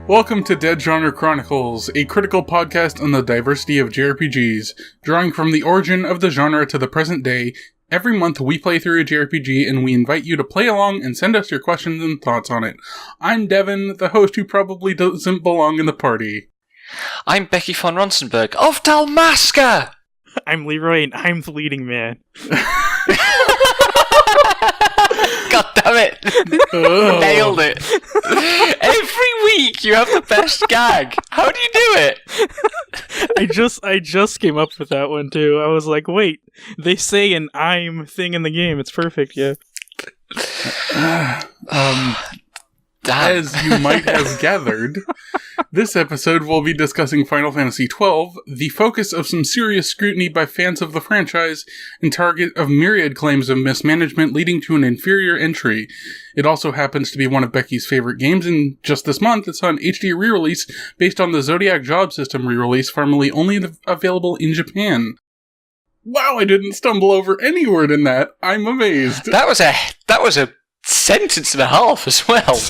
Welcome to Dead Genre Chronicles, a critical podcast on the diversity of JRPGs. Drawing from the origin of the genre to the present day, every month we play through a JRPG and we invite you to play along and send us your questions and thoughts on it. I'm Devin, the host who probably doesn't belong in the party. I'm Becky von Ronsenberg of Dalmasca! I'm Leroy, and I'm the leading man. God damn it! Nailed it! Every week you have the best gag. How do you do it? I just came up with that one too. I was like, wait, they say an I'm thing in the game. It's perfect, yeah. Damn. As you might have gathered, this episode will be discussing Final Fantasy XII, the focus of some serious scrutiny by fans of the franchise, and target of myriad claims of mismanagement leading to an inferior entry. It also happens to be one of Becky's favorite games, and just this month it's on HD re-release based on the Zodiac Job System re-release, formerly only available in Japan. Wow, I didn't stumble over any word in that. I'm amazed. That was a sentence and a half as well.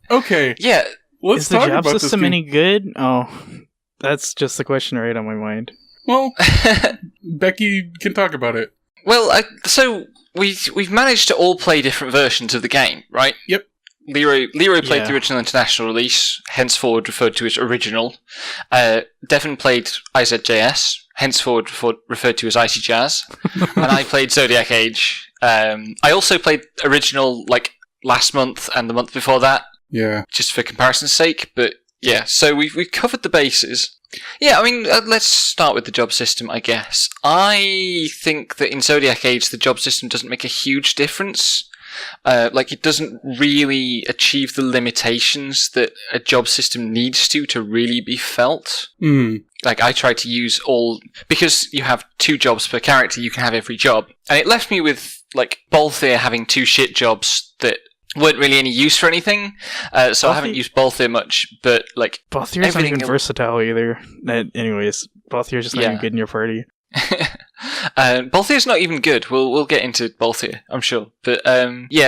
Okay. Yeah. Let's Is the talk job about system this any good? Oh, that's just the question right on my mind. Well, Becky can talk about it. Well, so we've managed to all play different versions of the game, right? Yep. Leroy played the original international release, henceforward referred to as original. Devin played IZJS, henceforward referred to as Icy Jazz. And I played Zodiac Age. I also played original like last month and the month before that. Yeah. Just for comparison's sake. But yeah, so we've covered the bases. Yeah, I mean, let's start with the job system, I guess. I think that in Zodiac Age, the job system doesn't make a huge difference. It doesn't really achieve the limitations that a job system needs to really be felt. Like, I tried to use because you have 2 jobs per character, you can have every job. And it left me with, like, Balthier having 2 shit jobs that weren't really any use for anything. So I haven't used Balthier much, but, like... Balthier's not even versatile either. Anyways, Balthier's just not even good in your party. Balthier's not even good. We'll get into Balthier, I'm sure. But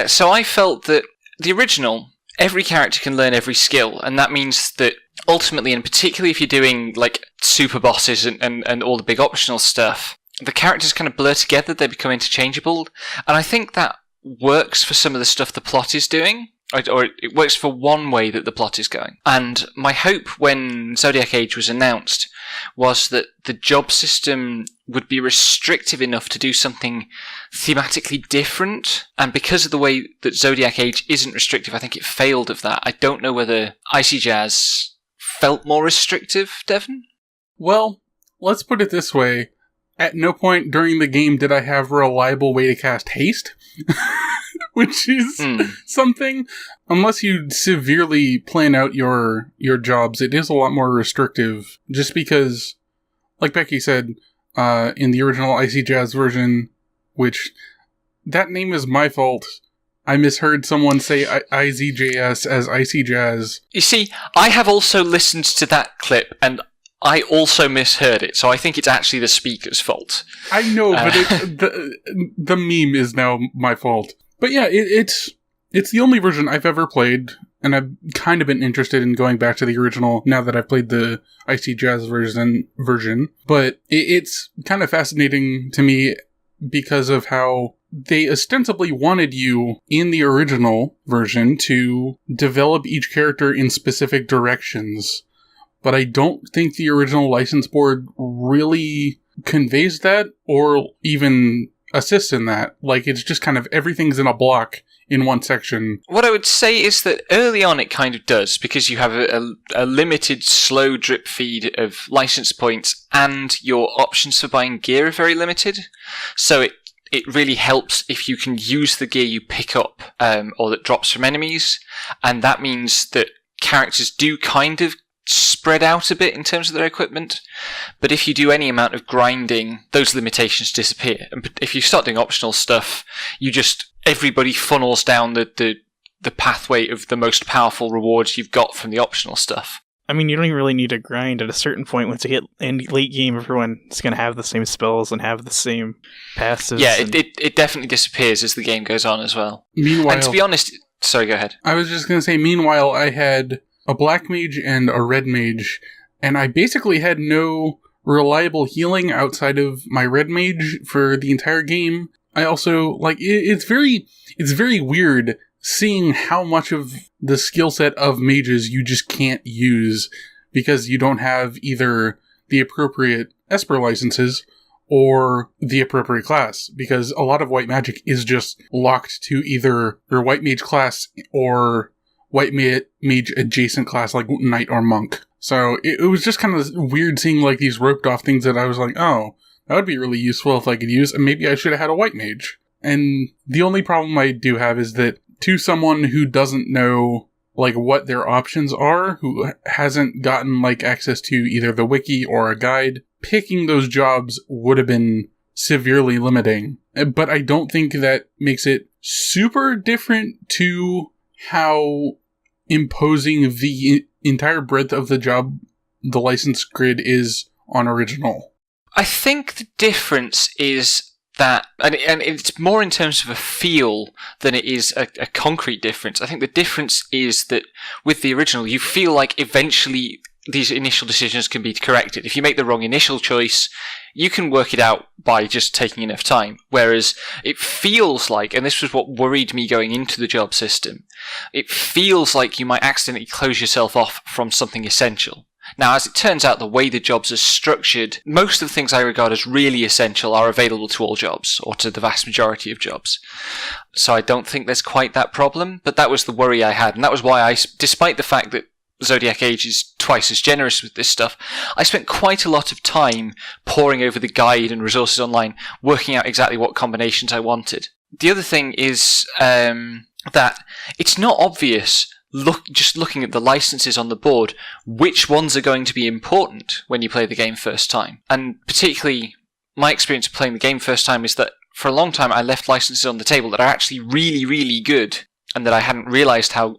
so I felt that the original, every character can learn every skill, and that means that ultimately, and particularly if you're doing like super bosses and all the big optional stuff, the characters kind of blur together, they become interchangeable, and I think that works for some of the stuff the plot is doing. Or it works for one way that the plot is going. And my hope when Zodiac Age was announced was that the job system would be restrictive enough to do something thematically different. And because of the way that Zodiac Age isn't restrictive, I think it failed of that. I don't know whether Icy Jazz felt more restrictive, Devin? Well, let's put it this way. At no point during the game did I have a reliable way to cast haste. Which is something, unless you severely plan out your jobs, it is a lot more restrictive. Just because, like Becky said, in the original Icy Jazz version, which, that name is my fault. I misheard someone say IZJS as Icy Jazz. You see, I have also listened to that clip, and I also misheard it, so I think it's actually the speaker's fault. I know, but the meme is now my fault. But yeah, it's the only version I've ever played, and I've kind of been interested in going back to the original now that I've played the Icy Jazz version. But it's kind of fascinating to me because of how they ostensibly wanted you in the original version to develop each character in specific directions. But I don't think the original license board really conveys that or even assists in that. Like, it's just kind of everything's in a block in one section. What I would say is that early on it kind of does, because you have a limited slow drip feed of license points and your options for buying gear are very limited. So it really helps if you can use the gear you pick up or that drops from enemies. And that means that characters do kind of spread out a bit in terms of their equipment. But if you do any amount of grinding, those limitations disappear. And if you start doing optional stuff, everybody funnels down the pathway of the most powerful rewards you've got from the optional stuff. I mean, you don't even really need to grind at a certain point. Once you get in late game, everyone's going to have the same spells and have the same passives. Yeah, it definitely disappears as the game goes on as well. Meanwhile, and to be honest... Sorry, go ahead. I was just going to say, meanwhile, I had a black mage and a red mage, and I basically had no reliable healing outside of my red mage for the entire game. I also, it's very weird seeing how much of the skill set of mages you just can't use because you don't have either the appropriate Esper licenses or the appropriate class, because a lot of white magic is just locked to either your white mage class or white mage adjacent class like knight or monk. So it was just kind of weird seeing these roped off things that I was like, oh, that would be really useful if I could use, and maybe I should have had a white mage. And the only problem I do have is that to someone who doesn't know what their options are, who hasn't gotten access to either the wiki or a guide, picking those jobs would have been severely limiting. But I don't think that makes it super different to how imposing the entire breadth of the license grid is on original. I think the difference is that, and it's more in terms of a feel than it is a concrete difference. I think the difference is that with the original, you feel like eventually these initial decisions can be corrected. If you make the wrong initial choice, you can work it out by just taking enough time. Whereas it feels like, and this was what worried me going into the job system, it feels like you might accidentally close yourself off from something essential. Now, as it turns out, the way the jobs are structured, most of the things I regard as really essential are available to all jobs, or to the vast majority of jobs. So I don't think there's quite that problem, but that was the worry I had, and that was why despite the fact that Zodiac Age is twice as generous with this stuff, I spent quite a lot of time poring over the guide and resources online, working out exactly what combinations I wanted. The other thing is that it's not obvious, just looking at the licenses on the board, which ones are going to be important when you play the game first time. And particularly, my experience of playing the game first time is that for a long time I left licenses on the table that are actually really, really good, and that I hadn't realised how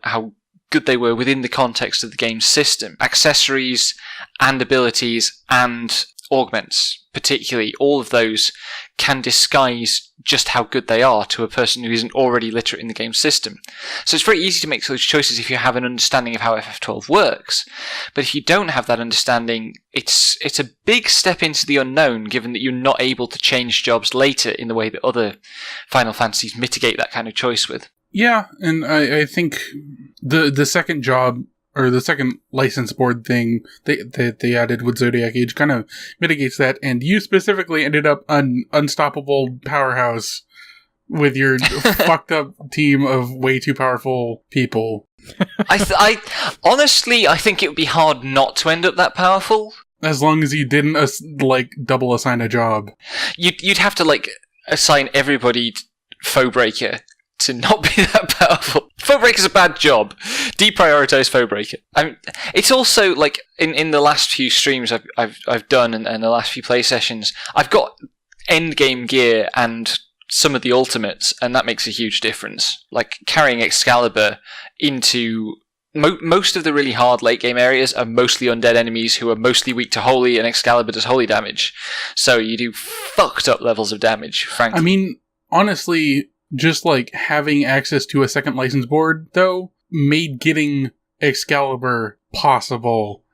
good they were within the context of the game's system. Accessories and abilities and augments, particularly, all of those can disguise just how good they are to a person who isn't already literate in the game's system. So it's very easy to make those choices if you have an understanding of how FF12 works. But if you don't have that understanding, it's a big step into the unknown, given that you're not able to change jobs later in the way that other Final Fantasies mitigate that kind of choice with. Yeah, and I think the second job, or the second license board thing they added with Zodiac Age kind of mitigates that, and you specifically ended up an unstoppable powerhouse with your fucked up team of way too powerful people. I honestly, I think it would be hard not to end up that powerful. As long as you didn't, double assign a job. You'd have to, assign everybody Foebreaker to not be that powerful. Foebreaker's a bad job. Deprioritize Foebreaker. It's also, in the last few streams I've done and the last few play sessions, I've got endgame gear and some of the ultimates, and that makes a huge difference. Carrying Excalibur into... most of the really hard late game areas are mostly undead enemies who are mostly weak to holy, and Excalibur does holy damage. So you do fucked up levels of damage, frankly. Honestly, just having access to a second license board, though, made getting Excalibur possible,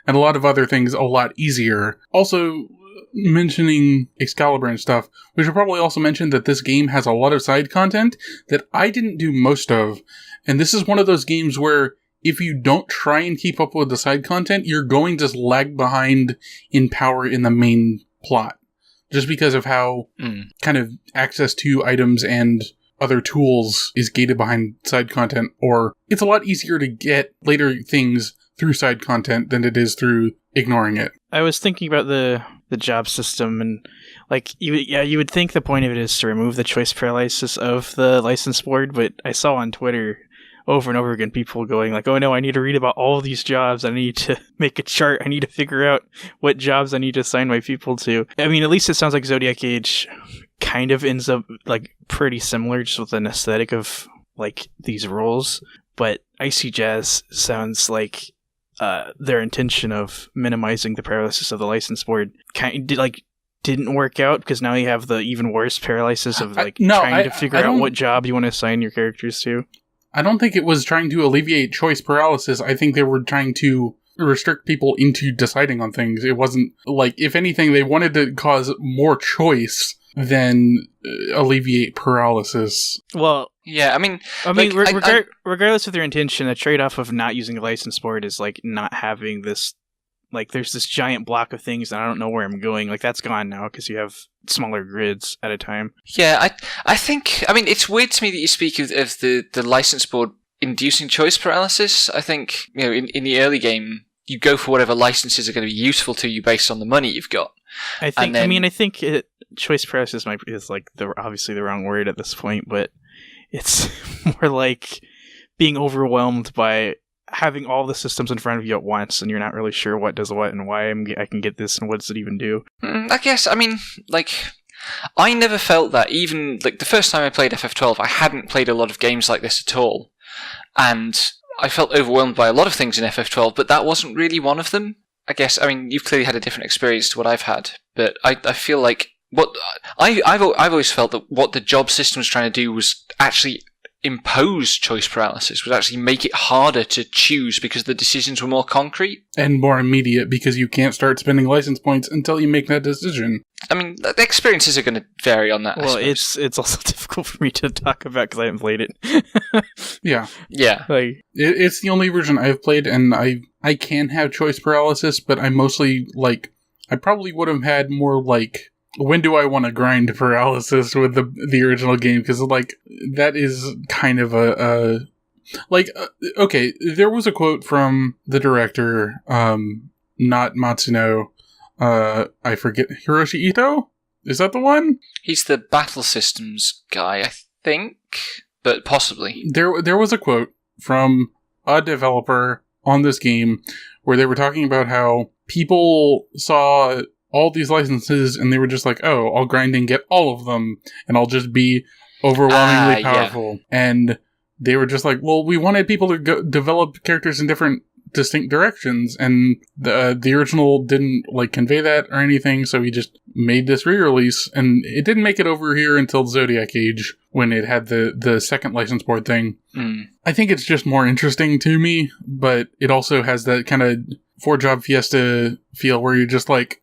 and a lot of other things a lot easier. Also, mentioning Excalibur and stuff, we should probably also mention that this game has a lot of side content that I didn't do most of, and this is one of those games where if you don't try and keep up with the side content, you're going to lag behind in power in the main plot. Just because of how kind of access to items and other tools is gated behind side content, or it's a lot easier to get later things through side content than it is through ignoring it. I was thinking about the job system, and you would think the point of it is to remove the choice paralysis of the license board, but I saw on Twitter over and over again, people going like, oh no, I need to read about all of these jobs. I need to make a chart. I need to figure out what jobs I need to assign my people to. I mean, at least it sounds like Zodiac Age kind of ends up like pretty similar, just with an aesthetic of like these roles. But Icy Jazz sounds like their intention of minimizing the paralysis of the license board didn't work out, because now you have the even worse paralysis of trying to figure out what job you want to assign your characters to. I don't think it was trying to alleviate choice paralysis. I think they were trying to restrict people into deciding on things. It wasn't like, if anything, they wanted to cause more choice than alleviate paralysis. Well, yeah, I mean, regardless of their intention, the trade-off of not using a license board is like not having this. Like, there's this giant block of things, and I don't know where I'm going. Like, that's gone now, because you have smaller grids at a time. Yeah, I think... I mean, it's weird to me that you speak of the license board inducing choice paralysis. I think, in the early game, you go for whatever licenses are going to be useful to you based on the money you've got. I think choice paralysis is like obviously the wrong word at this point, but it's more like being overwhelmed by having all the systems in front of you at once, and you're not really sure what does what and why I can get this and what does it even do. I guess, I mean, like, I never felt that. Even like the first time I played FF12, I hadn't played a lot of games like this at all, and I felt overwhelmed by a lot of things in FF12, but that wasn't really one of them. I guess, I mean, you've clearly had a different experience to what I've had, but I feel like what I've always felt that what the job system was trying to do was actually impose choice paralysis, would actually make it harder to choose because the decisions were more concrete and more immediate, because you can't start spending license points until you make that decision. I mean, the experiences are going to vary on that. Well, it's also difficult for me to talk about because I haven't played it. Yeah. Like, it's the only version I've played, and I can have choice paralysis, but I mostly I probably would have had more when do I want to grind paralysis with the original game? Because that is kind of okay, there was a quote from the director, not Matsuno, I forget, Hiroshi Ito? Is that the one? He's the battle systems guy, I think, but possibly. There was a quote from a developer on this game where they were talking about how people saw all these licenses, and they were just like, oh, I'll grind and get all of them, and I'll just be overwhelmingly powerful. Yeah. And they were just like, well, we wanted people to develop characters in different distinct directions, and the original didn't convey that or anything, so we just made this re-release, and it didn't make it over here until Zodiac Age, when it had the second license board thing. I think it's just more interesting to me, but it also has that kind of 4-job Fiesta feel where you're just like,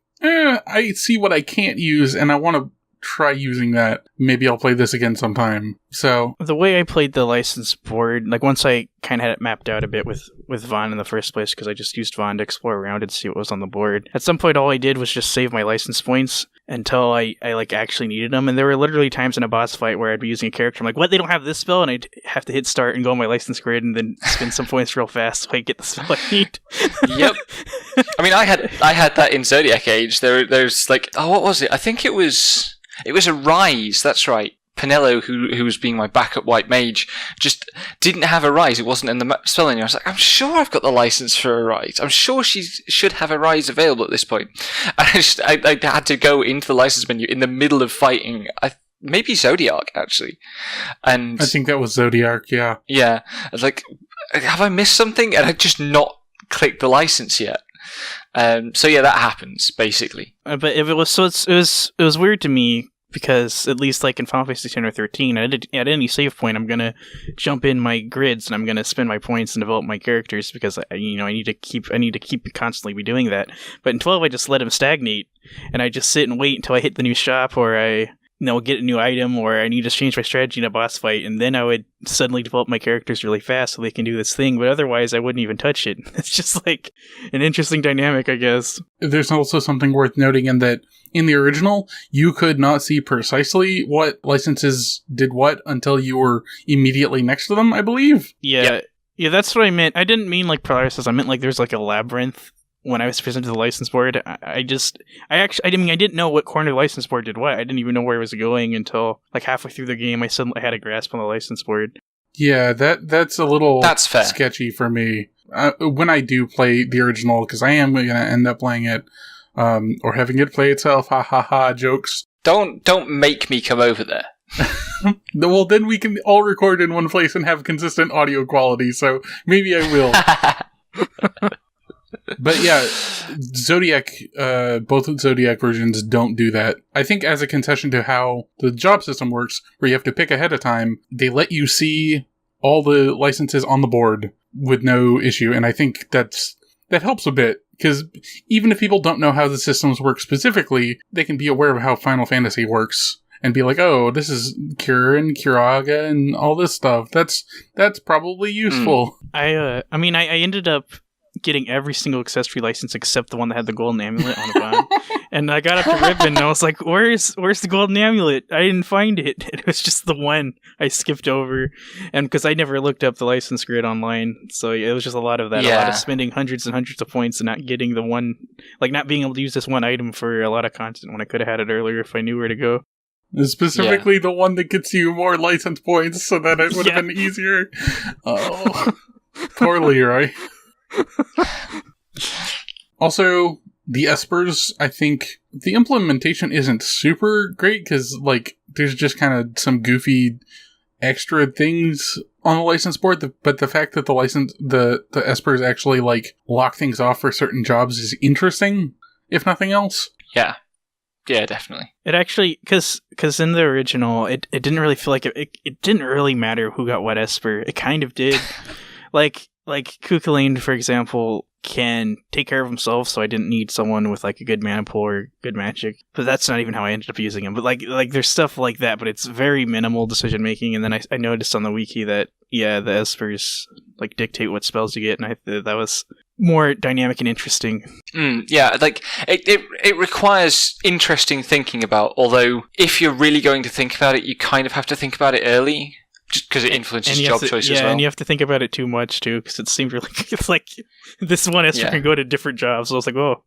I see what I can't use, and I want to try using that. Maybe I'll play this again sometime. So the way I played the license board, once I kind of had it mapped out a bit with Vaughn in the first place, because I just used Vaughn to explore around and see what was on the board. At some point, all I did was just save my license points until I actually needed them. And there were literally times in a boss fight where I'd be using a character, I'm like, what? They don't have this spell? And I'd have to hit start and go on my license grid and then spend some points real fast so I get the spell I need. Yep. I mean, I had that in Zodiac Age. There's what was it? I think it was a Rise, that's right. Pinello, who was being my backup white mage, just didn't have a Rise. It wasn't in the spell anymore. I was like, I'm sure I've got the license for a Rise. I'm sure she should have a Rise available at this point. And I had to go into the license menu in the middle of fighting. Maybe Zodiac, actually. And I think that was Zodiac, yeah. Yeah. I was like, have I missed something? And I'd just not clicked the license yet. So yeah, that happens, basically. But if it was weird to me, because at least in Final Fantasy X or 13, at any save point, I'm gonna jump in my grids and I'm gonna spend my points and develop my characters, because I need to keep constantly be doing that. But in 12, I just let him stagnate, and I just sit and wait until I hit the new shop, or I get a new item, or I need to change my strategy in a boss fight, and then I would suddenly develop my characters really fast so they can do this thing, but otherwise I wouldn't even touch it. It's just an interesting dynamic, I guess. There's also something worth noting in that in the original, you could not see precisely what licenses did what until you were immediately next to them, I believe. Yeah, that's what I meant. I didn't mean paralysis, I meant there's a labyrinth. When I was presented the license board, I didn't know what corner the license board did what. I didn't even know where it was going until halfway through the game. I suddenly had a grasp on the license board. Yeah, that's a little That's fair. sketchy for me. When I do play the original, because I am going to end up playing it, or having it play itself, ha ha ha, jokes. Don't make me come over there. Well, then we can all record in one place and have consistent audio quality, so maybe I will. But yeah, Zodiac, both Zodiac versions don't do that. I think as a concession to how the job system works, where you have to pick ahead of time, they let you see all the licenses on the board with no issue, and I think that helps a bit, because even if people don't know how the systems work specifically, they can be aware of how Final Fantasy works, and be like, oh, this is Cure and Curaga and all this stuff. That's probably useful. I ended up getting every single accessory license except the one that had the golden amulet on the bottom. And I got up to Ribbon and I was like, where's the golden amulet? I didn't find it. It was just the one I skipped over. And because I never looked up the license grid online, so it was just a lot of that. Yeah. A lot of spending hundreds and hundreds of points and not getting the one, like not being able to use this one item for a lot of content when I could have had it earlier if I knew where to go. Specifically the one that gets you more license points so that it would have been easier. Oh, poor Leroy. Also, the Espers, I think the implementation isn't super great because, like, there's just kind of some goofy extra things on the license board. But the fact that the Espers actually, like, lock things off for certain jobs is interesting, if nothing else. Yeah. Yeah, definitely. It actually, because in the original, it didn't really feel like it didn't really matter who got what Esper. It kind of did. like Kukulane, for example, can take care of himself, so I didn't need someone with like a good mana pool or good magic. But that's not even how I ended up using him. But like there's stuff like that, but it's very minimal decision making. And then I noticed on the wiki that the Espers like dictate what spells you get, and that was more dynamic and interesting. Yeah, like it requires interesting thinking about. Although if you're really going to think about it, you kind of have to think about it early. Just because it influences job choice as well. Yeah, and you have to think about it too much, too, because it seems really... It's like, this one Esper can go to different jobs, so I was like, oh.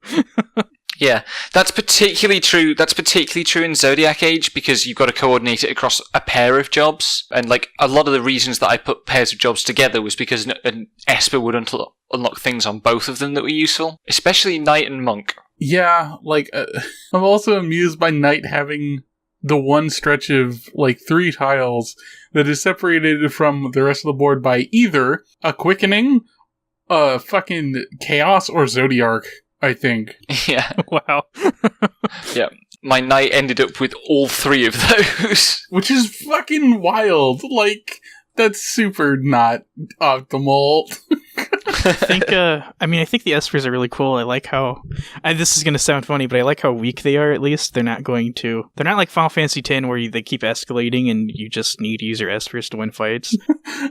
Yeah, that's particularly true. That's particularly true in Zodiac Age, because you've got to coordinate it across a pair of jobs. And, like, a lot of the reasons that I put pairs of jobs together was because an Esper would unlock things on both of them that were useful, especially Knight and Monk. Yeah, like, I'm also amused by Knight having the one stretch of, like, 3 tiles that is separated from the rest of the board by either a Quickening, fucking Chaos, or Zodiarch, I think. Yeah. Wow. Yeah. My Knight ended up with all 3 of those. Which is fucking wild. Like, that's super not optimal. I think the Espers are really cool. I like how, this is going to sound funny, but I like how weak they are, at least. They're not like Final Fantasy X where they keep escalating and you just need to use your Espers to win fights.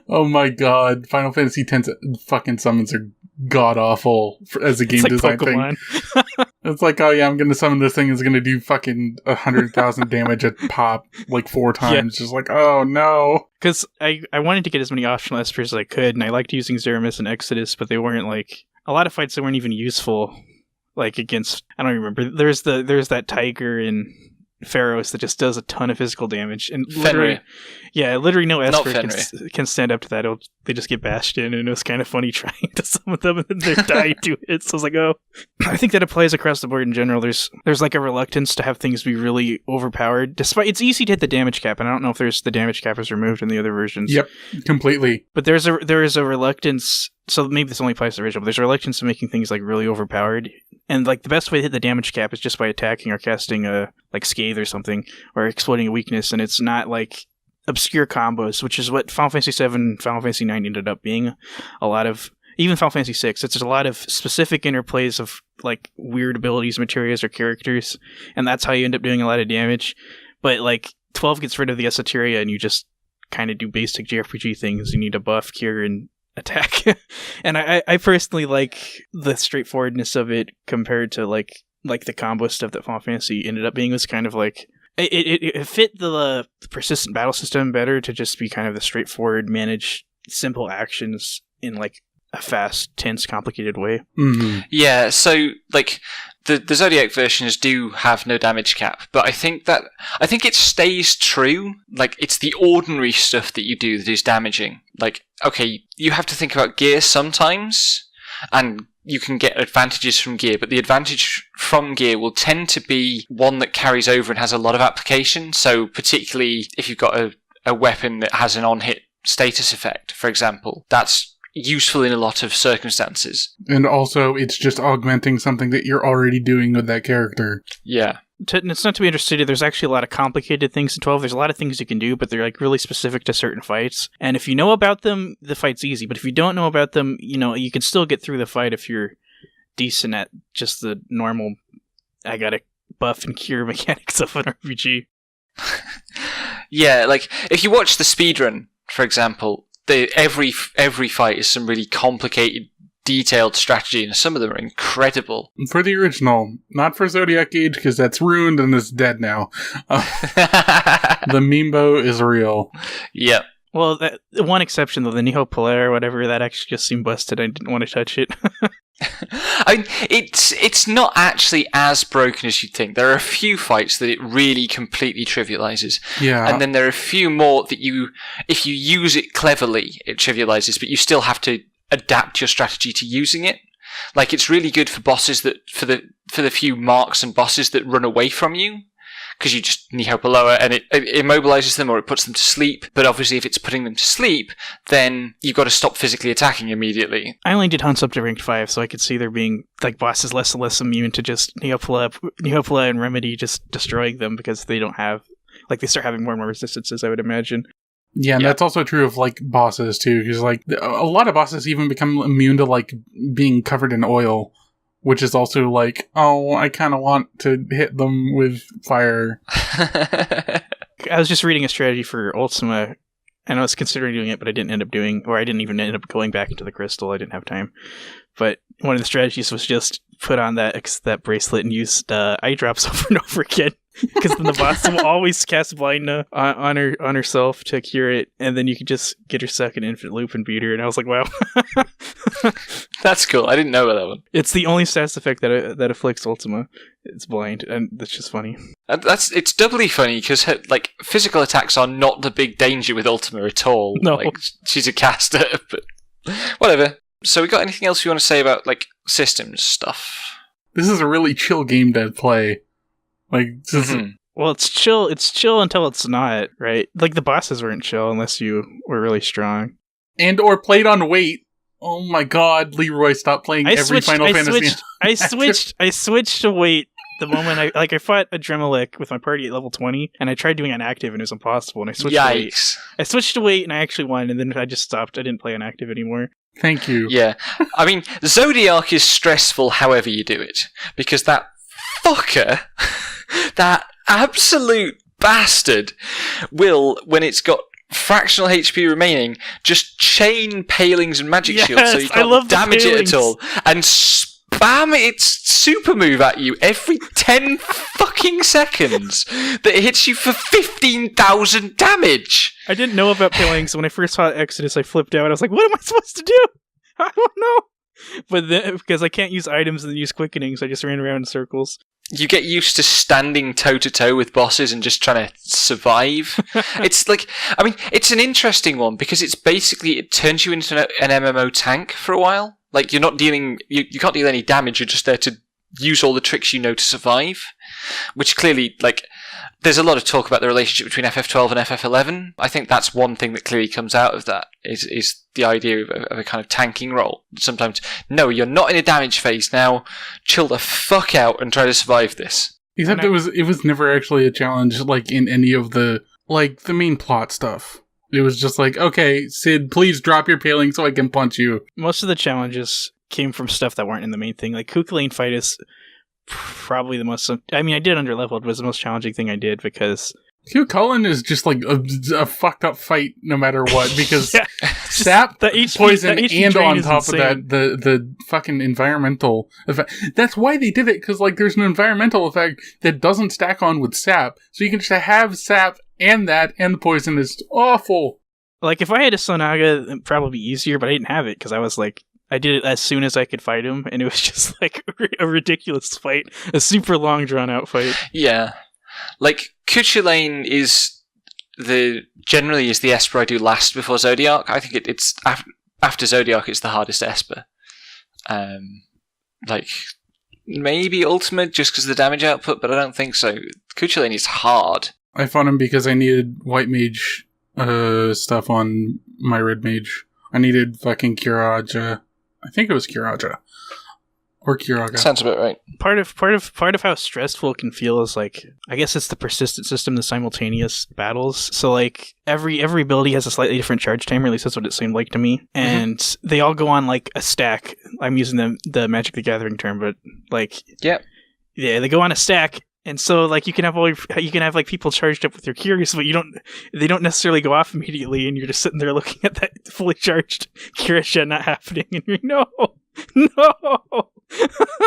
Oh my god, Final Fantasy X fucking summons are god-awful as a game design thing. It's like, oh yeah, I'm going to summon this thing, it's going to do fucking 100,000 damage at pop, like 4 times. Yeah. Just like, oh no. Because I wanted to get as many optional Espers as I could, and I liked using Zeramis and Exodus, but they weren't like... A lot of fights that weren't even useful, like against... I don't remember. There's that Tiger in Pharaohs that just does a ton of physical damage. And literally no Esper can stand up to that. They just get bashed in, and it was kind of funny trying to summon them, and then they die to it. So I was like, oh. I think that applies across the board in general. There's like a reluctance to have things be really overpowered. Despite it's easy to hit the damage cap, and I don't know if the damage cap is removed in the other versions. Yep, completely. But there is a reluctance. So maybe this only applies to the original, but there's a reluctance to making things like really overpowered. And like the best way to hit the damage cap is just by attacking or casting a like Scathe or something, or exploiting a weakness, and it's not like obscure combos, which is what Final Fantasy VII and Final Fantasy IX ended up being. A lot of, even Final Fantasy VI, it's a lot of specific interplays of like weird abilities, materials, or characters, and that's how you end up doing a lot of damage. But like 12 gets rid of the esoteria, and you just kind of do basic JRPG things. You need to buff, cure, and attack. And I personally like the straightforwardness of it compared to like the combo stuff that Final Fantasy ended up being. Was kind of like it fit the persistent battle system better to just be kind of the straightforward, manage simple actions in like a fast, tense, complicated way. Mm-hmm. Yeah, so like the Zodiac versions do have no damage cap, but I think it stays true. Like, it's the ordinary stuff that you do that is damaging. Like, okay, you have to think about gear sometimes, and you can get advantages from gear, but the advantage from gear will tend to be one that carries over and has a lot of application. So particularly if you've got a weapon that has an on-hit status effect, for example, that's useful in a lot of circumstances. And also, it's just augmenting something that you're already doing with that character. Yeah. It's not to be understated, there's actually a lot of complicated things in 12. There's a lot of things you can do, but they're like really specific to certain fights. And if you know about them, the fight's easy. But if you don't know about them, you can still get through the fight if you're decent at just the normal, I gotta buff and cure mechanics of an RPG. Yeah, like, if you watch the speedrun, for example, every fight is some really complicated, detailed strategy, and some of them are incredible. For the original, not for Zodiac Age, because that's ruined and is dead now. The Mimbo is real. Yep. Well, the one exception, though, the Neo Polaire or whatever, that actually just seemed busted. I didn't want to touch it. I mean, it's not actually as broken as you'd think. There are a few fights that it really completely trivializes. Yeah. And then there are a few more that if you use it cleverly, it trivializes, but you still have to adapt your strategy to using it. Like, it's really good for bosses for the few marks and bosses that run away from you, because you just Nihil below it and it immobilizes them or it puts them to sleep. But obviously, if it's putting them to sleep, then you've got to stop physically attacking immediately. I only did hunts up to rank 5, so I could see there being like bosses less and less immune to just Neopala and Remedy just destroying them, because they don't have, like, they start having more and more resistances, I would imagine. Yeah, and that's also true of, like, bosses, too, because, like, a lot of bosses even become immune to, like, being covered in oil, which is also like, oh, I kind of want to hit them with fire. I was just reading a strategy for Ultima, and I was considering doing it, but I didn't end up doing, or I didn't even end up going back into the crystal. I didn't have time. But one of the strategies was just put on that bracelet and used eye drops over and over again. Because then the boss will always cast Blind on herself to cure it, and then you can just get her stuck in infinite loop and beat her. And I was like, wow. That's cool. I didn't know about that one. It's the only status effect that afflicts Ultima. It's blind, and that's just funny. It's doubly funny because, like, physical attacks are not the big danger with Ultima at all. No. Like, she's a caster, but whatever. So we got anything else you want to say about, like, systems stuff? This is a really chill game to play. Like, Well, it's chill. It's chill until it's not, right? Like, the bosses weren't chill unless you were really strong. And or played on weight. Oh my god, Leroy, stop playing every Final Fantasy. I switched to weight the moment I fought a Dremelec with my party at level 20, and I tried doing an active and it was impossible, and I switched to weight. I switched to weight and I actually won, and then I just stopped. I didn't play an active anymore. Thank you. Yeah. I mean, Zodiac is stressful however you do it, because that fucker, that absolute bastard, will, when it's got fractional HP remaining, just chain palings and magic shields so you can't damage it at all, and spam its super move at you every 10 fucking seconds that hits you for 15,000 damage. I didn't know about palings, so when I first saw Exodus, I flipped out. I was like, what am I supposed to do? I don't know. But then, because I can't use items and use quickening, so I just ran around in circles. You get used to standing toe-to-toe with bosses and just trying to survive. It's like, I mean, it's an interesting one because it's basically, it turns you into an MMO tank for a while. Like, you're not dealing, you can't deal any damage, you're just there to use all the tricks you know to survive. Which clearly, like, there's a lot of talk about the relationship between FF12 and FF11. I think that's one thing that clearly comes out of that, is the idea of a kind of tanking role. Sometimes, no, you're not in a damage phase now, chill the fuck out and try to survive this. Except it was never actually a challenge, like, in any of the, like, the main plot stuff. It was just like, okay, Sid, please drop your paling so I can punch you. Most of the challenges came from stuff that weren't in the main thing. Like, Kukulane fight is probably the most... I mean, I did underleveled, was the most challenging thing I did, because... Hugh Cullen is just like a fucked up fight no matter what, because sap, poison, and on top of that, the fucking environmental effect. That's why they did it, because, like, there's an environmental effect that doesn't stack on with sap, so you can just have sap and that, and the poison is awful. Like, if I had a Sonaga, it'd probably be easier, but I didn't have it, because I was, like, I did it as soon as I could fight him, and it was just like a ridiculous fight, a super long, drawn out fight. Yeah, like Cuchulainn is generally the Esper I do last before Zodiark. I think it's after Zodiark, it's the hardest Esper. Like maybe Ultimate just because of the damage output, but I don't think so. Cuchulainn is hard. I fought him because I needed white mage stuff on my red mage. I needed fucking Kiraja. I think it was Kiraja. Or Kiraga. Sounds about right. Part of how stressful it can feel is like, I guess it's the persistent system, the simultaneous battles. So like every ability has a slightly different charge timer, at least that's what it seemed like to me. And they all go on like a stack. I'm using the Magic the Gathering term, but like yeah, they go on a stack. And so, like, you can have like people charged up with your Curious, but they don't necessarily go off immediately, and you're just sitting there looking at that fully charged Curious not happening, and you're no.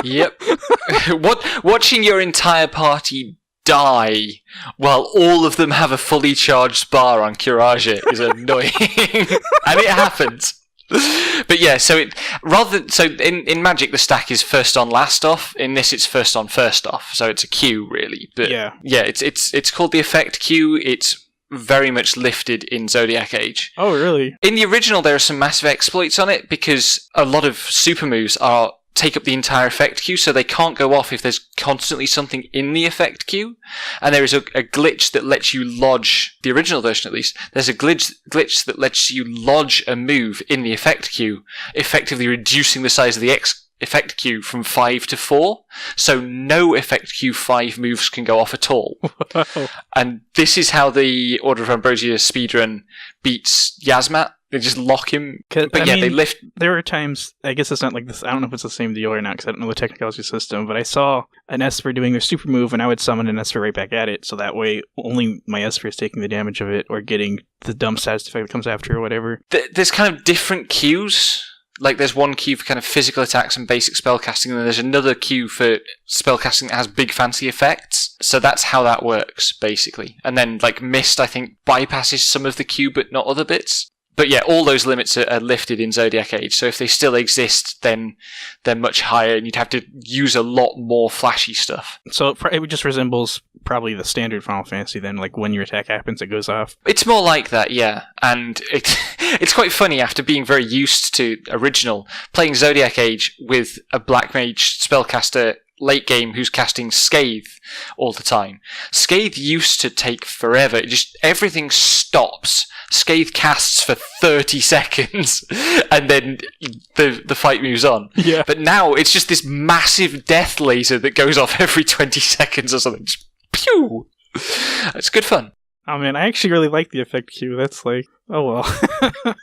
Yep. Watching your entire party die while all of them have a fully charged bar on Kiraja is annoying, and it happens. But yeah, so in Magic the stack is first on last off. In this, it's first on first off. So it's a queue really. But yeah, it's called the effect queue. It's very much lifted in Zodiac Age. Oh, really? In the original, there are some massive exploits on it because a lot of super moves take up the entire effect queue, so they can't go off if there's constantly something in the effect queue. And there is a glitch that lets you lodge, the original version at least, there's a glitch that lets you lodge a move in the effect queue, effectively reducing the size of the effect queue from 5 to 4, so no effect queue 5 moves can go off at all. Wow. And this is how the Order of Ambrosia speedrun beats Yasmat. They just lock him. But yeah, they lift. There are times, I guess it's not like this, I don't know if it's the same deal or not, because I don't know the technicality system, but I saw an Esper doing their super move, and I would summon an Esper right back at it, so that way only my Esper is taking the damage of it, or getting the dumb status effect that comes after, or whatever. There's kind of different queues. Like, there's one queue for kind of physical attacks and basic spellcasting, and then there's another queue for spellcasting that has big fancy effects. So that's how that works, basically. And then, like, Mist, I think, bypasses some of the queue, but not other bits. But yeah, all those limits are lifted in Zodiac Age, so if they still exist, then they're much higher, and you'd have to use a lot more flashy stuff. So it just resembles probably the standard Final Fantasy then, like when your attack happens, it goes off? It's more like that, yeah. And it's quite funny, after being very used to original, playing Zodiac Age with a Black Mage spellcaster late game who's casting Scathe all the time. Scathe used to take forever. Everything stops. Scathe casts for 30 seconds, and then the fight moves on. Yeah. But now it's just this massive death laser that goes off every 20 seconds or something. Just pew! It's good fun. Oh man, I actually really like the effect queue. That's like, oh well.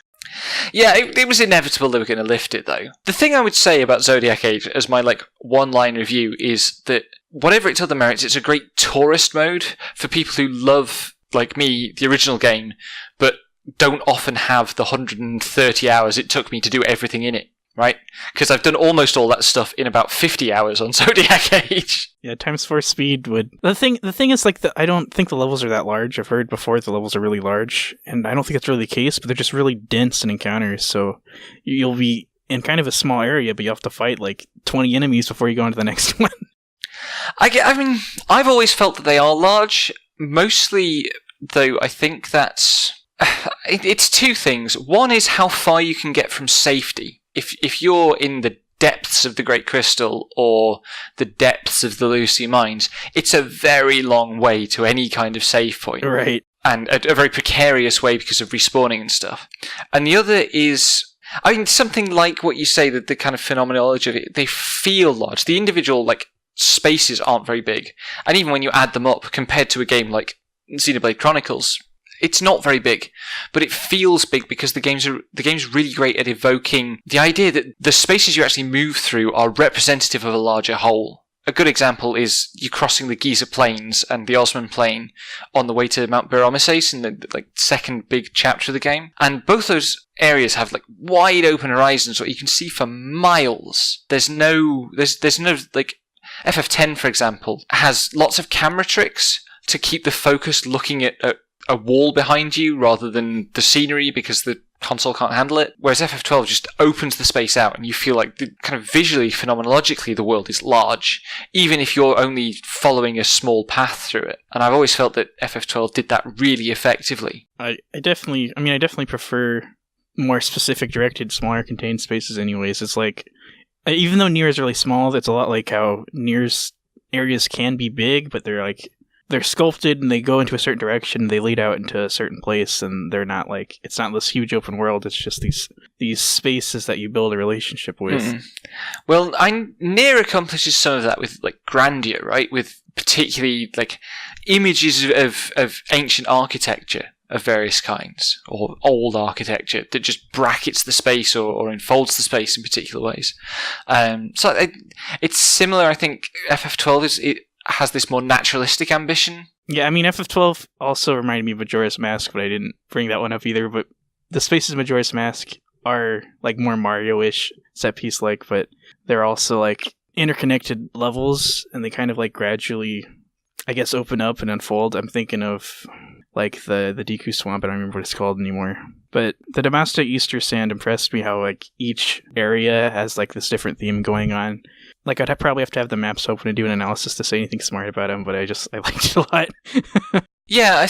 Yeah, it was inevitable they were going to lift it, though. The thing I would say about Zodiac Age, as my one-line review, is that whatever its other merits, it's a great tourist mode for people who love, like me, the original game, but don't often have the 130 hours it took me to do everything in it, right? Because I've done almost all that stuff in about 50 hours on Zodiac Age. Yeah, times 4 speed would... The thing is, I don't think the levels are that large. I've heard before the levels are really large, and I don't think that's really the case, but they're just really dense in encounters, so you'll be in kind of a small area, but you have to fight 20 enemies before you go on to the next one. I mean, I've always felt that they are large, mostly, though, I think that's... It's two things. One is how far you can get from safety. If you're in the depths of the Great Crystal or the depths of the Lucy Mines, it's a very long way to any kind of save point. Right. And a very precarious way because of respawning and stuff. And the other is, I mean, something like what you say, that the kind of phenomenology of it, they feel large. The individual, spaces aren't very big. And even when you add them up, compared to a game like Xenoblade Chronicles, it's not very big, but it feels big because the game's really great at evoking the idea that the spaces you actually move through are representative of a larger whole. A good example is you crossing the Giza Plains and the Osman Plain on the way to Mount Beromeses in the second big chapter of the game, and both those areas have wide open horizons where you can see for miles. There's no FF10, for example, has lots of camera tricks to keep the focus looking at a wall behind you rather than the scenery, because the console can't handle it. Whereas FF12 just opens the space out, and you feel like kind of visually, phenomenologically, the world is large, even if you're only following a small path through it. And I've always felt that FF12 did that really effectively. I definitely prefer more specific directed, smaller contained spaces anyways. It's like, even though Nier is really small, it's a lot like how Nier's areas can be big, but they're sculpted and they go into a certain direction, they lead out into a certain place, and they're not like, it's not this huge open world, it's just these spaces that you build a relationship with. Mm. Well, Nier accomplishes some of that with like grandeur, right? With particularly like images of ancient architecture of various kinds, or old architecture that just brackets the space or enfolds the space in particular ways. So it's similar, I think. FF12 has this more naturalistic ambition. Yeah, I mean, FF12 also reminded me of Majora's Mask, but I didn't bring that one up either. But the spaces in Majora's Mask are like more Mario-ish, set piece like, but they're also like interconnected levels, and they kind of like gradually, I guess, open up and unfold. I'm thinking of like the Deku Swamp, I don't remember what it's called anymore. But the Damasto Easter Sand impressed me, how like each area has like this different theme going on. Like, I'd probably have to have the maps open and do an analysis to say anything smart about them, but I liked it a lot. Yeah,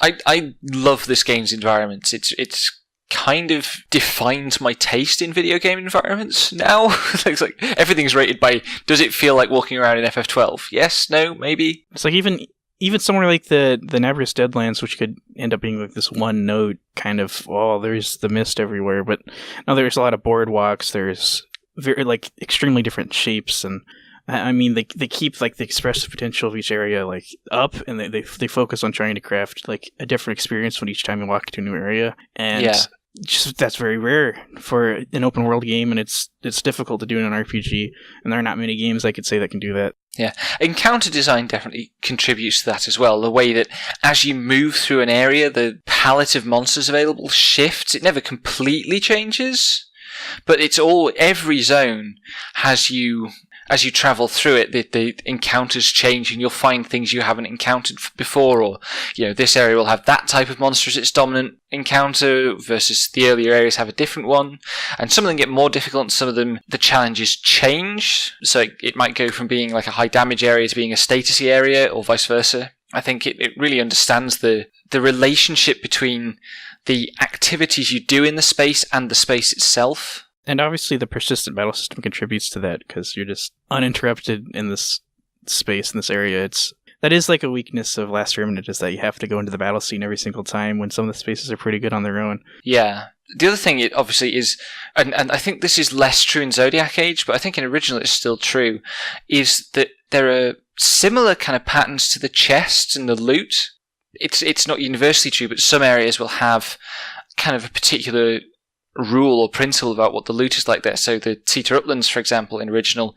I love this game's environments. It's kind of defined my taste in video game environments now. It's like everything's rated by, does it feel like walking around in FF12? Yes, no, maybe. It's like even somewhere like the Nabrus Deadlands, which could end up being like this one note kind of, there's the mist everywhere, but no, there's a lot of boardwalks, there's very like extremely different shapes, and I mean they keep like the expressive potential of each area like up, and they focus on trying to craft like a different experience when each time you walk into a new area, and just that's very rare for an open world game, and it's difficult to do in an RPG, and there are not many games I could say that can do that. Yeah, encounter design definitely contributes to that as well. The way that as you move through an area, the palette of monsters available shifts. It never completely changes, but every zone has you, as you travel through it, the encounters change, and you'll find things you haven't encountered before, or this area will have that type of monster as its dominant encounter versus the earlier areas have a different one, and some of them get more difficult, some of them the challenges change, so it might go from being like a high damage area to being a statusy area, or vice versa. I think it really understands the relationship between the activities you do in the space and the space itself. And obviously the persistent battle system contributes to that, because you're just uninterrupted in this space, in this area. That is like a weakness of Last Remnant, is that you have to go into the battle scene every single time when some of the spaces are pretty good on their own. Yeah. The other thing, it obviously is, and I think this is less true in Zodiac Age, but I think in original it's still true, is that there are similar kind of patterns to the chests and the loot. It's not universally true, but some areas will have kind of a particular rule or principle about what the loot is like there. So the Cedar Uplands, for example, in original,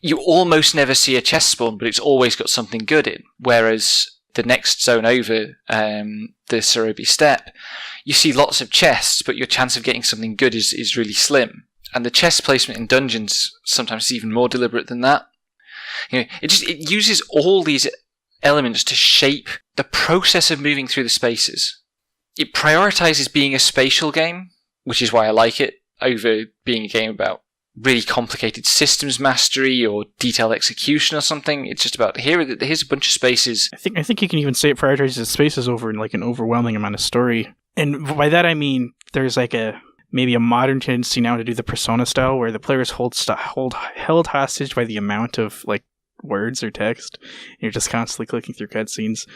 you almost never see a chest spawn, but it's always got something good in. Whereas the next zone over, the Cerobi Steppe, you see lots of chests, but your chance of getting something good is really slim. And the chest placement in dungeons sometimes is even more deliberate than that. It uses all these elements to shape the process of moving through the spaces. It prioritizes being a spatial game, which is why I like it, over being a game about really complicated systems mastery or detailed execution or something. It's just about, here's a bunch of spaces. I think you can even say it prioritizes spaces over like an overwhelming amount of story. And by that I mean there's like maybe a modern tendency now to do the Persona style, where the players held hostage by the amount of like words or text. You're just constantly clicking through cutscenes.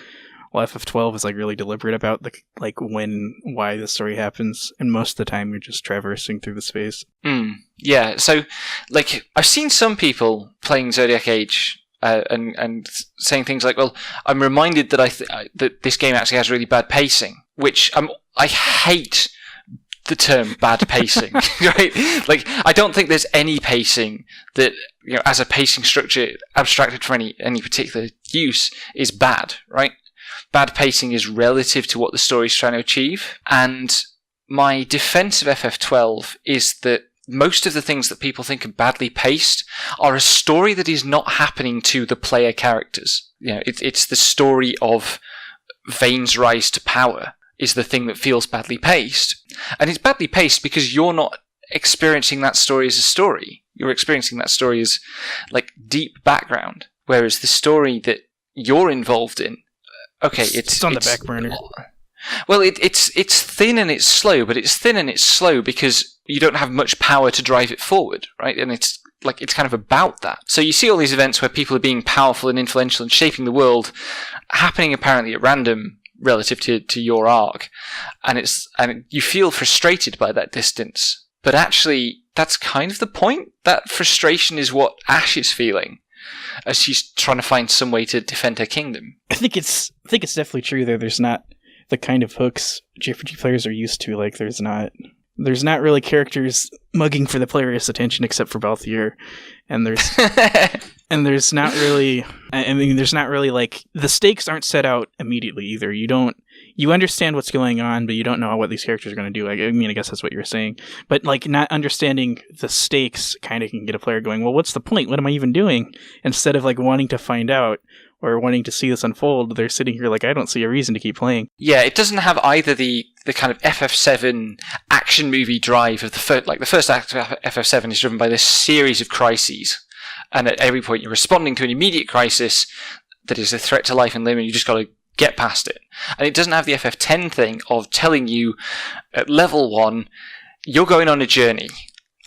Well, FF12 is like really deliberate about why the story happens, and most of the time you're just traversing through the space. Yeah, so like I've seen some people playing Zodiac Age and saying things like, "Well, I'm reminded that that this game actually has really bad pacing," which I hate the term bad pacing, right? Like, I don't think there's any pacing that, as a pacing structure abstracted from any particular use is bad, right? Bad pacing is relative to what the story's trying to achieve. And my defense of FF12 is that most of the things that people think are badly paced are a story that is not happening to the player characters. It's the story of Vane's rise to power. is the thing that feels badly paced. And it's badly paced because you're not experiencing that story as a story. You're experiencing that story as like deep background. Whereas the story that you're involved in, okay, it's on the back burner. Well, it's thin and it's slow, but it's thin and it's slow because you don't have much power to drive it forward, right? And it's kind of about that. So you see all these events where people are being powerful and influential and shaping the world, happening apparently at random relative to your arc, and you feel frustrated by that distance. But actually, that's kind of the point. That frustration is what Ash is feeling as she's trying to find some way to defend her kingdom. I think it's definitely true that there's not the kind of hooks JRPG players are used to. Like, there's not really characters mugging for the player's attention except for Balthier, and there's not really. I mean, there's not really, like, the stakes aren't set out immediately either. You understand what's going on, but you don't know what these characters are going to do. I mean, I guess that's what you're saying. But, like, not understanding the stakes kind of can get a player going, well, what's the point? What am I even doing? Instead of, like, wanting to find out or wanting to see this unfold, they're sitting here like, I don't see a reason to keep playing. Yeah, it doesn't have either the kind of FF7 action movie drive of the first act of FF7 is driven by this series of crises. And at every point you're responding to an immediate crisis that is a threat to life and limb, and you just got to get past it. And it doesn't have the FF10 thing of telling you at level 1, you're going on a journey.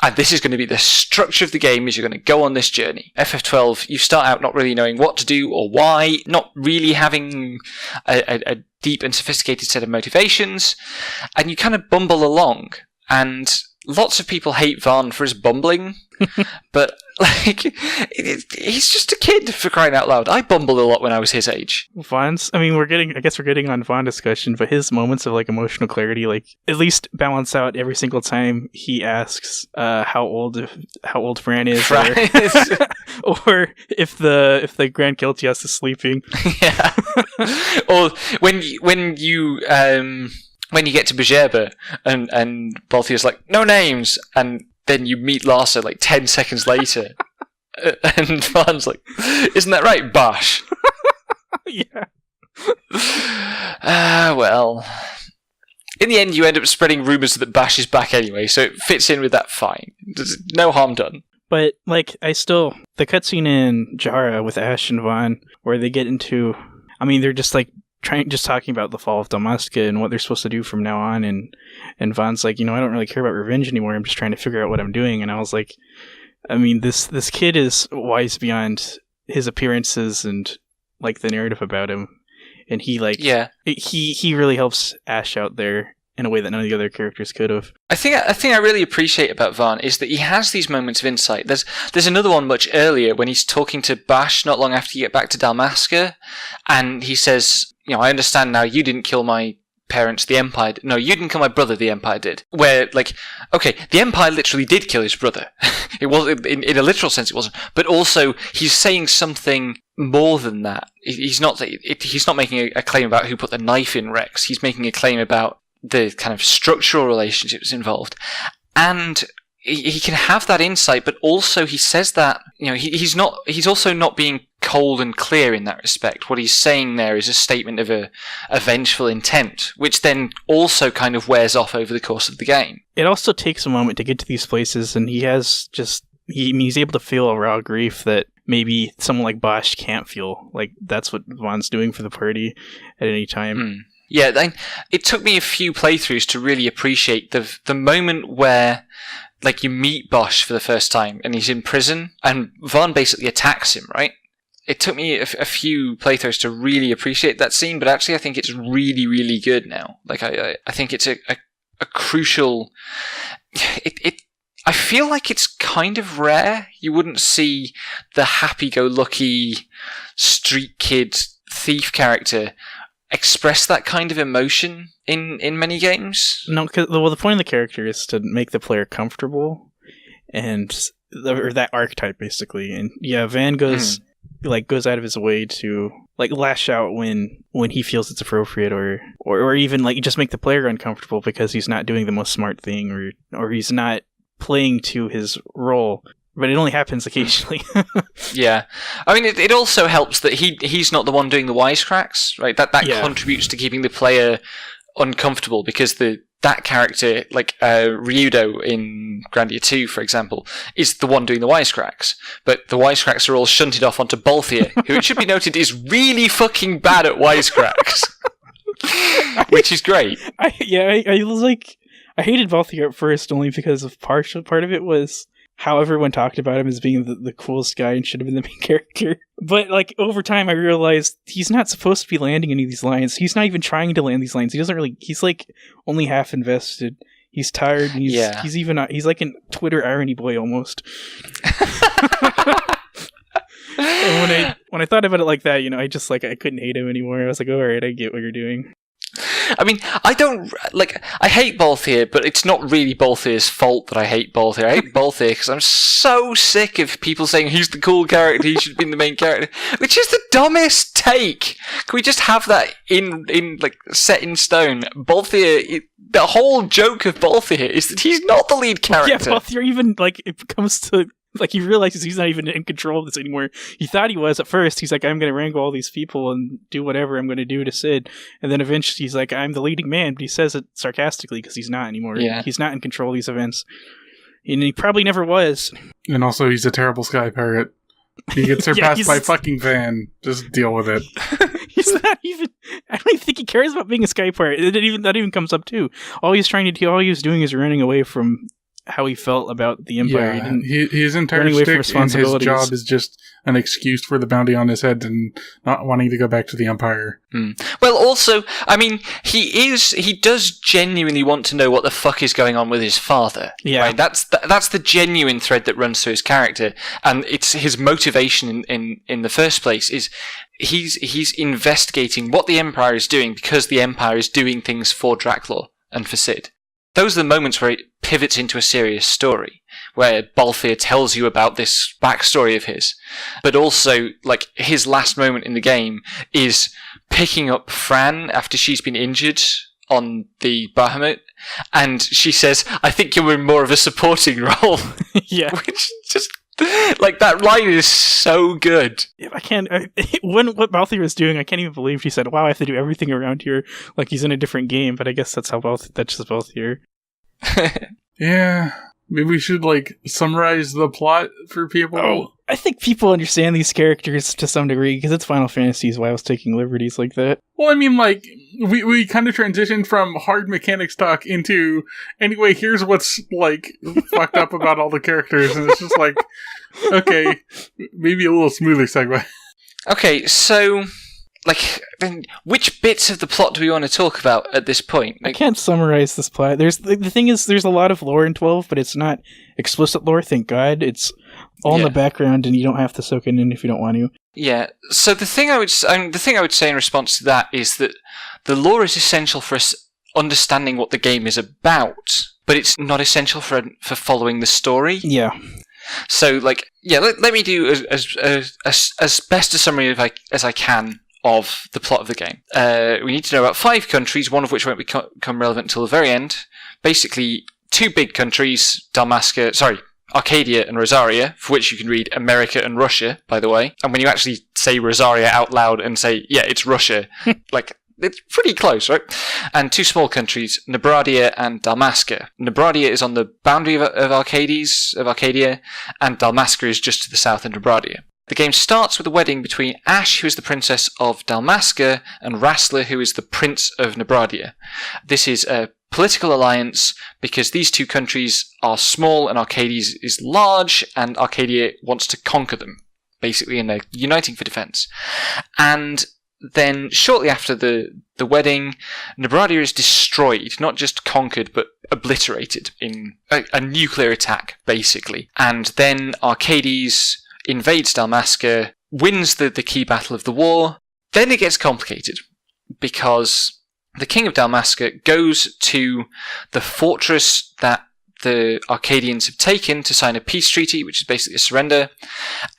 And this is going to be the structure of the game, is you're going to go on this journey. FF12, you start out not really knowing what to do or why, not really having a deep and sophisticated set of motivations, and you kind of bumble along. And lots of people hate Varn for his bumbling, but like he's just a kid, for crying out loud. I bumbled a lot when I was his age. Vaughn's, I mean, I guess we're getting on Vaughn discussion, but his moments of like emotional clarity, like, at least balance out every single time he asks how old Fran is, or if the Grand Kiltias is sleeping. Yeah. Or when you get to Bejerba and Balthier's like, no names, and then you meet Larsa like 10 seconds later, and Vaughn's like, isn't that right, Bash? Yeah. Well, in the end you end up spreading rumours that Bash is back anyway, so it fits in with that fine. There's no harm done. But, like, the cutscene in Jara with Ash and Vaughn, where they get into, I mean, they're just like, talking about the fall of Damaska and what they're supposed to do from now on, and Vaughn's like, I don't really care about revenge anymore, I'm just trying to figure out what I'm doing. And I was like, I mean, this kid is wise beyond his appearances and, like, the narrative about him, and he, like, yeah, he really helps Ash out there in a way that none of the other characters could have. I think I really appreciate about Vaughn is that he has these moments of insight. There's another one much earlier when he's talking to Bash not long after you get back to Dalmasca, and he says, I understand now, you didn't kill my parents, the Empire no, you didn't kill my brother, the Empire did. Where, like, okay, the Empire literally did kill his brother. It was, in a literal sense it wasn't, but also he's saying something more than that. He's not making a claim about who put the knife in Rex, he's making a claim about the kind of structural relationships involved. And he can have that insight, but also he says that, he's also not being cold and clear in that respect. What he's saying there is a statement of a vengeful intent, which then also kind of wears off over the course of the game. It also takes a moment to get to these places, and he's able to feel a raw grief that maybe someone like Bosch can't feel. Like, that's what Vaughn's doing for the party at any time. Yeah, it took me a few playthroughs to really appreciate the moment where, like, you meet Bosch for the first time and he's in prison and Vaughn basically attacks him, right? It took me a few playthroughs to really appreciate that scene, but actually I think it's really, really good now. Like, I think it's a crucial... I feel like it's kind of rare. You wouldn't see the happy-go-lucky street kid thief character express that kind of emotion in many games. No, because the point of the character is to make the player comfortable, or that archetype basically. And yeah, Van goes out of his way to, like, lash out when he feels it's appropriate, or even, like, just make the player uncomfortable because he's not doing the most smart thing, or he's not playing to his role. But it only happens occasionally. Yeah. I mean, it also helps that he's not the one doing the wisecracks, right? That contributes to keeping the player uncomfortable because that character, like Ryudo in Grandia 2, for example, is the one doing the wisecracks. But the wisecracks are all shunted off onto Balthier, who, it should be noted, is really fucking bad at wisecracks. Which is great. I hated Balthier at first only because of part of it was how everyone talked about him as being the coolest guy and should have been the main character. But like over time, I realized he's not supposed to be landing any of these lines. He's not even trying to land these lines. He doesn't really. He's like only half invested. He's tired. And he's even not. He's like a Twitter irony boy almost. And when I thought about it like that, I just I couldn't hate him anymore. I was like, all right, I get what you're doing. I mean, I hate Balthier, but it's not really Balthier's fault that I hate Balthier. I hate Balthier because I'm so sick of people saying he's the cool character, he should be the main character, which is the dumbest take. Can we just have that in set in stone? Balthier, the whole joke of Balthier is that he's not the lead character. Yeah, Balthier even, it comes to... he realizes he's not even in control of this anymore. He thought he was at first. He's like, I'm going to wrangle all these people and do whatever I'm going to do to Sid. And then eventually he's like, I'm the leading man. But he says it sarcastically because he's not anymore. Yeah. He's not in control of these events. And he probably never was. And also, he's a terrible sky pirate. He gets surpassed by fucking Van. Just deal with it. He's not even... I don't even think he cares about being a sky pirate. That even comes up too. All he was doing is running away from... how he felt about the Empire. Yeah, his entire stick and his job is just an excuse for the bounty on his head and not wanting to go back to the Empire. Well, also, I mean, he does genuinely want to know what the fuck is going on with his father. Yeah. Right? That's the genuine thread that runs through his character, and it's his motivation in the first place is he's investigating what the Empire is doing because the Empire is doing things for Draculaur and for Sid. Those are the moments where it pivots into a serious story, where Balthier tells you about this backstory of his. But also, his last moment in the game is picking up Fran after she's been injured on the Bahamut, and she says, I think you're in more of a supporting role. Yeah. Which just... that line is so good. What Balthier was doing, I can't even believe she said, wow, I have to do everything around here like he's in a different game, but I guess that's just Balthier. Yeah. Maybe we should, summarize the plot for people. Oh, I think people understand these characters to some degree, because it's Final Fantasy is why I was taking liberties like that. Well, I mean, we kind of transitioned from hard mechanics talk into, anyway, here's what's, fucked up about all the characters, and it's just okay, maybe a little smoother segue. Okay, so... then which bits of the plot do we want to talk about at this point? I can't summarize this plot. The thing is, there's a lot of lore in 12, but it's not explicit lore, thank God. It's all in the background, and you don't have to soak it in if you don't want to. Yeah, so the thing I would say in response to that is that the lore is essential for us understanding what the game is about, but it's not essential for following the story. Yeah. So, let me do as best a summary as I can of the plot of the game. We need to know about 5 countries, one of which won't become relevant until the very end. Basically, 2 big countries, Arcadia and Rosaria, for which you can read America and Russia, by the way. And when you actually say Rosaria out loud and say, yeah, it's Russia, it's pretty close, right? And 2 small countries, Nebradia and Dalmasca. Nebradia is on the boundary of Arcadia, and Dalmasca is just to the south of Nebradia. The game starts with a wedding between Ash, who is the princess of Dalmasca, and Rassler, who is the prince of Nebradia. This is a political alliance because these 2 countries are small and Arcadia is large, and Arcadia wants to conquer them, basically, and they're uniting for defense. And then, shortly after the wedding, Nebradia is destroyed, not just conquered, but obliterated in a nuclear attack, basically. And then Arcades invades Dalmasca, wins the key battle of the war. Then it gets complicated, because the king of Dalmasca goes to the fortress that the Arcadians have taken to sign a peace treaty, which is basically a surrender,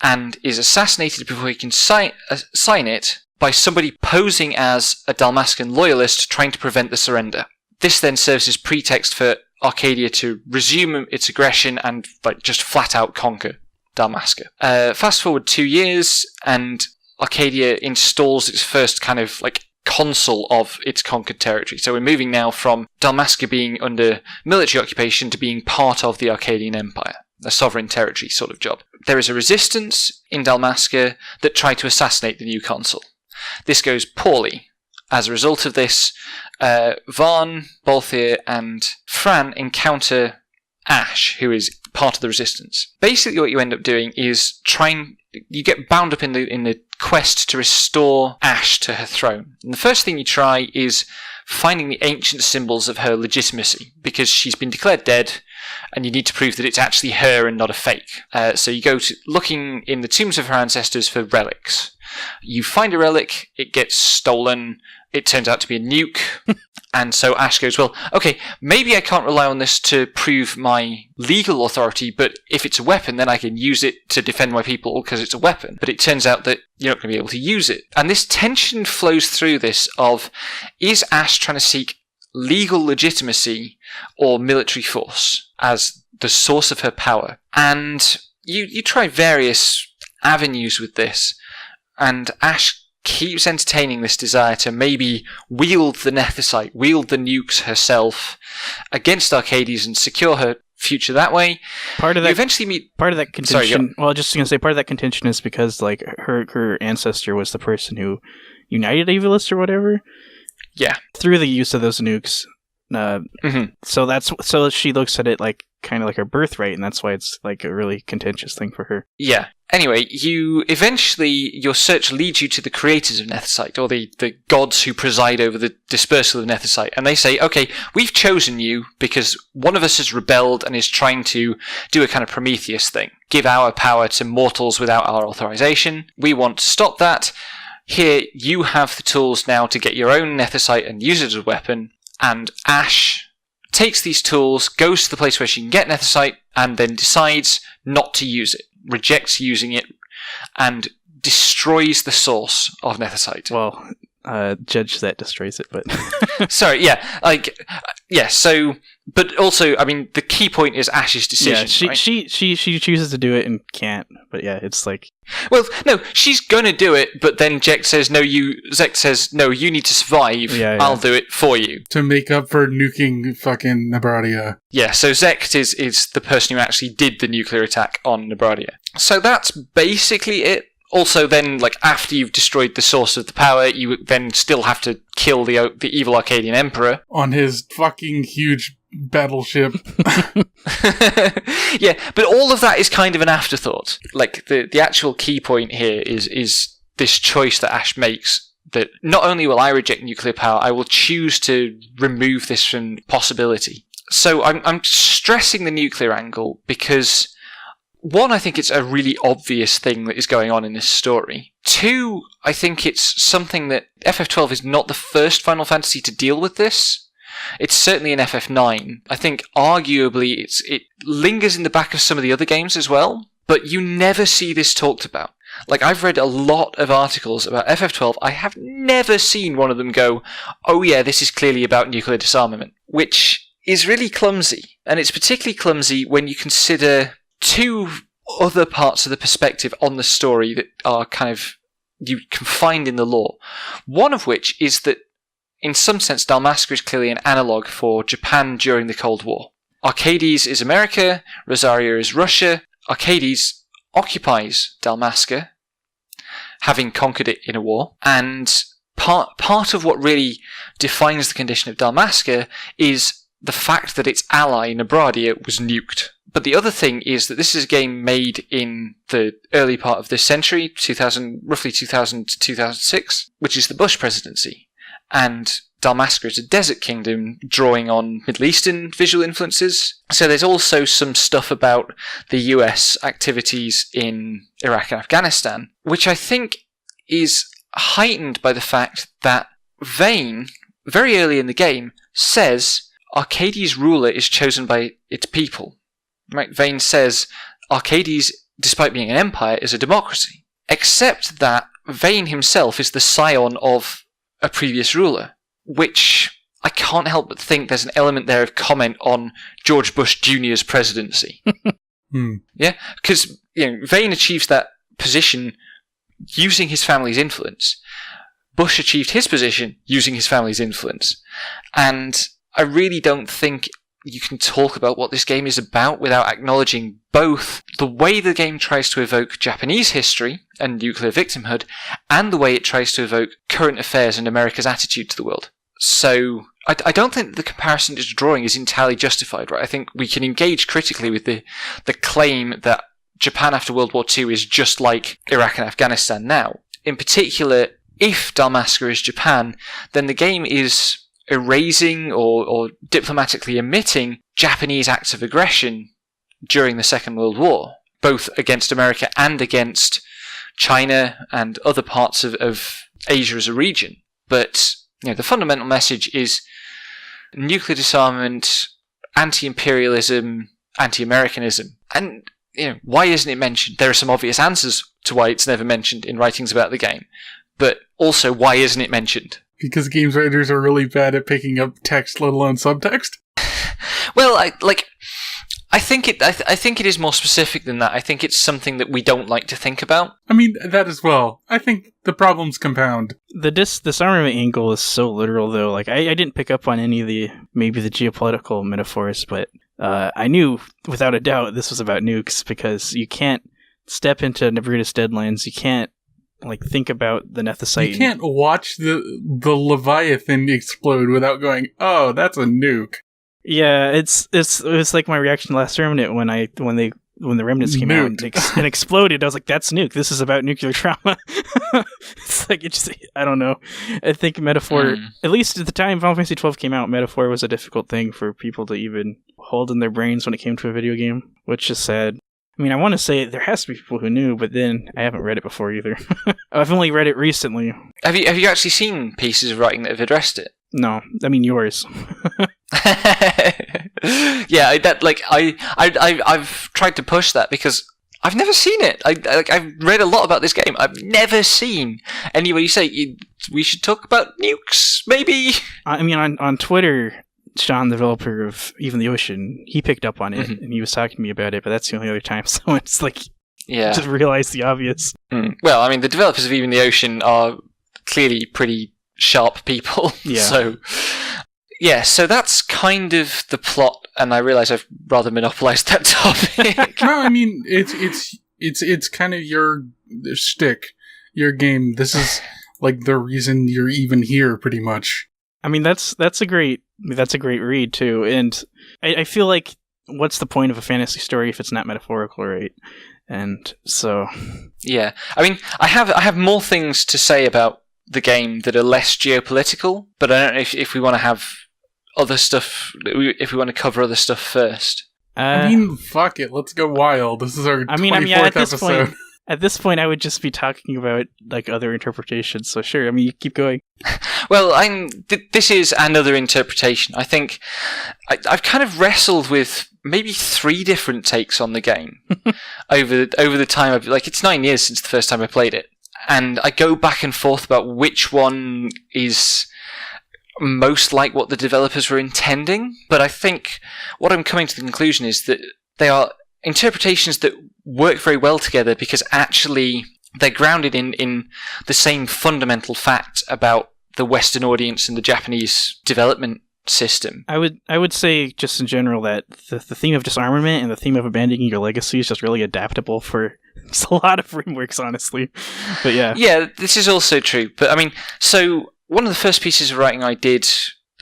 and is assassinated before he can sign it by somebody posing as a Dalmascan loyalist trying to prevent the surrender. This then serves as pretext for Arcadia to resume its aggression and just flat out conquer Dalmasca. Fast forward 2 years, and Arcadia installs its first kind of consul of its conquered territory. So we're moving now from Dalmasca being under military occupation to being part of the Arcadian Empire, a sovereign territory sort of job. There is a resistance in Dalmasca that try to assassinate the new consul. This goes poorly. As a result of this, Varn, Balthier, and Fran encounter Ash, who is part of the resistance. Basically what you end up doing is you get bound up in the quest to restore Ash to her throne. And the first thing you try is finding the ancient symbols of her legitimacy, because she's been declared dead, and you need to prove that it's actually her and not a fake. So you go to looking in the tombs of her ancestors for relics. You find a relic, it gets stolen, it turns out to be a nuke, and so Ash goes, well, okay, maybe I can't rely on this to prove my legal authority, but if it's a weapon, then I can use it to defend my people because it's a weapon. But it turns out that you're not going to be able to use it. And this tension flows through this of, is Ash trying to seek legal legitimacy or military force as the source of her power? And you try various avenues with this, and Ash keeps entertaining this desire to maybe wield the Nethicite, wield the nukes herself against Arcades and secure her future that way. Part of that, you eventually meet... Part of that contention... Well, just going to say, part of that contention is because like her ancestor was the person who united Evilists or whatever. Yeah. Through the use of those nukes. So she looks at it like kind of like her birthright, and that's why it's like a really contentious thing for her. Yeah. Anyway, your search leads you to the creators of Nethicite, or the gods who preside over the dispersal of Nethicite, and they say, okay, we've chosen you because one of us has rebelled and is trying to do a kind of Prometheus thing, give our power to mortals without our authorization. We want to stop that. Here, you have the tools now to get your own Nethicite and use it as a weapon. And Ash takes these tools, goes to the place where she can get Nethicite, and then decides not to use it, rejects using it, and destroys the source of Nethicite. Well, Judge that destroys it, but... Sorry, yeah, so... But also, I mean, the key point is Ash's decision. Yeah, she chooses to do it and can't. But yeah, it's like... Well, no, she's gonna do it, but then Zek says, no, you need to survive. Yeah. I'll do it for you. To make up for nuking fucking Nebradia. Yeah, so Zek is the person who actually did the nuclear attack on Nebradia. So that's basically it. Also, then, like, after you've destroyed the source of the power, you then still have to kill the evil Arcadian Emperor. On his fucking huge battleship. Yeah, but all of that is kind of an afterthought. Like, the actual key point here is this choice that Ash makes, that not only will I reject nuclear power, I will choose to remove this from possibility. So I'm stressing the nuclear angle because... One, I think it's a really obvious thing that is going on in this story. Two, I think it's something that FF12 is not the first Final Fantasy to deal with this. It's certainly in FF9. I think arguably it lingers in the back of some of the other games as well, but you never see this talked about. Like, I've read a lot of articles about FF12. I have never seen one of them go, oh yeah, this is clearly about nuclear disarmament, which is really clumsy. And it's particularly clumsy when you consider... two other parts of the perspective on the story that are kind of, you can find in the lore. One of which is that, in some sense, Dalmasca is clearly an analogue for Japan during the Cold War. Arcades is America, Rosaria is Russia. Arcades occupies Dalmasca, having conquered it in a war, and part of what really defines the condition of Dalmasca is the fact that its ally, Nebradia, was nuked. But the other thing is that this is a game made in the early part of this century, roughly 2000 to 2006, which is the Bush presidency. And Dalmasca is a desert kingdom drawing on Middle Eastern visual influences. So there's also some stuff about the US activities in Iraq and Afghanistan, which I think is heightened by the fact that Vayne, very early in the game, says Arcades' ruler is chosen by its people. Right? Vayne says Arcades, despite being an empire, is a democracy. Except that Vayne himself is the scion of a previous ruler, which I can't help but think there's an element there of comment on George Bush Jr.'s presidency. Yeah, because Vayne achieves that position using his family's influence. Bush achieved his position using his family's influence. And I really don't think you can talk about what this game is about without acknowledging both the way the game tries to evoke Japanese history and nuclear victimhood, and the way it tries to evoke current affairs and America's attitude to the world. So I don't think the comparison it's drawing is entirely justified, right? I think we can engage critically with the claim that Japan after World War II is just like Iraq and Afghanistan now. In particular, if Dalmasca is Japan, then the game is erasing or diplomatically omitting Japanese acts of aggression during the Second World War, both against America and against China and other parts of Asia as a region. But the fundamental message is nuclear disarmament, anti-imperialism, anti-Americanism. And why isn't it mentioned? There are some obvious answers to why it's never mentioned in writings about the game. But also, why isn't it mentioned? Because games writers are really bad at picking up text, let alone subtext? Well, I think it is more specific than that. I think it's something that we don't like to think about. I mean, that as well. I think the problems compound. The disarmament angle is so literal, though. Like, I didn't pick up on any of the geopolitical metaphors, but I knew without a doubt this was about nukes, because you can't step into Nebrida's Deadlands. You can't think about the Nethicite. You can't watch the Leviathan explode without going, "Oh, that's a nuke." Yeah, it was like my reaction last Remnant when the Remnants came out and exploded. I was like, "That's nuke. This is about nuclear trauma." It's like I don't know. I think metaphor, at least at the time Final Fantasy XII came out, metaphor was a difficult thing for people to even hold in their brains when it came to a video game, which is sad. I mean, I want to say there has to be people who knew, but then I haven't read it before either. I've only read it recently. Have you actually seen pieces of writing that have addressed it? No, I mean yours. Yeah, I've tried to push that because I've never seen it. I've read a lot about this game. I've never seen anywhere you say we should talk about nukes, maybe. I mean, on Twitter, Sean, the developer of Even the Ocean, he picked up on it, and he was talking to me about it, but that's the only other time someone's just realized the obvious. Well, I mean, the developers of Even the Ocean are clearly pretty sharp people. Yeah. So that's kind of the plot, and I realize I've rather monopolized that topic. No, I mean, it's kind of your shtick, your game. This is the reason you're even here, pretty much. I mean, that's a great read too, and I feel like, what's the point of a fantasy story if it's not metaphorical, right? And so, yeah, I mean, I have more things to say about the game that are less geopolitical, but I don't know if we want to have other stuff, if we want to cover other stuff first. I mean, fuck it, let's go wild. This is our 24th episode. At this point, I would just be talking about other interpretations. So sure, I mean, you keep going. Well, this is another interpretation. I think I've kind of wrestled with maybe 3 different takes on the game over the time. It's 9 years since the first time I played it, and I go back and forth about which one is most like what the developers were intending. But I think what I'm coming to the conclusion is that they are interpretations that work very well together because actually they're grounded in the same fundamental fact about the Western audience and the Japanese development system. I would say, just in general, that the theme of disarmament and the theme of abandoning your legacy is just really adaptable for a lot of frameworks, honestly. But yeah. Yeah, this is also true. But I mean, so one of the first pieces of writing I did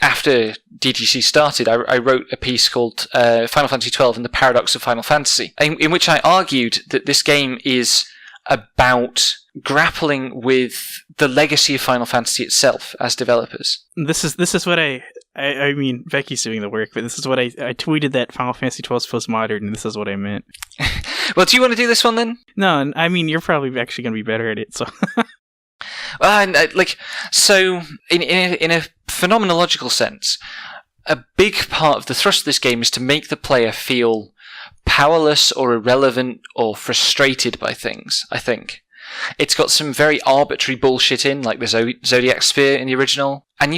after DGC started, I wrote a piece called Final Fantasy XII and the Paradox of Final Fantasy, in which I argued that this game is about grappling with the legacy of Final Fantasy itself as developers. This is what I mean, Becky's doing the work, but this is what I tweeted, that Final Fantasy XII is postmodern, and this is what I meant. Well, do you want to do this one then? No, I mean, you're probably actually going to be better at it, so... So in a phenomenological sense, a big part of the thrust of this game is to make the player feel powerless or irrelevant or frustrated by things, I think. It's got some very arbitrary bullshit in, like the Zodiac Sphere in the original. And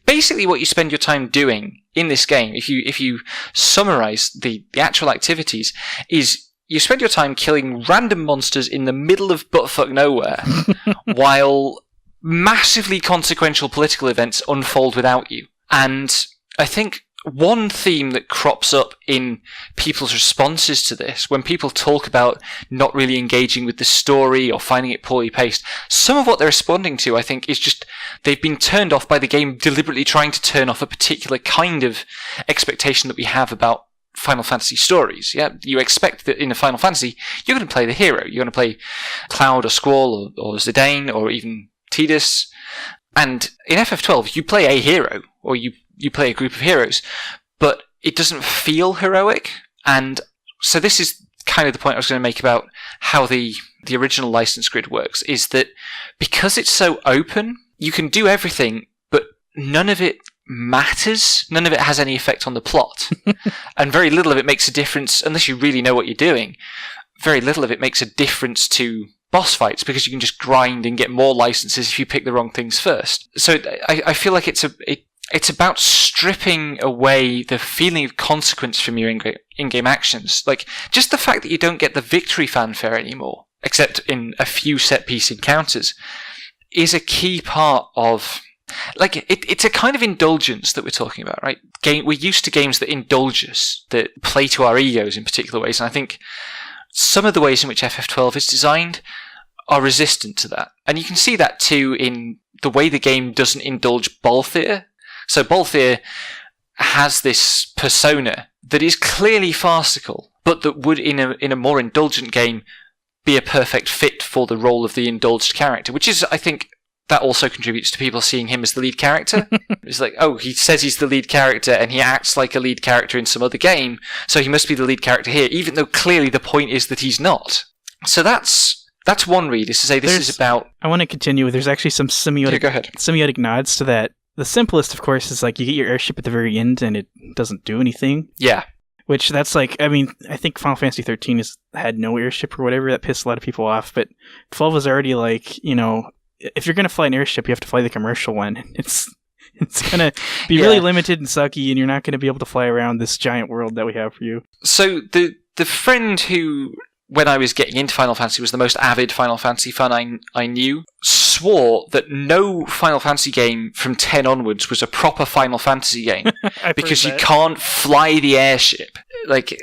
basically what you spend your time doing in this game, if you summarize the actual activities, is you spend your time killing random monsters in the middle of buttfuck nowhere while massively consequential political events unfold without you. And I think one theme that crops up in people's responses to this, when people talk about not really engaging with the story or finding it poorly paced, some of what they're responding to, I think, is just they've been turned off by the game deliberately trying to turn off a particular kind of expectation that we have about Final Fantasy stories. Yeah, you expect that in a Final Fantasy, you're going to play the hero. You're going to play Cloud or Squall or Zidane or even Tidus. And in FF12, you play a hero, or you play a group of heroes, but it doesn't feel heroic. And so this is kind of the point I was going to make about how the original license grid works, is that because it's so open, you can do everything, but none of it matters. None of it has any effect on the plot. And very little of it makes a difference, unless you really know what you're doing. Very little of it makes a difference to boss fights, because you can just grind and get more licenses if you pick the wrong things first. So I feel like it's about stripping away the feeling of consequence from your in-game actions. Like, just the fact that you don't get the victory fanfare anymore, except in a few set-piece encounters, is a key part of... Like, it's a kind of indulgence that we're talking about, right? We're used to games that indulge us, that play to our egos in particular ways, and I think some of the ways in which FF12 is designed are resistant to that. And you can see that too in the way the game doesn't indulge Balthier. So Balthier has this persona that is clearly farcical, but that would, in a more indulgent game, be a perfect fit for the role of the indulged character, which is, I think, that also contributes to people seeing him as the lead character. It's like, oh, he says he's the lead character and he acts like a lead character in some other game, so he must be the lead character here, even though clearly the point is that he's not. So that's one read, is to say this is about... I want to continue. There's actually some semiotic nods to that. The simplest, of course, is like you get your airship at the very end and it doesn't do anything. Yeah. Which that's like, I mean, I think Final Fantasy XIII had no airship or whatever. That pissed a lot of people off. But 12 was already like, you know, if you're going to fly an airship, you have to fly the commercial one. It's going to be really limited and sucky, and you're not going to be able to fly around this giant world that we have for you. So the friend who, when I was getting into Final Fantasy, was the most avid Final Fantasy fan I knew, swore that no Final Fantasy game from 10 onwards was a proper Final Fantasy game because you can't fly the airship. Like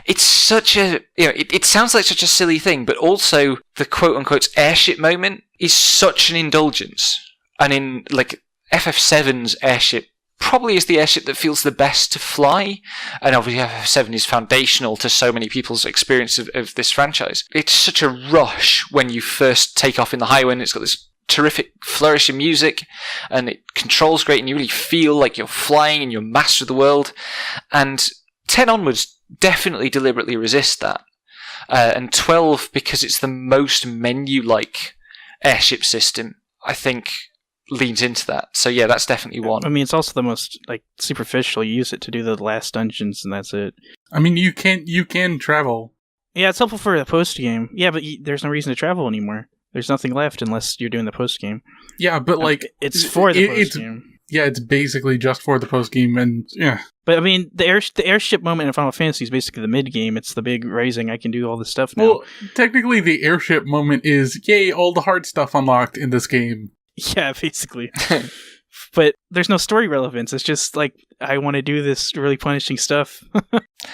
it's such a, you know, it sounds like such a silly thing, but also the quote-unquote airship moment is such an indulgence. And in, like, FF7's airship probably is the airship that feels the best to fly, and obviously FF7 is foundational to so many people's experience of this franchise. It's such a rush when you first take off in the highway, and it's got this terrific flourish of music, and it controls great, and you really feel like you're flying and you're master of the world. And 10 onwards definitely deliberately resist that. And 12, because it's the most menu-like airship system, I think leans into that. So yeah, that's definitely one. I mean, it's also the most like superficial. You use it to do the last dungeons, and that's it. I mean, you can travel. Yeah, it's helpful for the post game. Yeah, but there's no reason to travel anymore. There's nothing left unless you're doing the post game. Yeah, but like it's for the post game. Yeah, it's basically just for the post game, and yeah. But I mean, the airship moment in Final Fantasy is basically the mid game. It's the big rising. I can do all this stuff now. Well, technically, the airship moment is yay, all the hard stuff unlocked in this game. Yeah, basically. But there's no story relevance. It's just like, I want to do this really punishing stuff.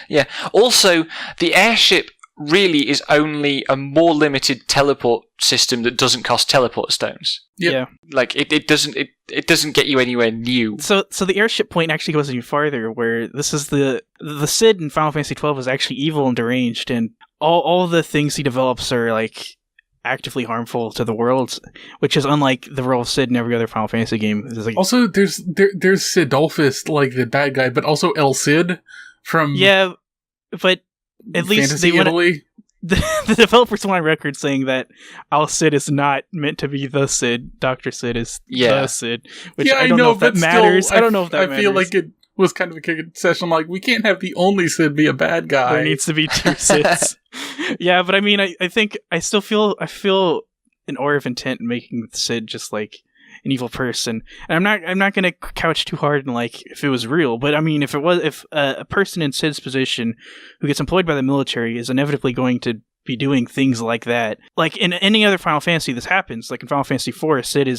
Yeah. Also, the airship really is only a more limited teleport system that doesn't cost teleport stones. Yep. Yeah. Like, it doesn't get you anywhere new. So the airship point actually goes even farther, where this is the Cid in Final Fantasy XII is actually evil and deranged, and all the things he develops are like actively harmful to the world, which is unlike the role of Cid in every other Final Fantasy game. Like, also, there's Sidolphus, like the bad guy, but also El Cid from but at least Fantasy Italy. The developers went on record saying that Al Cid is not meant to be the Cid. Dr. Cid is the Cid, which I don't know if that matters. I don't know if that matters. I feel like it was kind of a concession. Like, we can't have the only Cid be a bad guy. There needs to be two Cids. Yeah, but I mean, I think I feel an aura of intent in making Cid just like an evil person. And I'm not going to couch too hard in like if it was real, but I mean, if a person in Cid's position who gets employed by the military is inevitably going to be doing things like that. Like in any other Final Fantasy, this happens. Like in Final Fantasy IV,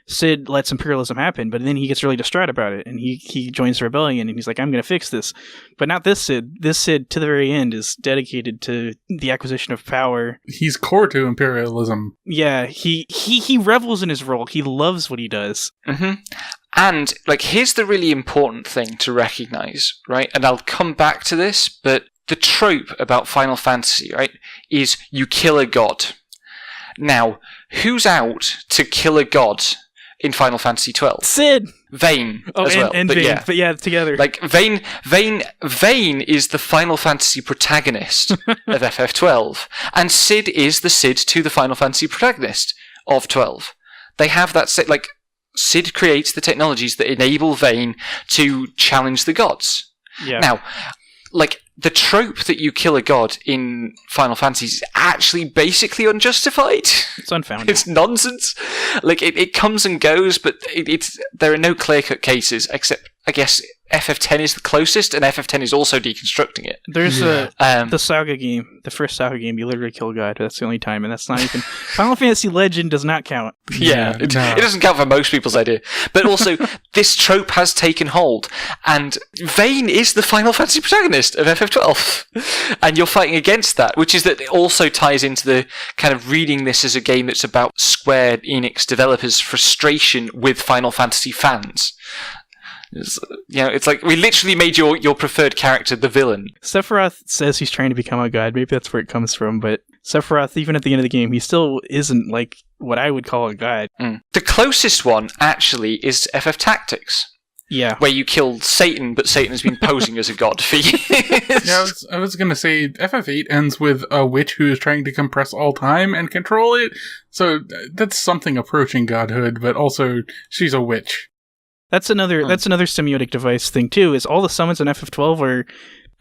Sid lets imperialism happen, but then he gets really distraught about it, and he joins the rebellion, and he's like, I'm going to fix this. But not this Sid. This Sid, to the very end, is dedicated to the acquisition of power. He's core to imperialism. Yeah, he revels in his role. He loves what he does. Mm-hmm. And, like, here's the really important thing to recognize, right? And I'll come back to this, but the trope about Final Fantasy, right, is you kill a god. Now, who's out to kill a god in Final Fantasy XII? Sid! Vayne as well. And Vayne, but yeah, together. Like, Vayne is the Final Fantasy protagonist of FF12, and Sid is the Sid to the Final Fantasy protagonist of 12. They have that, like, Sid creates the technologies that enable Vayne to challenge the gods. Yeah. Now, like, the trope that you kill a god in Final Fantasy is actually basically unjustified. It's unfounded. It's nonsense. Like, it comes and goes, but there are no clear-cut cases, except, I guess, FF10 is the closest, and FF10 is also deconstructing it. There's the Saga game, the first Saga game, you literally kill a god. That's the only time, and that's not even... Final Fantasy Legend does not count. Yeah, it doesn't count for most people's idea. But also, this trope has taken hold, and Vayne is the Final Fantasy protagonist of FF12. And you're fighting against that, which is that it also ties into the kind of reading this as a game that's about Square Enix developers' frustration with Final Fantasy fans. It's like we literally made your preferred character the villain. Sephiroth says he's trying to become a god. Maybe that's where it comes from, but Sephiroth, even at the end of the game, he still isn't like what I would call a god. The closest one, actually, is FF Tactics. Yeah. Where you kill Satan, but Satan has been posing as a god for years. Yeah, I was going to say, FF8 ends with a witch who is trying to compress all time and control it, so that's something approaching godhood, but also, she's a witch. That's another semiotic device thing too. Is all the summons in FF12 are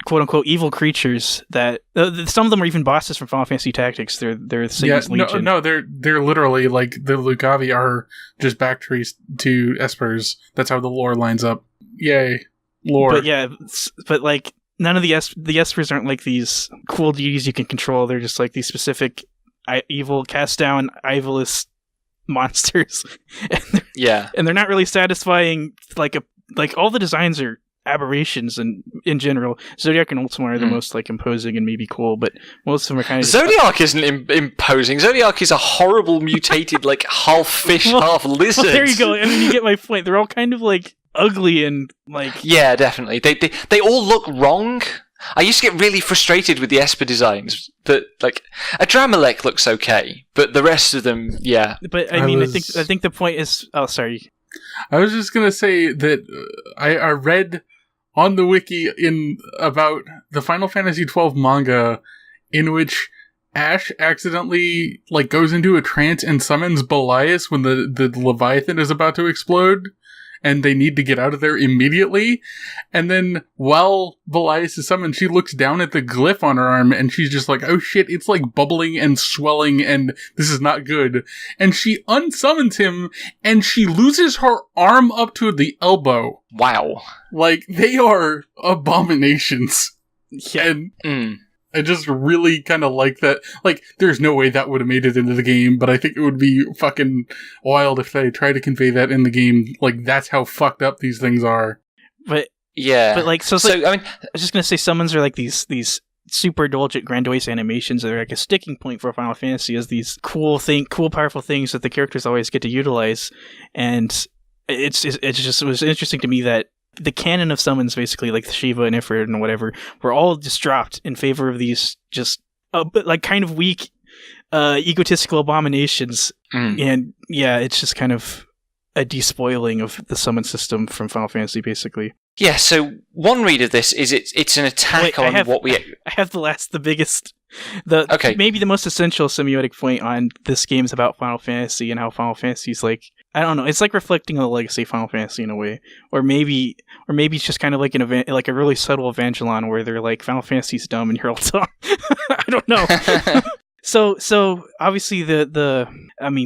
quote unquote evil creatures that some of them are even bosses from Final Fantasy Tactics. They're Satan's Legion. No, they're literally like the Lugavi are just backtrace to Espers. That's how the lore lines up. Yay, lore. But like none of the Espers aren't like these cool deities you can control. They're just like these specific evil cast down evilist monsters. And they're not really satisfying. Like all the designs are aberrations, and in general Zodiac and Ultima are the most like imposing and maybe cool, but most of them are kind of Zodiac isn't imposing. Zodiac is a horrible mutated like half fish half lizard. Well, there you go. I mean, you get my point. They're all kind of like ugly and like definitely they all look wrong. I used to get really frustrated with the Esper designs, but like Adramelech looks okay, but the rest of them, yeah. But I think the point is, oh, sorry. I was just gonna say that I read on the wiki about the Final Fantasy XII manga, in which Ash accidentally like goes into a trance and summons Belias when the Leviathan is about to explode. And they need to get out of there immediately. And then while Belias is summoned, she looks down at the glyph on her arm and she's just like, oh shit, it's like bubbling and swelling and this is not good. And she unsummons him and she loses her arm up to the elbow. Wow. Like, they are abominations. Yeah. And I just really kind of like that. Like, there's no way that would have made it into the game, but I think it would be fucking wild if they tried to convey that in the game. Like, that's how fucked up these things are. But yeah, but like, so I mean, I was just gonna say, summons are like these super indulgent, grandiose animations that are like a sticking point for Final Fantasy, as these cool, powerful things that the characters always get to utilize, and it was interesting to me that the canon of summons, basically, like the Shiva and Ifrit and whatever, were all just dropped in favor of these just like kind of weak, egotistical abominations. And yeah, it's just kind of a despoiling of the summon system from Final Fantasy, basically. Yeah. So one read of this is it's an attack on what we. I have the biggest. Maybe the most essential semiotic point on this game is about Final Fantasy and how Final Fantasy is like, I don't know, it's like reflecting on the legacy of Final Fantasy in a way, or maybe it's just kind of like a really subtle Evangelon where they're like, Final Fantasy's dumb and you're all dumb. I don't know. So obviously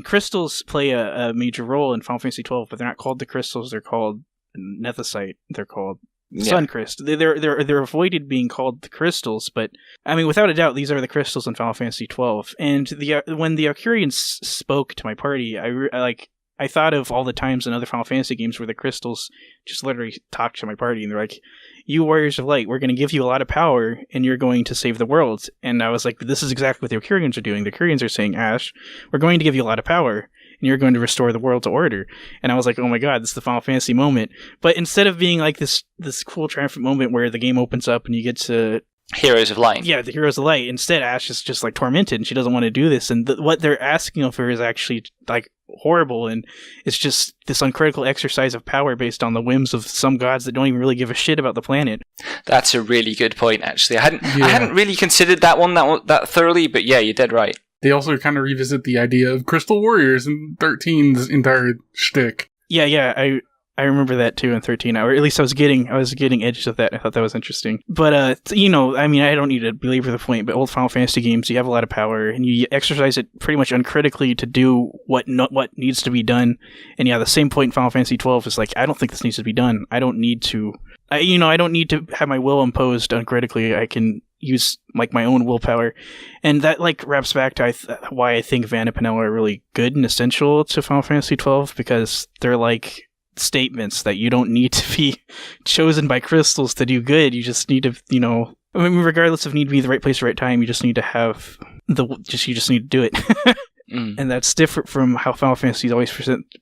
crystals play a major role in Final Fantasy XII, but they're not called the crystals. They're called Nethicite. They're called Sun crystals. They're avoided being called the crystals, but I mean, without a doubt, these are the crystals in Final Fantasy XII. And when the Arcurians spoke to my party, I thought of all the times in other Final Fantasy games where the crystals just literally talk to my party, and they're like, "You Warriors of Light, we're going to give you a lot of power, and you're going to save the world." And I was like, "This is exactly what the Arcurians are doing. The Arcurians are saying, Ash, we're going to give you a lot of power, and you're going to restore the world to order." And I was like, "Oh my god, this is the Final Fantasy moment." But instead of being like this cool triumphant moment where the game opens up and you get to Heroes of Light. Yeah, the Heroes of Light. Instead, Ash is just like tormented, and she doesn't want to do this. And what they're asking of her is actually like horrible, and it's just this uncritical exercise of power based on the whims of some gods that don't even really give a shit about the planet. That's a really good point, actually. I hadn't really considered that one that thoroughly, but yeah, you're dead right. They also kind of revisit the idea of Crystal Warriors in 13's entire shtick. Yeah, I remember that too in 13, or at least I was getting edges of that. I thought that was interesting. But I mean, I don't need to belabor the point, but old Final Fantasy games, you have a lot of power, and you exercise it pretty much uncritically to do what needs to be done. And yeah, the same point in Final Fantasy 12 is like, I don't think this needs to be done. I don't need to have my will imposed uncritically. I can use like my own willpower, and that like wraps back to why I think Van and Penella are really good and essential to Final Fantasy 12, because they're like statements that you don't need to be chosen by crystals to do good. You just need to, I mean, regardless of need to be the right place at the right time, you just need to have you just need to do it. And that's different from how Final Fantasy has always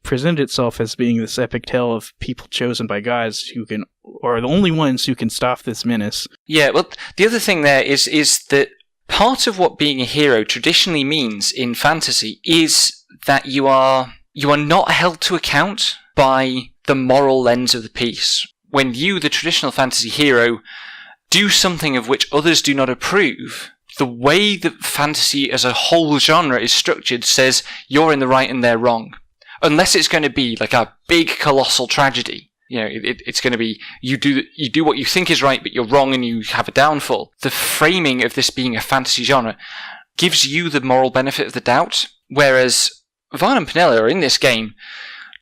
presented itself as being this epic tale of people chosen by gods who can, or the only ones who can stop this menace. Yeah, well, the other thing there is that part of what being a hero traditionally means in fantasy is that you are not held to account by the moral lens of the piece. When you, the traditional fantasy hero, do something of which others do not approve, the way that fantasy as a whole genre is structured says you're in the right and they're wrong. Unless it's going to be like a big colossal tragedy. It's going to be you do what you think is right, but you're wrong and you have a downfall. The framing of this being a fantasy genre gives you the moral benefit of the doubt, whereas Van and Penella are in this game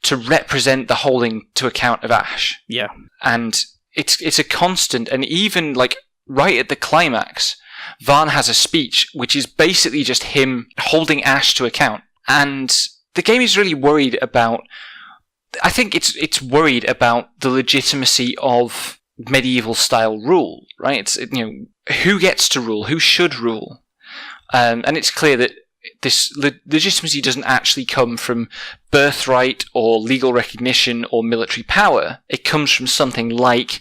to represent the holding to account of Ash. Yeah. And it's a constant, and even like right at the climax, Van has a speech which is basically just him holding Ash to account. And the game is really worried about, I think it's worried about the legitimacy of medieval style rule, right? Who gets to rule, who should rule. And it's clear that this legitimacy doesn't actually come from birthright or legal recognition or military power. It comes from something like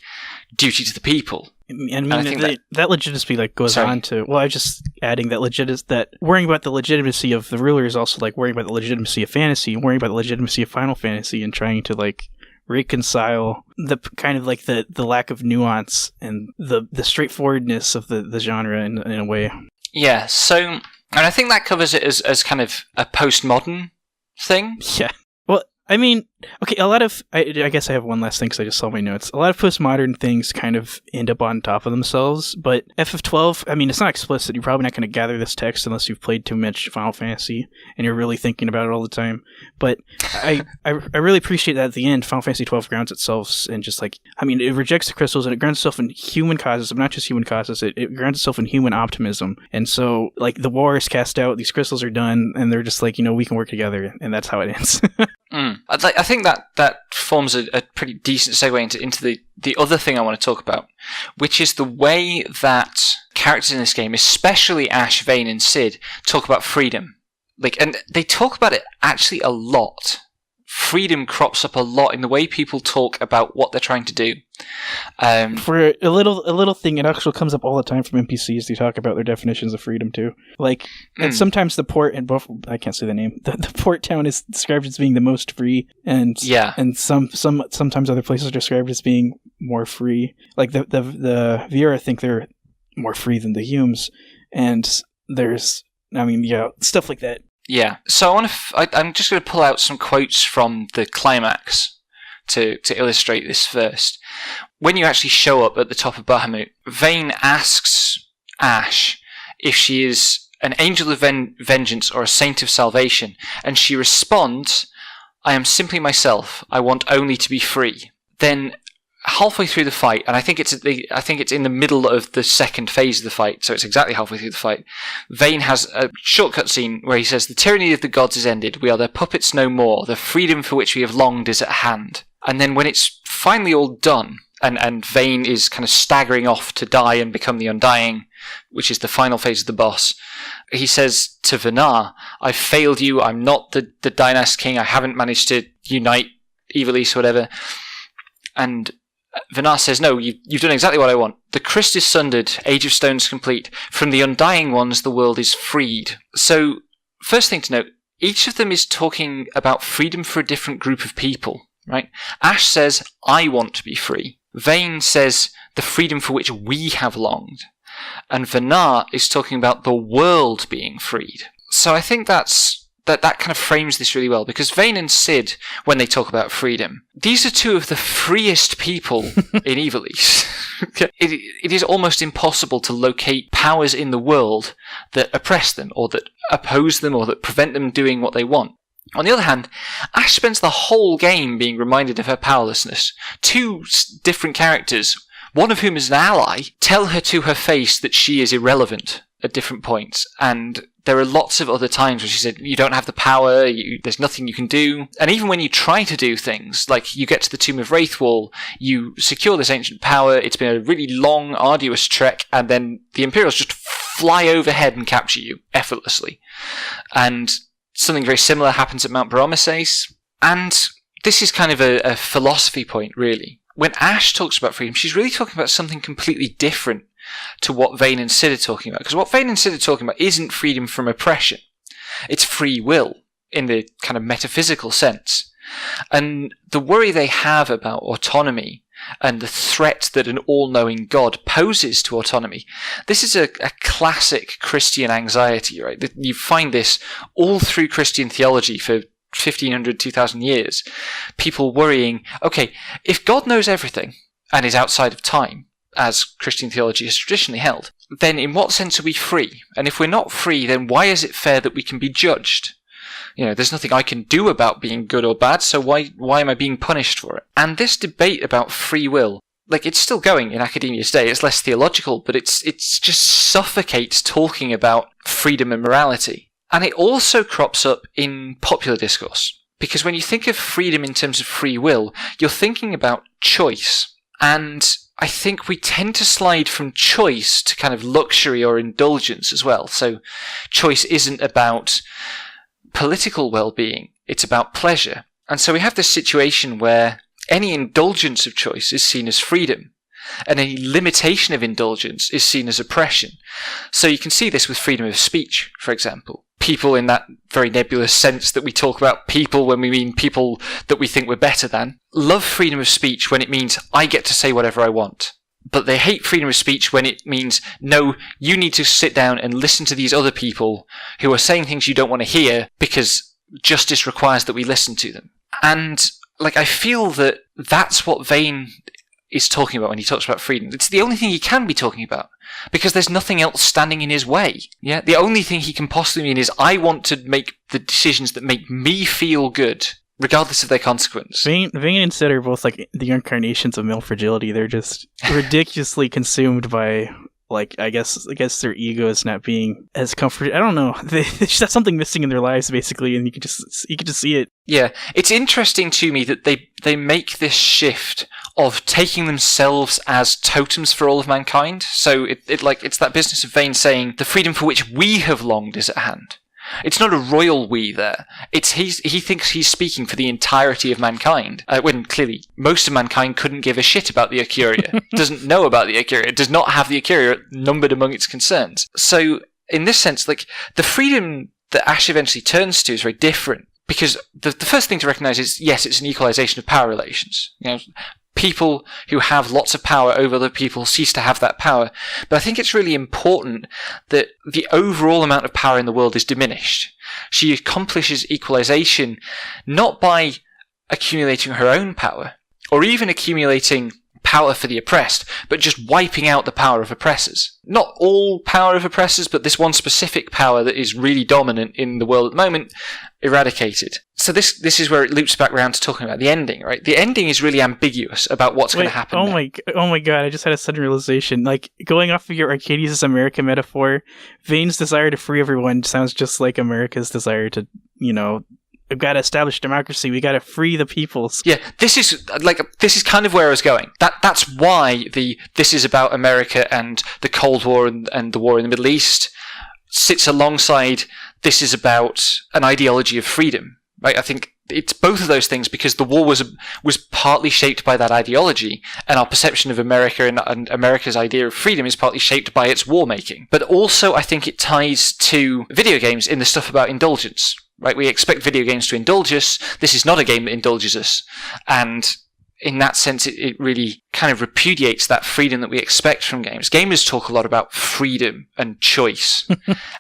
duty to the people. And I mean, that legitimacy like goes on to. Well, I was just adding that worrying about the legitimacy of the ruler is also like worrying about the legitimacy of fantasy, and worrying about the legitimacy of Final Fantasy, and trying to like reconcile the kind of like the lack of nuance and the straightforwardness of the genre in a way. Yeah. So. And I think that covers it as kind of a postmodern thing. Yeah. Well, I mean, okay, a lot of... I guess I have one last thing because I just saw my notes. A lot of postmodern things kind of end up on top of themselves, but FF12, I mean, it's not explicit. You're probably not going to gather this text unless you've played too much Final Fantasy and you're really thinking about it all the time. But I really appreciate that at the end, Final Fantasy XII grounds itself in just like... I mean, it rejects the crystals and it grounds itself in human causes, but not just human causes. It grounds itself in human optimism. And so, like, the war is cast out, these crystals are done, and they're just like, we can work together, and that's how it ends. I think that forms a pretty decent segue into the other thing I want to talk about, which is the way that characters in this game, especially Ash, Vayne, and Cid, talk about freedom. And they talk about it actually a lot. Freedom crops up a lot in the way people talk about what they're trying to do. For a little thing, it actually comes up all the time from NPCs. They talk about their definitions of freedom too. And sometimes the port in both, I can't say the name. The port town is described as being the most free, and sometimes other places are described as being more free. Like the Viera think they're more free than the Humes, and there's stuff like that. Yeah, so I'm just going to pull out some quotes from the climax to illustrate this first. When you actually show up at the top of Bahamut, Vayne asks Ash if she is an angel of vengeance or a saint of salvation, and she responds, "I am simply myself. I want only to be free." Then halfway through the fight, and I think it's in the middle of the second phase of the fight, so it's exactly halfway through the fight. Vayne has a shortcut scene where he says, "The tyranny of the gods is ended. We are their puppets no more. The freedom for which we have longed is at hand." And then when it's finally all done, and Vayne is kind of staggering off to die and become the Undying, which is the final phase of the boss, he says to Venar, "I've failed you. I'm not the Dynast King. I haven't managed to unite Ivalice or whatever." And Venar says, "No, you've done exactly what I want. The Christ is sundered, Age of Stone's complete. From the Undying Ones, the world is freed." So, first thing to note, each of them is talking about freedom for a different group of people, right? Ash says, "I want to be free." Vayne says, "The freedom for which we have longed." And Venar is talking about the world being freed. So I think that kind of frames this really well, because Vayne and Cid, when they talk about freedom, these are two of the freest people in Ivalice. It is almost impossible to locate powers in the world that oppress them, or that oppose them, or that prevent them doing what they want. On the other hand, Ash spends the whole game being reminded of her powerlessness. Two different characters, one of whom is an ally, tell her to her face that she is irrelevant at different points, and there are lots of other times where she said, "You don't have the power, there's nothing you can do." And even when you try to do things, like you get to the Tomb of Wraithwall, you secure this ancient power, it's been a really long, arduous trek, and then the Imperials just fly overhead and capture you effortlessly. And something very similar happens at Mount Baromeses. And this is kind of a philosophy point, really. When Ash talks about freedom, she's really talking about something completely different to what Vayne and Cid are talking about. Because what Vayne and Cid are talking about isn't freedom from oppression. It's free will, in the kind of metaphysical sense. And the worry they have about autonomy and the threat that an all-knowing God poses to autonomy, this is a classic Christian anxiety, right? You find this all through Christian theology for 1,500, 2,000 years. People worrying, okay, if God knows everything and is outside of time, as Christian theology has traditionally held, then in what sense are we free? And if we're not free, then why is it fair that we can be judged? There's nothing I can do about being good or bad, so why am I being punished for it? And this debate about free will, it's still going in academia today. It's less theological, but it's just suffocates talking about freedom and morality. And it also crops up in popular discourse. Because when you think of freedom in terms of free will, you're thinking about choice. And I think we tend to slide from choice to kind of luxury or indulgence as well. So choice isn't about political well-being, it's about pleasure. And so we have this situation where any indulgence of choice is seen as freedom, and any limitation of indulgence is seen as oppression. So you can see this with freedom of speech, for example. People in that very nebulous sense that we talk about people when we mean people that we think we're better than, love freedom of speech when it means I get to say whatever I want. But they hate freedom of speech when it means, no, you need to sit down and listen to these other people who are saying things you don't want to hear because justice requires that we listen to them. And I feel that that's what Vayne is talking about when he talks about freedom. It's the only thing he can be talking about, because there's nothing else standing in his way. Yeah, the only thing he can possibly mean is I want to make the decisions that make me feel good, regardless of their consequence. Vayne and Cid are both the incarnations of male fragility. They're just ridiculously consumed by I guess their ego is not being as comforted. I don't know. They just have something missing in their lives, basically, and you can just see it. Yeah, it's interesting to me that they make this shift of taking themselves as totems for all of mankind. So it's that business of Vayne saying the freedom for which we have longed is at hand. It's not a royal we there. He thinks he's speaking for the entirety of mankind, when clearly most of mankind couldn't give a shit about the Acuria, doesn't know about the Acuria, does not have the Acuria numbered among its concerns. So in this sense, the freedom that Ash eventually turns to is very different, because the first thing to recognize is, yes, it's an equalization of power relations. People who have lots of power over other people cease to have that power. But I think it's really important that the overall amount of power in the world is diminished. She accomplishes equalization not by accumulating her own power, or even accumulating power for the oppressed, but just wiping out the power of oppressors. Not all power of oppressors, but this one specific power that is really dominant in the world at the moment, eradicated. So this is where it loops back around to talking about the ending, right? The ending is really ambiguous about what's going to happen. Oh my god! I just had a sudden realization. Like, going off of your Arcadius America metaphor, Vane's desire to free everyone sounds just like America's desire to, we've got to establish democracy. We got to free the peoples. Yeah, this is kind of where I was going. That's why this is about America and the Cold War and the war in the Middle East sits alongside. This is about an ideology of freedom, right? I think it's both of those things, because the war was partly shaped by that ideology, and our perception of America and America's idea of freedom is partly shaped by its war making. But also, I think it ties to video games in the stuff about indulgence, right? We expect video games to indulge us. This is not a game that indulges us, and in that sense, it really kind of repudiates that freedom that we expect from games. Gamers talk a lot about freedom and choice,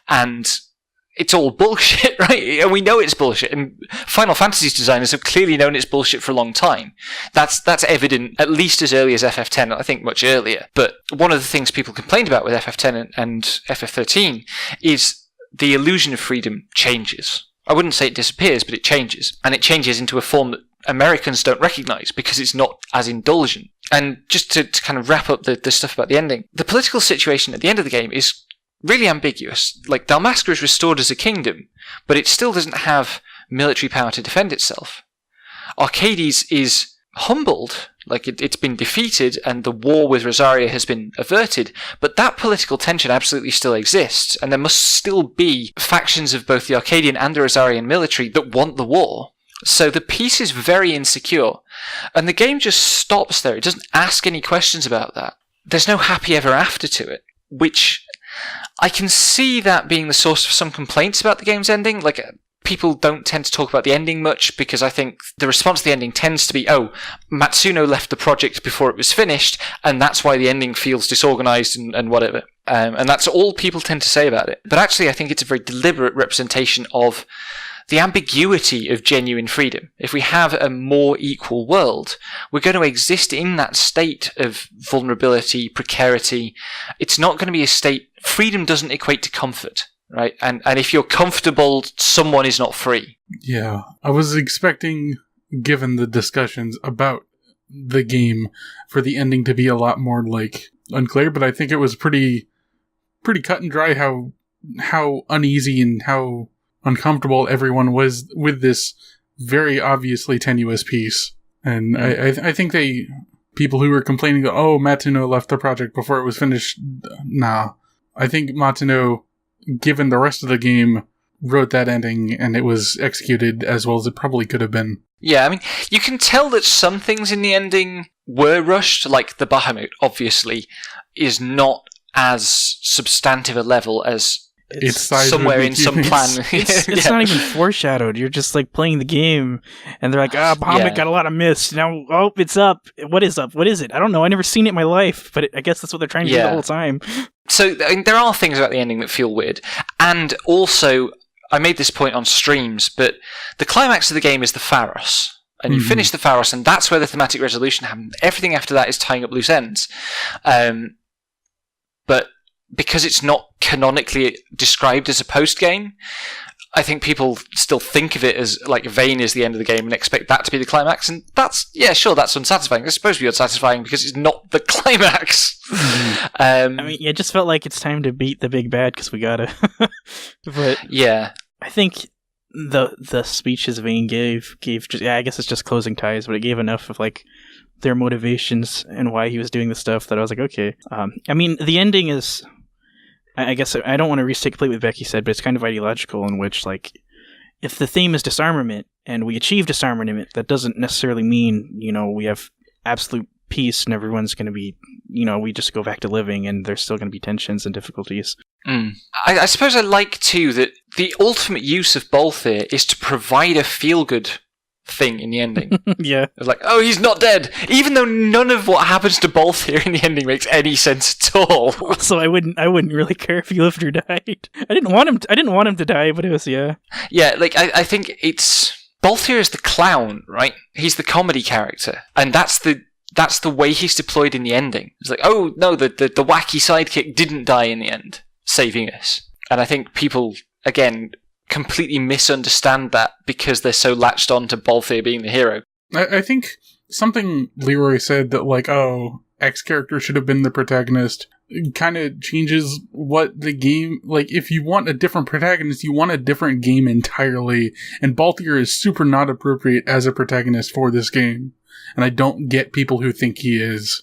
and it's all bullshit, right? And we know it's bullshit. And Final Fantasy's designers have clearly known it's bullshit for a long time. That's evident at least as early as FF10, I think much earlier. But one of the things people complained about with FF10 and FF13 is the illusion of freedom changes. I wouldn't say it disappears, but it changes. And it changes into a form that Americans don't recognize because it's not as indulgent. And just to kind of wrap up the stuff about the ending, the political situation at the end of the game is really ambiguous. Like, Dalmasca is restored as a kingdom, but it still doesn't have military power to defend itself. Arcades is humbled, like it's been defeated and the war with Rosaria has been averted, but that political tension absolutely still exists, and there must still be factions of both the Arcadian and the Rosarian military that want the war. So the peace is very insecure, and the game just stops there. It doesn't ask any questions about that. There's no happy ever after to it, which I can see that being the source of some complaints about the game's ending. Like, people don't tend to talk about the ending much, because I think the response to the ending tends to be, oh, Matsuno left the project before it was finished, and that's why the ending feels disorganized and whatever. And that's all people tend to say about it. But actually, I think it's a very deliberate representation of the ambiguity of genuine freedom. If we have a more equal world, we're going to exist in that state of vulnerability, precarity. It's not going to be a state. Freedom doesn't equate to comfort, right? And if you're comfortable, someone is not free. Yeah. I was expecting, given the discussions about the game, for the ending to be a lot more, like, unclear, but I think it was pretty cut and dry how uneasy and how uncomfortable everyone was with this very obviously tenuous piece. And I think people who were complaining, oh, Matsuno left the project before it was finished, nah. I think Matsuno, given the rest of the game, wrote that ending, and it was executed as well as it probably could have been. Yeah, I mean, you can tell that some things in the ending were rushed, like the Bahamut, obviously, is not as substantive a level as Its size somewhere in some plan. It's not even foreshadowed. You're just like playing the game, and they're like, Bahamut got a lot of mist. Now, it's up. What is up? What is it? I don't know. I've never seen it in my life, but I guess that's what they're trying to do the whole time. So there are things about the ending that feel weird. And also, I made this point on streams, but the climax of the game is the Pharos. And you finish the Pharos, and that's where the thematic resolution happens. Everything after that is tying up loose ends. But because it's not canonically described as a post-game, I think people still think of it as, like, Vane is the end of the game and expect that to be the climax. And that's unsatisfying. It's supposed to be unsatisfying because it's not the climax. I mean, it just felt like it's time to beat the big bad because we gotta. But yeah, I think the speeches Vane gave just, I guess it's just closing ties, but it gave enough of, like, their motivations and why he was doing the stuff that I was like, okay. I mean, the ending is, I guess I don't want to restate completely what Becky said, but it's kind of ideological, in which, like, if the theme is disarmament and we achieve disarmament, that doesn't necessarily mean, we have absolute peace and everyone's going to be, we just go back to living, and there's still going to be tensions and difficulties. I suppose I like, too, that the ultimate use of Balthier is to provide a feel-good thing in the ending. Yeah. It's like, oh, he's not dead, even though none of what happens to Balthier in the ending makes any sense at all. Also, I wouldn't really care if he lived or died. I didn't want him to die, but it was, yeah. Yeah, like, I think it's Balthier is the clown, right? He's the comedy character, and that's the way he's deployed in the ending. It's like, oh no, the wacky sidekick didn't die in the end, saving us. And I think people, again, completely misunderstand that because they're so latched on to Balthier being the hero. I think something Leroy said that, like, oh, X character should have been the protagonist, kind of changes what the game, like, if you want a different protagonist, you want a different game entirely, and Balthier is super not appropriate as a protagonist for this game. And I don't get people who think he is.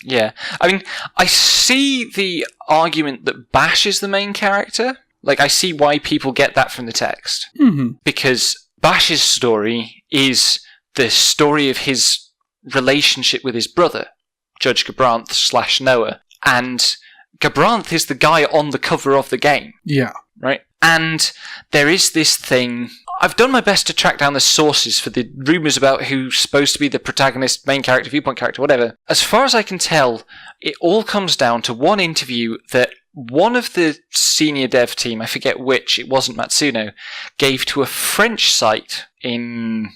Yeah. I mean, I see the argument that Bash is the main character. Like, I see why people get that from the text. Mm-hmm. Because Bash's story is the story of his relationship with his brother, Judge Gabranth / Noah. And Gabranth is the guy on the cover of the game. Yeah. Right? And there is this thing... I've done my best to track down the sources for the rumours about who's supposed to be the protagonist, main character, viewpoint character, whatever. As far as I can tell, it all comes down to one interview that one of the senior dev team, I forget which, it wasn't Matsuno, gave to a French site in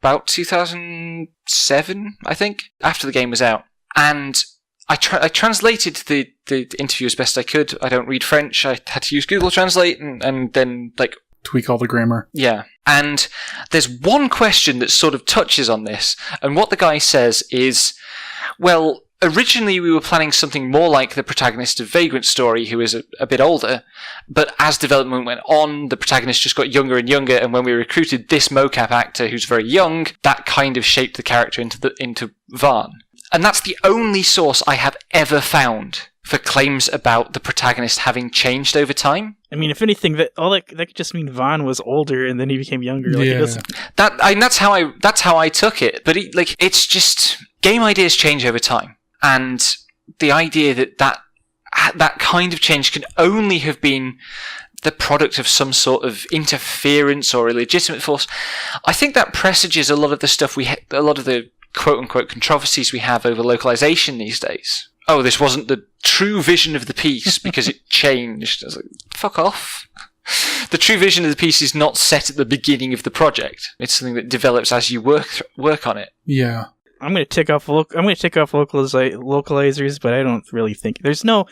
about 2007, I think, after the game was out. And I translated the interview as best I could. I don't read French. I had to use Google Translate and then, like... tweak all the grammar. Yeah. And there's one question that sort of touches on this. And what the guy says is, well, originally we were planning something more like the protagonist of Vagrant Story, who is a bit older. But as development went on, the protagonist just got younger and younger. And when we recruited this mocap actor who's very young, that kind of shaped the character into Varn. And that's the only source I have ever found for claims about the protagonist having changed over time. I mean, if anything, that could just mean Vaughn was older and then he became younger. Like, yeah. It That's how I took it. But it's just game ideas change over time, and the idea that kind of change can only have been the product of some sort of interference or a legitimate force. I think that presages a lot of the stuff a lot of the quote unquote controversies we have over localization these days. Oh, this wasn't the true vision of the piece because it changed. I was like, fuck off. The true vision of the piece is not set at the beginning of the project. It's something that develops as you work on it. Yeah. I'm going to tick off localizers, but I don't really think there's no.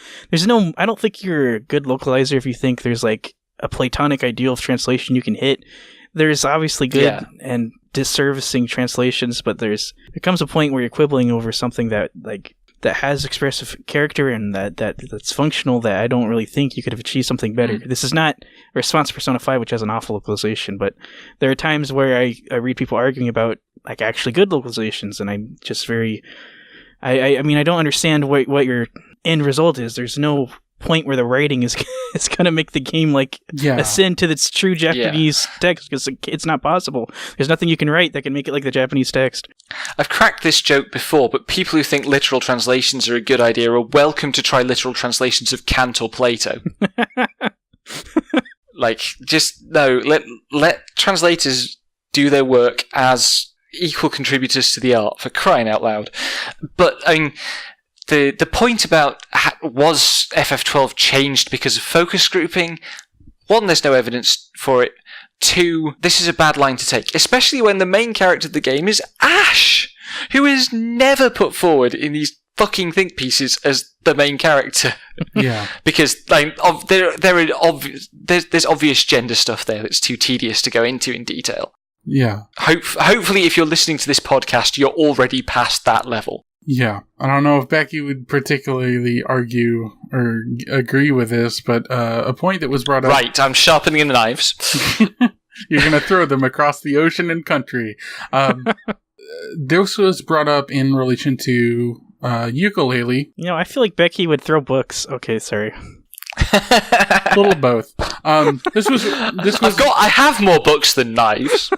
I don't think you're a good localizer if you think there's like a platonic ideal of translation you can hit. There's obviously good and disservicing translations, but there comes a point where you're quibbling over something that has expressive character and that's functional, that I don't really think you could have achieved something better. This is not a response to Persona 5, which has an awful localization, but there are times where I read people arguing about like actually good localizations, and I'm just very... I mean, I don't understand what your end result is. There's no point where the writing is going to make the game ascend to its true Japanese text, because it's not possible. There's nothing you can write that can make it like the Japanese text. I've cracked this joke before, but people who think literal translations are a good idea are welcome to try literal translations of Kant or Plato. Let translators do their work as equal contributors to the art, for crying out loud. But I mean, the point about was FF12 changed because of focus grouping? One, there's no evidence for it. Two, this is a bad line to take, especially when the main character of the game is Ash, who is never put forward in these fucking think pieces as the main character. Yeah. Because there's obvious gender stuff there that's too tedious to go into in detail. Yeah. Hopefully, if you're listening to this podcast, you're already past that level. Yeah. I don't know if Becky would particularly argue or agree with this, but a point that was brought up... Right, I'm sharpening the knives. You're going to throw them across the ocean and country. This was brought up in relation to ukulele. You know, I feel like Becky would throw books. Okay, sorry. A little both. This was. I have more books than knives.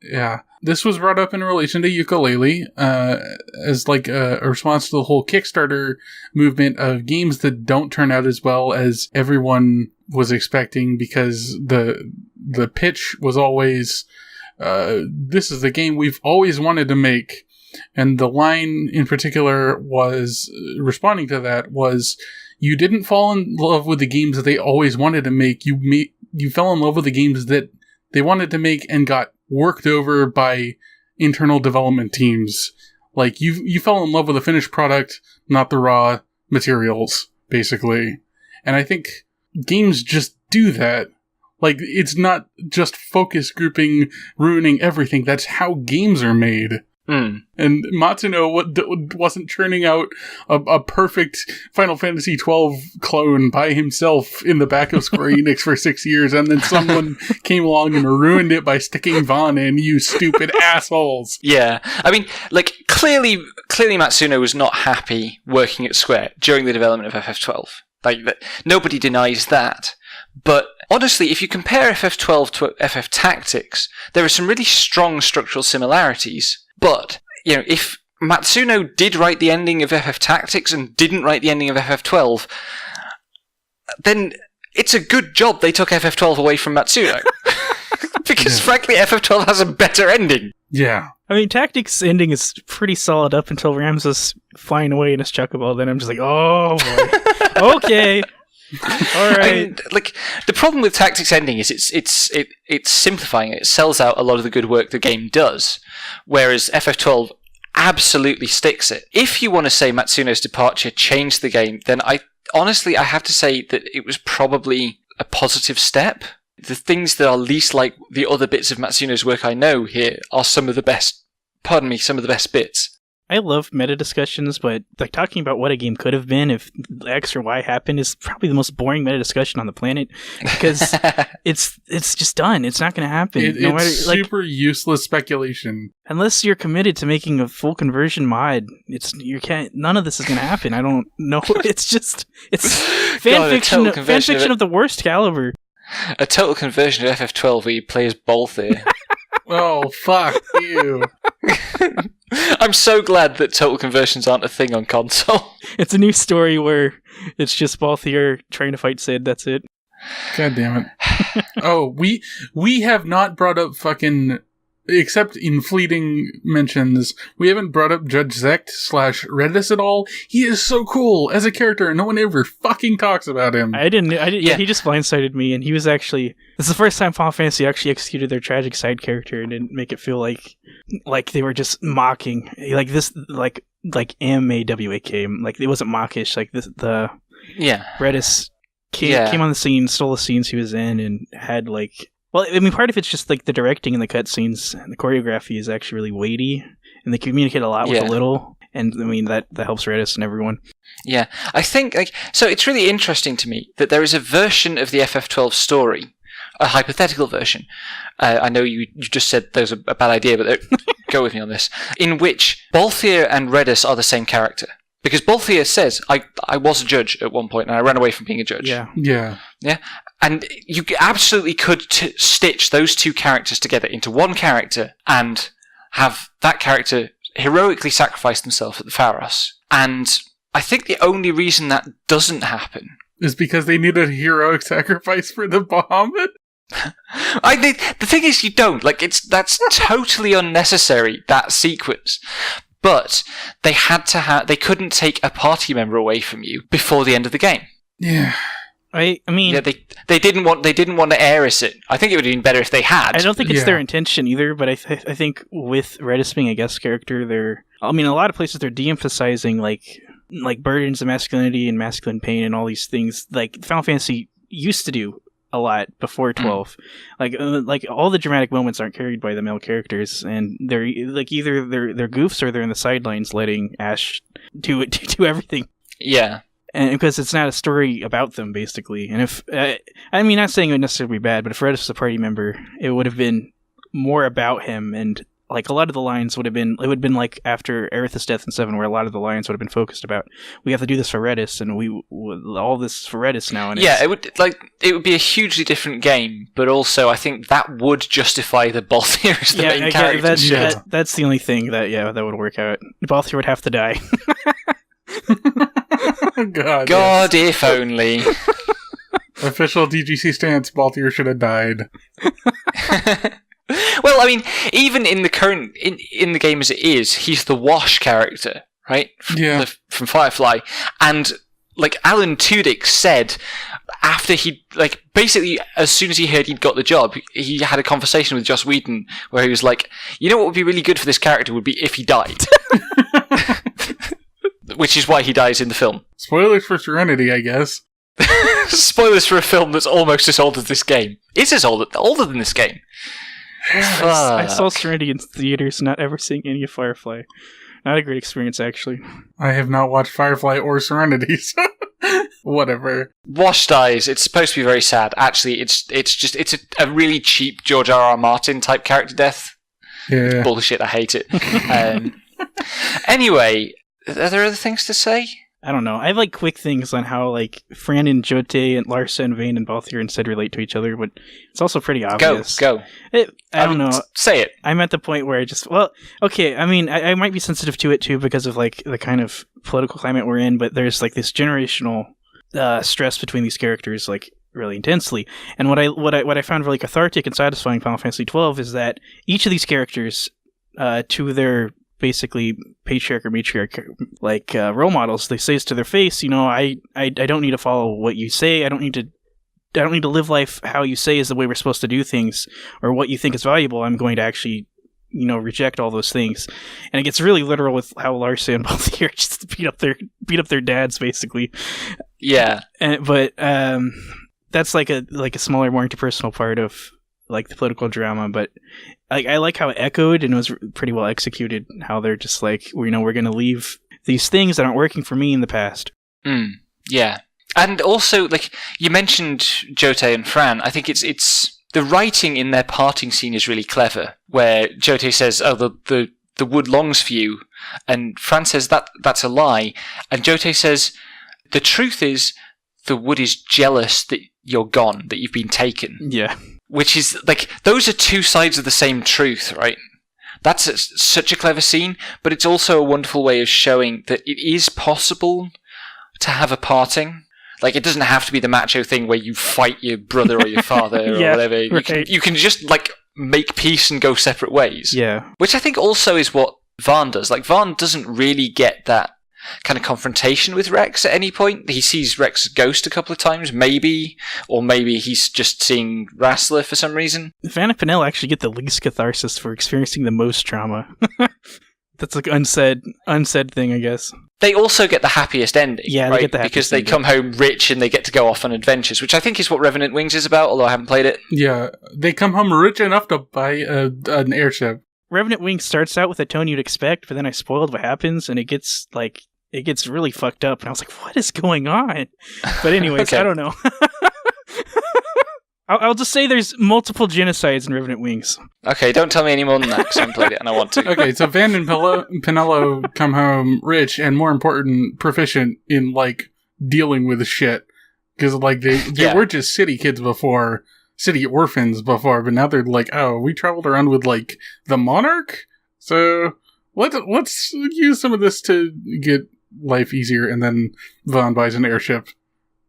Yeah, this was brought up in relation to ukulele, as like a response to the whole Kickstarter movement of games that don't turn out as well as everyone was expecting, because the pitch was always, "This is the game we've always wanted to make," and the line in particular was responding to that was, "You didn't fall in love with the games that they always wanted to make. You fell in love with the games that they wanted to make and got worked over by internal development teams. Like, you fell in love with the finished product, not the raw materials, basically." And I think games just do that. Like, it's not just focus grouping ruining everything. That's how games are made. Mm. And Matsuno wasn't churning out a perfect Final Fantasy XII clone by himself in the back of Square Enix for 6 years, and then someone came along and ruined it by sticking Vaughn in, you stupid assholes. Yeah. I mean, like, clearly Matsuno was not happy working at Square during the development of FF12. Like, nobody denies that. But honestly, if you compare FF12 to FF Tactics, there are some really strong structural similarities. But, you know, if Matsuno did write the ending of FF Tactics and didn't write the ending of FF12, then it's a good job they took FF12 away from Matsuno. Because, frankly, FF12 has a better ending. Yeah. I mean, Tactics' ending is pretty solid up until Ramses flying away in his chocobo. Then I'm just like, oh, boy. Okay. All right. I mean, like, the problem with Tactics ending is it's simplifying it. It sells out a lot of the good work the game does, whereas FF12 absolutely sticks it. If you want to say Matsuno's departure changed the game, then I have to say that it was probably a positive step. The things that are least like the other bits of Matsuno's work I know here are some of the best bits. I love meta discussions, but like talking about what a game could have been if X or Y happened is probably the most boring meta discussion on the planet because it's just done. It's not going to happen. It's super useless speculation. Unless you're committed to making a full conversion mod, none of this is going to happen. I don't know. It's fan fiction of the worst caliber. A total conversion of FF12 where you play as Balthier. Oh, fuck you. I'm so glad that total conversions aren't a thing on console. It's a new story where it's just Balthier trying to fight Sid, that's it. God damn it. Oh, we have not brought up fucking... Except in fleeting mentions, we haven't brought up Judge Zect / Redis at all. He is so cool as a character, and no one ever fucking talks about him. I didn't. Yeah, he just blindsided me, and he was actually... This is the first time Final Fantasy actually executed their tragic side character and didn't make it feel like they were just mocking. Like this, like M-A-W-A-K. Like, it wasn't mockish. Like, the Redis came on the scene, stole the scenes he was in, and had, like... Well, I mean, part of it's just like the directing and the cutscenes and the choreography is actually really weighty, and they communicate a lot with a little, and I mean that helps Redis and everyone. Yeah, I think so. It's really interesting to me that there is a version of the FF12 story, a hypothetical version. I know you just said there's a bad idea, but go with me on this. In which Balthier and Redis are the same character. Because Balthier says, I was a judge at one point, and I ran away from being a judge. Yeah. And you absolutely could stitch those two characters together into one character and have that character heroically sacrifice themselves at the Pharos. And I think the only reason that doesn't happen is because they need a heroic sacrifice for the Bahamut? The thing is, you don't. Like, that's totally unnecessary, that sequence. But they they couldn't take a party member away from you before the end of the game. Yeah. I mean, yeah, they didn't want to Aeris it. I think it would have been better if they had. I don't think it's their intention either, but I think with Redis being a guest character, a lot of places they're de-emphasizing like burdens of masculinity and masculine pain and all these things like Final Fantasy used to do a lot before 12. Like all the dramatic moments aren't carried by the male characters, and they're like either they're goofs or they're in the sidelines letting Ash do everything. Yeah. And because it's not a story about them, basically. And if, not saying it would necessarily be bad, but if Redis was a party member, it would have been more about him. And like a lot of the lines would have been like after Aerith's death in 7, where a lot of the lines would have been focused about, we have to do this for Redis, and all this for Redis now. And it would be a hugely different game, but also I think that would justify the Balthier as the main character. That's the only thing that would work out. Balthier would have to die. God, if only. Official DGC stance, Balthier should have died. Well, I mean, even in the current in the game as it is, he's the Wash character, right? From Firefly, and like Alan Tudyk said, after he basically as soon as he heard he'd got the job, he had a conversation with Joss Whedon where he was like, you know what would be really good for this character would be if he died. Which is why he dies in the film. Spoilers for Serenity, I guess. Spoilers for a film that's almost as old as this game. It's older than this game. I saw Serenity in theaters, not ever seeing any of Firefly. Not a great experience, actually. I have not watched Firefly or Serenity, so whatever. Wash dies. It's supposed to be very sad. Actually, it's a really cheap George R.R. Martin type character death. Yeah. Bullshit. I hate it. Anyway, are there other things to say? I don't know. I have like quick things on how like Fran and Jote and Larsa and Vane and Balthier and Sid relate to each other, but it's also pretty obvious. Go. I don't know. Say it. I'm at the point where I mean, I might be sensitive to it too because of like the kind of political climate we're in, but there's like this generational stress between these characters like really intensely. And what I found really cathartic and satisfying in Final Fantasy XII is that each of these characters, to their basically patriarch or matriarch like role models, they say to their face, I don't need to follow what you say. I don't need to live life how you say is the way we're supposed to do things or what you think is valuable. I'm going to actually reject all those things. And it gets really literal with how Larsa and Balthier just beat up their dads basically. Yeah. But that's like a smaller, more interpersonal part of like the political drama, but I like how it echoed and it was pretty well executed, how they're just like, we're going to leave these things that aren't working for me in the past. Yeah. And also, like, you mentioned Jote and Fran. I think it's the writing in their parting scene is really clever, where Jote says, oh, the wood longs for you, and Fran says that's a lie, and Jote says, the truth is, the wood is jealous that you're gone, that you've been taken. Yeah. Which is, like, those are two sides of the same truth, right? That's such a clever scene, but it's also a wonderful way of showing that it is possible to have a parting. Like, it doesn't have to be the macho thing where you fight your brother or your father or whatever. You can just, like, make peace and go separate ways. Yeah. Which I think also is what Vaan does. Like, Vaan doesn't really get that kind of confrontation with Rex at any point. He sees Rex's ghost a couple of times, maybe, or maybe he's just seeing Rassler for some reason. Van and Penel actually get the least catharsis for experiencing the most trauma. That's like unsaid thing, I guess. They also get the happiest ending, yeah, right? They get the happiest because they ending. come home rich and they get to go off on adventures, which I think is what Revenant Wings is about, although I haven't played it. Yeah, they come home rich enough to buy an airship. Revenant Wings starts out with a tone you'd expect, but then I spoiled what happens, and it gets really fucked up, and I was like, what is going on? But anyways, Okay. I don't know. I'll just say there's multiple genocides in Revenant Wings. Okay, don't tell me any more than that, because I haven't played it and I want to. Okay, so Van and Penello come home rich and, more important, proficient in, like, dealing with shit. Because, like, they were just city kids before, city orphans before, but now they're like, oh, we traveled around with, like, the monarch? So let's use some of this to get life easier, and then Vaan buys an airship.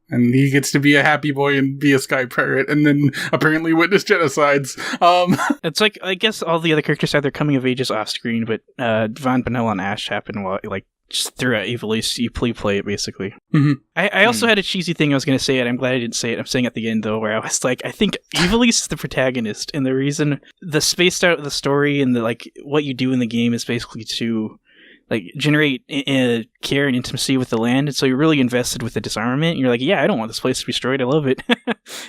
And he gets to be a happy boy and be a sky pirate, and then apparently witness genocides. It's like, I guess all the other characters had their coming of ages off screen, but Van, Penel, and Ash happen while, like, just throughout Evilise, you play it, basically. Mm-hmm. I also had a cheesy thing I was going to say, and I'm glad I didn't say it. I'm saying it at the end, though, where I was like, I think Evilise is the protagonist, and the reason the spaced out of the story and the, like, what you do in the game is basically to, like, generate care and intimacy with the land, and so you're really invested with the disarmament, and you're like, yeah, I don't want this place to be destroyed, I love it.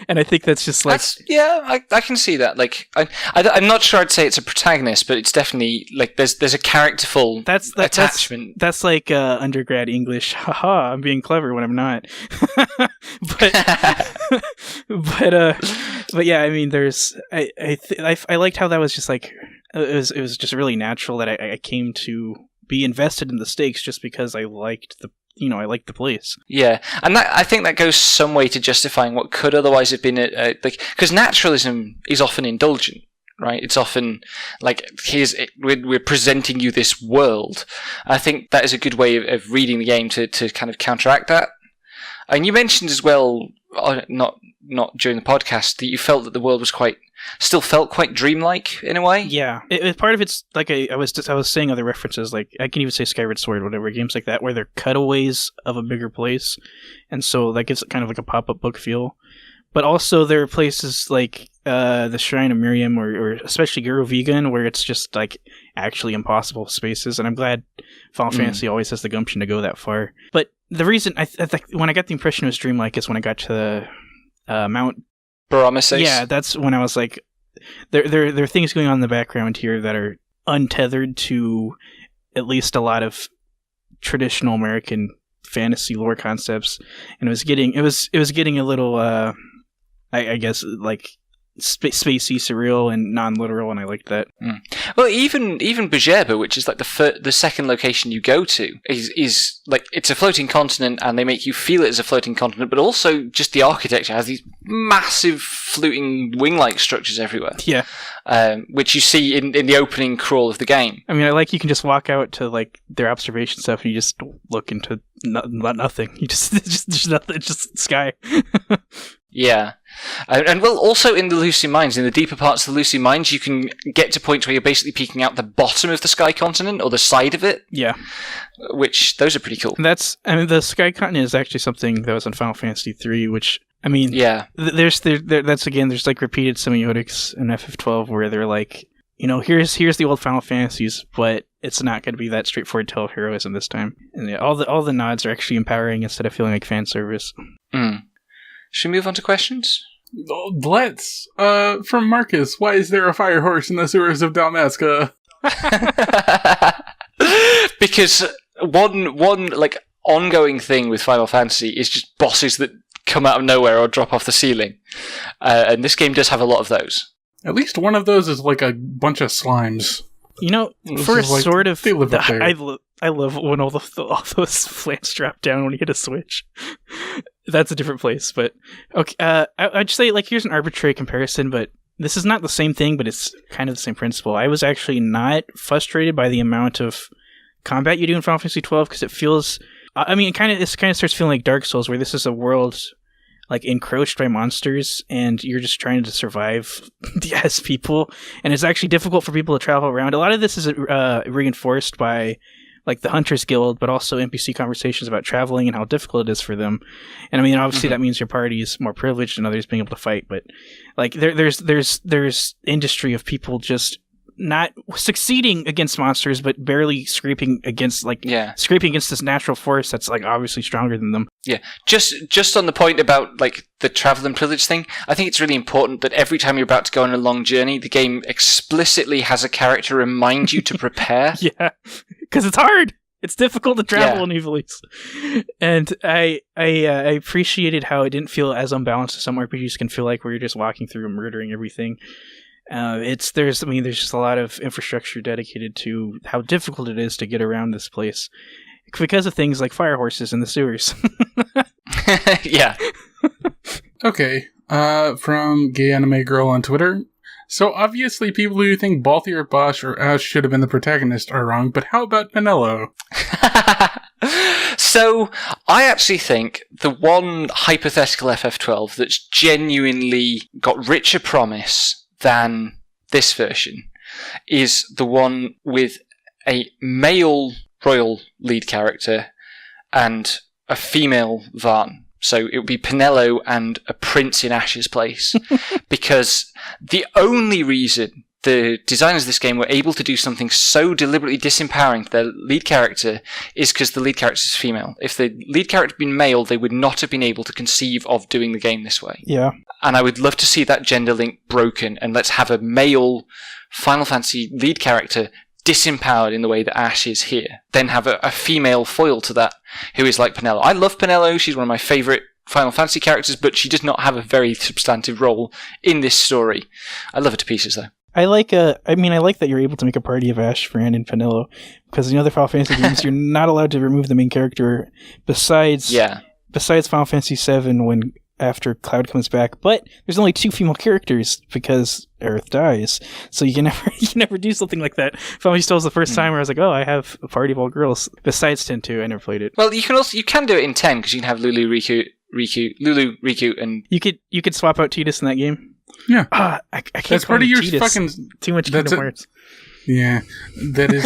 And I think that's just like... I can see that. Like, I'm not sure I'd say it's a protagonist, but it's definitely, like, there's a characterful attachment. That's like undergrad English, haha, I'm being clever when I'm not. But yeah, I mean, there's... I liked how that was just like... It was just really natural that I came to be invested in the stakes just because I liked the place. Yeah, and I think that goes some way to justifying what could otherwise have been because naturalism is often indulgent, right? It's often like, we're presenting you this world. I think that is a good way of reading the game to kind of counteract that. And you mentioned as well, not during the podcast, that you felt that the world was still felt quite dreamlike in a way. Yeah, part of it's like I was saying other references, like I can even say Skyward Sword, whatever, games like that where they're cutaways of a bigger place, and so that gives it kind of like a pop-up book feel. But also there are places like the Shrine of Miriam or especially Guru Vegan where it's just like actually impossible spaces, and I'm glad Final Fantasy always has the gumption to go that far. But the reason when I got the impression it was dreamlike is when I got to the Mount Baromeses. Yeah, that's when I was like, there are things going on in the background here that are untethered to at least a lot of traditional American fantasy lore concepts, and it was getting a little I guess like spacey, surreal, and non-literal, and I liked that. Well, even Bajeba, which is like the second location you go to, is like it's a floating continent, and they make you feel it as a floating continent, but also just the architecture has these massive floating wing-like structures everywhere. Yeah, which you see in the opening crawl of the game. I mean, I like you can just walk out to like their observation stuff, and you just look into nothing. You just there's nothing, it's just sky. Yeah. And well, also in the Lucy Mines, in the deeper parts of the Lucy Mines, you can get to points where you're basically peeking out the bottom of the Sky Continent, or the side of it. Yeah. Which, those are pretty cool. The Sky Continent is actually something that was in Final Fantasy III, which, I mean, yeah. There's like repeated semiotics in FF12 where they're like, here's the old Final Fantasies, but it's not going to be that straightforward tale of heroism this time. And all the nods are actually empowering instead of feeling like fan service. Should we move on to questions? Let's. From Marcus, why is there a fire horse in the sewers of Dalmasca? Because one like ongoing thing with Final Fantasy is just bosses that come out of nowhere or drop off the ceiling, and this game does have a lot of those. At least one of those is like a bunch of slimes. For a like, sort of, they live up there. I love when all those plants drop down when you hit a switch. That's a different place, but okay. I'd say like here's an arbitrary comparison, but this is not the same thing, but it's kind of the same principle. I was actually not frustrated by the amount of combat you do in Final Fantasy XII because it feels. I mean, it kind of starts feeling like Dark Souls, where this is a world like encroached by monsters, and you're just trying to survive as people, and it's actually difficult for people to travel around. A lot of this is reinforced by like the Hunters Guild, but also NPC conversations about traveling and how difficult it is for them. And I mean, obviously that means your party is more privileged and others being able to fight, but like there's industry of people just not succeeding against monsters, but barely scraping against this natural force that's like obviously stronger than them. Yeah, just on the point about like the travel and privilege thing, I think it's really important that every time you're about to go on a long journey, the game explicitly has a character remind you to prepare. Yeah, because it's hard. It's difficult to travel in Evilise. And I appreciated how it didn't feel as unbalanced as some RPGs can feel like, where you're just walking through and murdering everything. There's just a lot of infrastructure dedicated to how difficult it is to get around this place because of things like fire horses in the sewers. Yeah. Okay. From Gay Anime Girl on Twitter. So obviously people who think Balthier, Bosch, or Ash should have been the protagonist are wrong, but how about Penelo? So, I actually think the one hypothetical FF12 that's genuinely got richer promise than this version is the one with a male royal lead character and a female Varn. So it would be Penelo and a prince in Ash's place. Because the only reason the designers of this game were able to do something so deliberately disempowering to their lead character is because the lead character is female. If the lead character had been male, they would not have been able to conceive of doing the game this way. Yeah. And I would love to see that gender link broken, and let's have a male Final Fantasy lead character disempowered in the way that Ash is here. Then have a female foil to that who is like Penelo. I love Penelo. She's one of my favourite Final Fantasy characters, but she does not have a very substantive role in this story. I love her to pieces, though. I like that you're able to make a party of Ash, Fran, and Penelo, because in other Final Fantasy games, you're not allowed to remove the main character besides Final Fantasy VII when after Cloud comes back. But there's only 2 female characters because Aerith dies, so you can never do something like that. Final Fantasy XII was the first time where I was like, oh, I have a party of all girls. Besides 10-2, I never played it. Well, you can do it in 10 because you can have Lulu, Riku, and you could swap out Tidus in that game. Yeah, I can't. That's part of your Tidus. Fucking too much Kingdom Hearts. Yeah, that is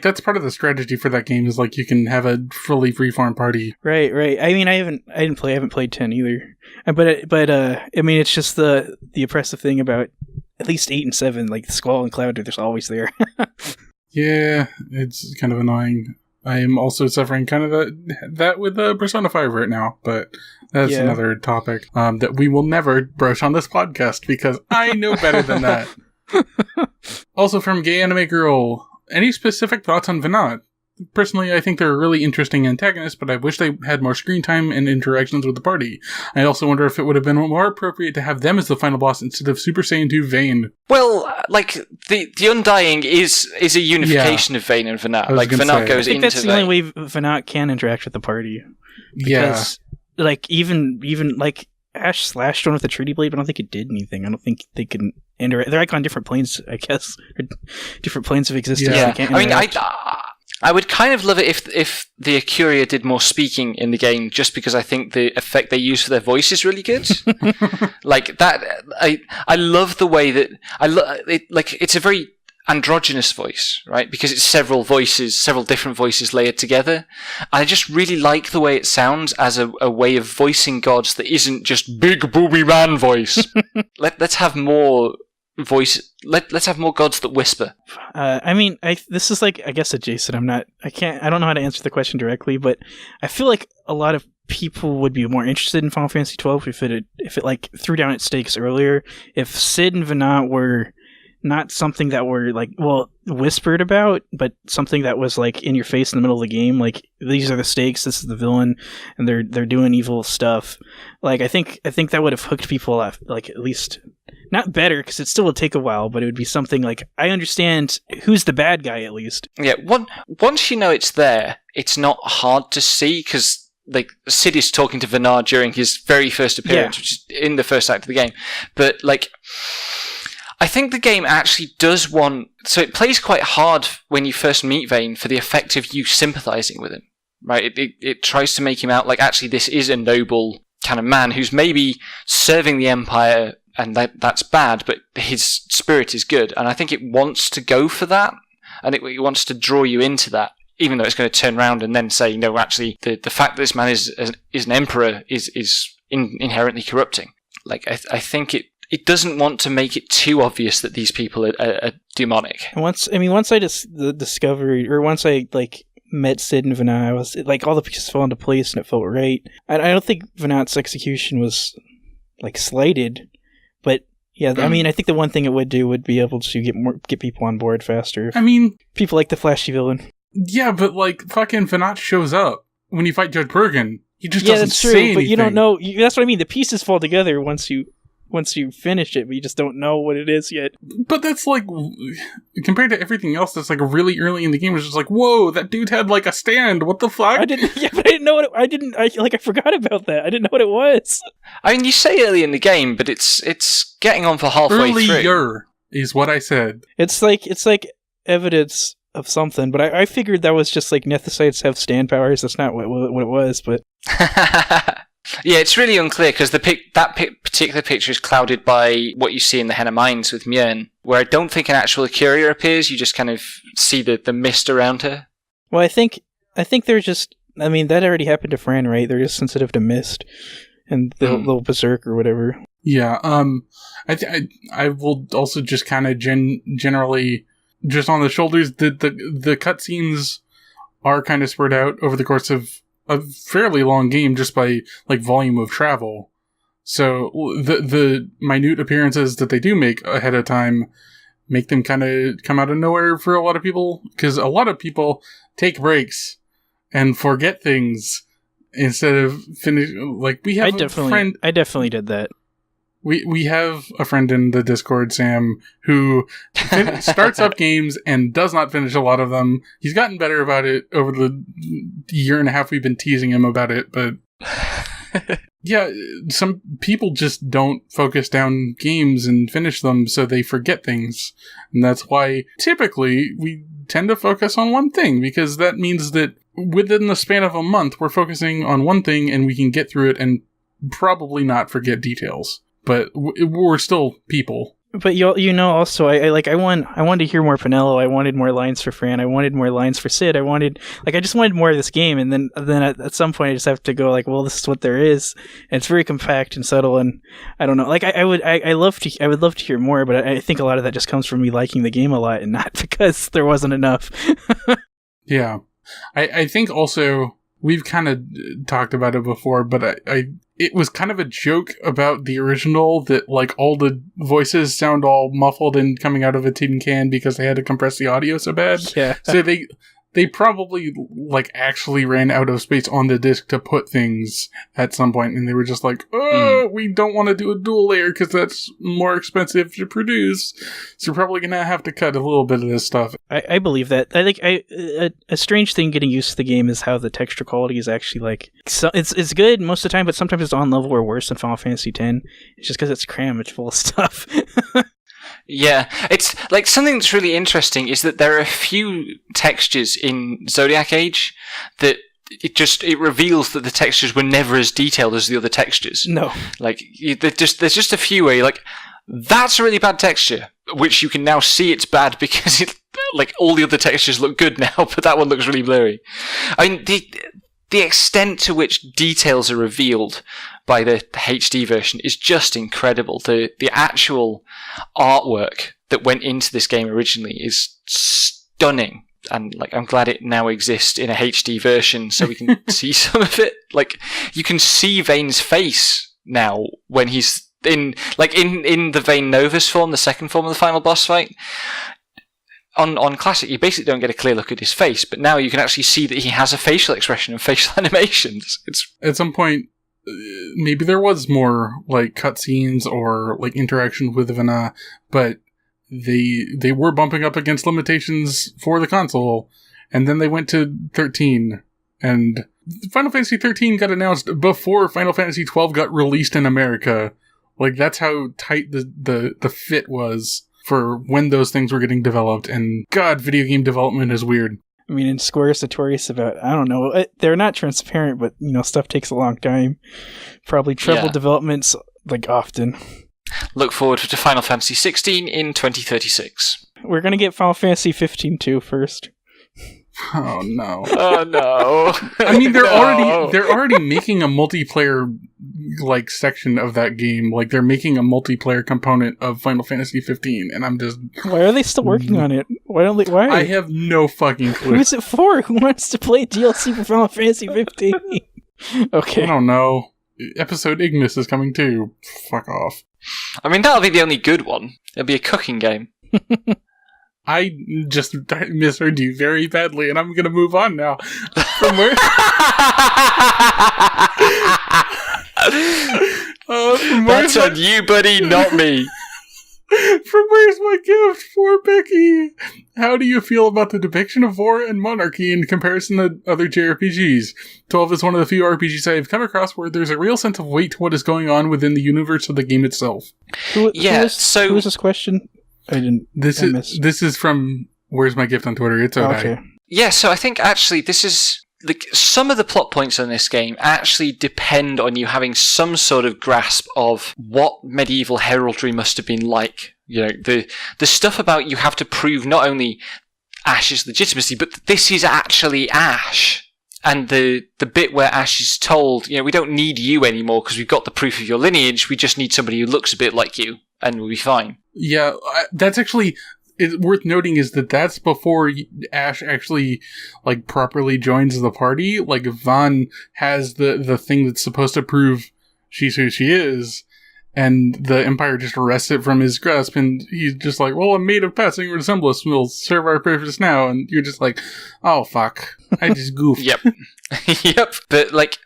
that's part of the strategy for that game is like you can have a fully freeform party. Right. I mean, I haven't played 10 either. But I mean, it's just the oppressive thing about at least 8 and 7, like Squall and Cloud, they're just always there. Yeah, it's kind of annoying. I am also suffering kind of that with Persona 5 right now, but that's another topic that we will never broach on this podcast because I know better than that. Also from Gay Anime Girl, any specific thoughts on Venat? Personally, I think they're a really interesting antagonist, but I wish they had more screen time and interactions with the party. I also wonder if it would have been more appropriate to have them as the final boss instead of Super Saiyan 2 Vayne. Well, like, the Undying is a unification of Vayne and Venat. Like, Venat goes into Vayne. I think that's the only way Venat can interact with the party. Because, like, even like, Ash slashed one with the Treaty Blade, but I don't think it did anything. I don't think they can interact. They're like on different planes, I guess. Different planes of existence. Yeah, I mean, I would kind of love it if the Akuria did more speaking in the game, just because I think the effect they use for their voice is really good. Like that, I love the way that it's a very androgynous voice, right? Because it's several different voices layered together. I just really like the way it sounds as a way of voicing gods that isn't just big booby man voice. Let's have more voice. Let's have more gods that whisper. I mean, this is like, I guess, adjacent. I don't know how to answer the question directly, but I feel like a lot of people would be more interested in Final Fantasy XII if it like threw down its stakes earlier. If Cid and Venat were not something that were like, well, whispered about, but something that was like in your face in the middle of the game. Like, these are the stakes. This is the villain, and they're doing evil stuff. Like, I think that would have hooked people up. Like, at least not better, because it still would take a while, but it would be something like, I understand who's the bad guy at least. Yeah. Once you know it's there, it's not hard to see, because like Cid is talking to Venat during his very first appearance, which is in the first act of the game. But like, I think the game actually does so it plays quite hard when you first meet Vayne for the effect of you sympathizing with him, right? It tries to make him out like, actually, this is a noble kind of man who's maybe serving the Empire, and that's bad, but his spirit is good. And I think it wants to go for that, and it wants to draw you into that, even though it's going to turn around and then say, no, actually, the fact that this man is an emperor is inherently corrupting. Like, I think it doesn't want to make it too obvious that these people are demonic. Once I just discovered, or once I like met Cid and Venat, I was like, all the pieces fell into place and it felt right. I don't think Venat's execution was like slighted, but yeah, I mean, I think the one thing it would do would be able to get people on board faster. I mean, people like the flashy villain. Yeah, but like fucking Venat shows up when you fight Judge Bergen. He just doesn't say anything. But you don't know. That's what I mean. The pieces fall together once you finish it, but you just don't know what it is yet. But that's like, compared to everything else that's like really early in the game, it's just like, whoa, that dude had like a stand. What the fuck? I didn't know what I forgot about that. I didn't know what it was. I mean, you say early in the game, but it's getting on for halfway through. Earlier is what I said. It's like evidence of something, but I figured that was just like Nethicites have stand powers. That's not what it was, but... Yeah, it's really unclear, because that particular picture is clouded by what you see in the Henna Mines with Mjörn, where I don't think an actual Akuria appears. You just kind of see the mist around her. Well, I think they're just... I mean, that already happened to Fran, right? They're just sensitive to mist, and they'll berserk or whatever. Yeah, I will also just kind of generally... Just on the shoulders, the cutscenes are kind of spread out over the course of a fairly long game just by like volume of travel. So the minute appearances that they do make ahead of time make them kind of come out of nowhere for a lot of people, because a lot of people take breaks and forget things instead of finish. Like, we have a friend. I definitely did that. We have a friend in the Discord, Sam, who starts up games and does not finish a lot of them. He's gotten better about it over the year and a half we've been teasing him about it, but yeah, some people just don't focus down games and finish them, so they forget things. And that's why typically we tend to focus on one thing, because that means that within the span of a month, we're focusing on one thing and we can get through it and probably not forget details. But we're still people. But also, I wanted to hear more Penelo. I wanted more lines for Fran. I wanted more lines for Cid. I just wanted more of this game. And then at some point, I just have to go like, well, this is what there is. And it's very compact and subtle. And I don't know. Like, I would love to hear more. But I think a lot of that just comes from me liking the game a lot, and not because there wasn't enough. Yeah. I think also we've kind of talked about it before, but it was kind of a joke about the original that like all the voices sound all muffled and coming out of a tin can because they had to compress the audio so bad. Yeah. So they probably like actually ran out of space on the disc to put things at some point, and they were just like, we don't want to do a dual layer because that's more expensive to produce, so we're probably gonna have to cut a little bit of this stuff. I believe that. I think a strange thing getting used to the game is how the texture quality is actually like, so it's good most of the time, but sometimes it's on level or worse than Final Fantasy X. It's just because it's crammed full of stuff. Yeah, it's like something that's really interesting is that there are a few textures in Zodiac Age that it reveals that the textures were never as detailed as the other textures. No, like there's just a few where you're like, that's a really bad texture, which you can now see it's bad because it like all the other textures look good now, but that one looks really blurry. I mean the extent to which details are revealed by the HD version is just incredible. The actual artwork that went into this game originally is stunning. And like, I'm glad it now exists in a HD version so we can see some of it. Like, you can see Vane's face now when he's in the Vane Novus form, the second form of the final boss fight. On Classic, you basically don't get a clear look at his face, but now you can actually see that he has a facial expression and facial animations. It's at some point, maybe there was more like cutscenes or like interaction with Vana, but they were bumping up against limitations for the console, and then they went to 13, and Final Fantasy 13 got announced before Final Fantasy 12 got released in America. Like, that's how tight the fit was for when those things were getting developed, and God, video game development is weird. I mean, and Square's notorious about, I don't know, they're not transparent, but, you know, stuff takes a long time. Probably trouble developments, like, often. Look forward to Final Fantasy 16 in 2036. We're gonna get Final Fantasy 15 too first. Oh no! Oh no! I mean, they're already making a multiplayer like section of that game. Like, they're making a multiplayer component of Final Fantasy 15, and I'm just, why are they still working on it? Why don't they? Why? I have no fucking clue. Who's it for? Who wants to play DLC for Final Fantasy 15? Okay. I don't know. Episode Ignis is coming too. Fuck off. I mean, that'll be the only good one. It'll be a cooking game. I just misheard you very badly, and I'm going to move on now. From where? That's on you, buddy, not me. From Where's My Gift for Becky? How do you feel about the depiction of war and monarchy in comparison to other JRPGs? 12 is one of the few RPGs I have come across where there's a real sense of weight to what is going on within the universe of the game itself. Who is this question? This is from Where's My Gift on Twitter. It's okay. Yeah, so I think actually this is like some of the plot points in this game actually depend on you having some sort of grasp of what medieval heraldry must have been like. You know, the stuff about you have to prove not only Ash's legitimacy, but that this is actually Ash. And the bit where Ash is told, you know, we don't need you anymore because we've got the proof of your lineage. We just need somebody who looks a bit like you, and we'll be fine. Yeah, that's actually worth noting is that that's before Ash actually like properly joins the party. Like, Vaughn has the thing that's supposed to prove she's who she is, and the Empire just arrests it from his grasp, and he's just like, well, a maid of passing resemblance will serve our purpose now, and you're just like, oh fuck, I just goofed. Yep. Yep. But like,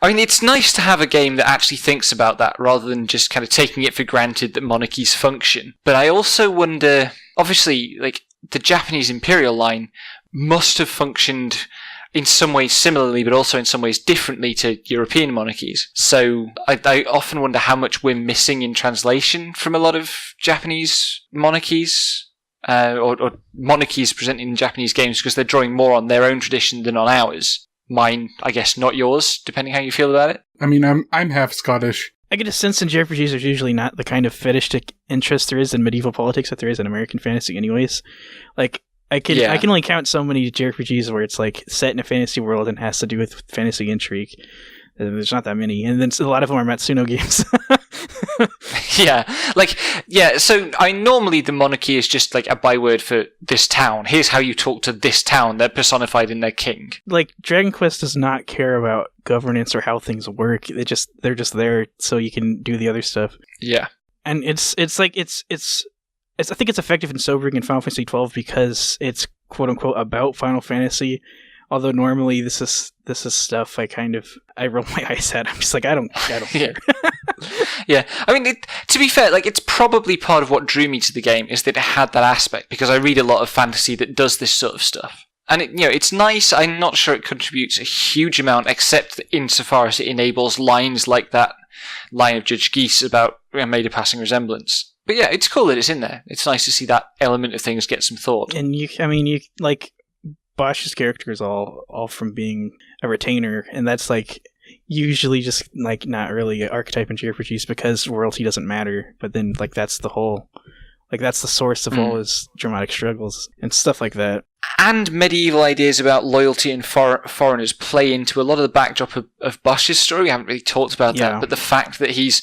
I mean, it's nice to have a game that actually thinks about that rather than just kind of taking it for granted that monarchies function. But I also wonder, obviously, like, the Japanese imperial line must have functioned in some ways similarly, but also in some ways differently to European monarchies. So I often wonder how much we're missing in translation from a lot of Japanese monarchies. Or monarchies presented in Japanese games, because they're drawing more on their own tradition than on ours. Mine, I guess, not yours, depending how you feel about it. I mean, I'm half Scottish. I get a sense in JRPGs there's usually not the kind of fetishistic interest there is in medieval politics that there is in American fantasy anyways. Like, I can only count so many JRPGs where it's like set in a fantasy world and has to do with fantasy intrigue. There's not that many, and then a lot of them are Matsuno games. So normally the monarchy is just like a byword for this town. Here's how you talk to this town. They're personified in their king. Like, Dragon Quest does not care about governance or how things work. They're just there so you can do the other stuff. Yeah. And I think it's effective and sobering in Final Fantasy XII because it's quote unquote about Final Fantasy. Although normally this is stuff I roll my eyes at. I'm just like, I don't care. Yeah, I mean, to be fair, like, it's probably part of what drew me to the game is that it had that aspect, because I read a lot of fantasy that does this sort of stuff. And it's nice. I'm not sure it contributes a huge amount, except insofar as it enables lines like that line of Judge Geese about made a passing resemblance. But yeah, it's cool that it's in there. It's nice to see that element of things get some thought. And Bosch's character is all from being a retainer, and that's like usually just like not really an archetype in JRPGs because royalty doesn't matter. But then like that's the source of all his dramatic struggles and stuff like that. And medieval ideas about loyalty and foreigners play into a lot of the backdrop of Bosch's story. We haven't really talked about that, but the fact that he's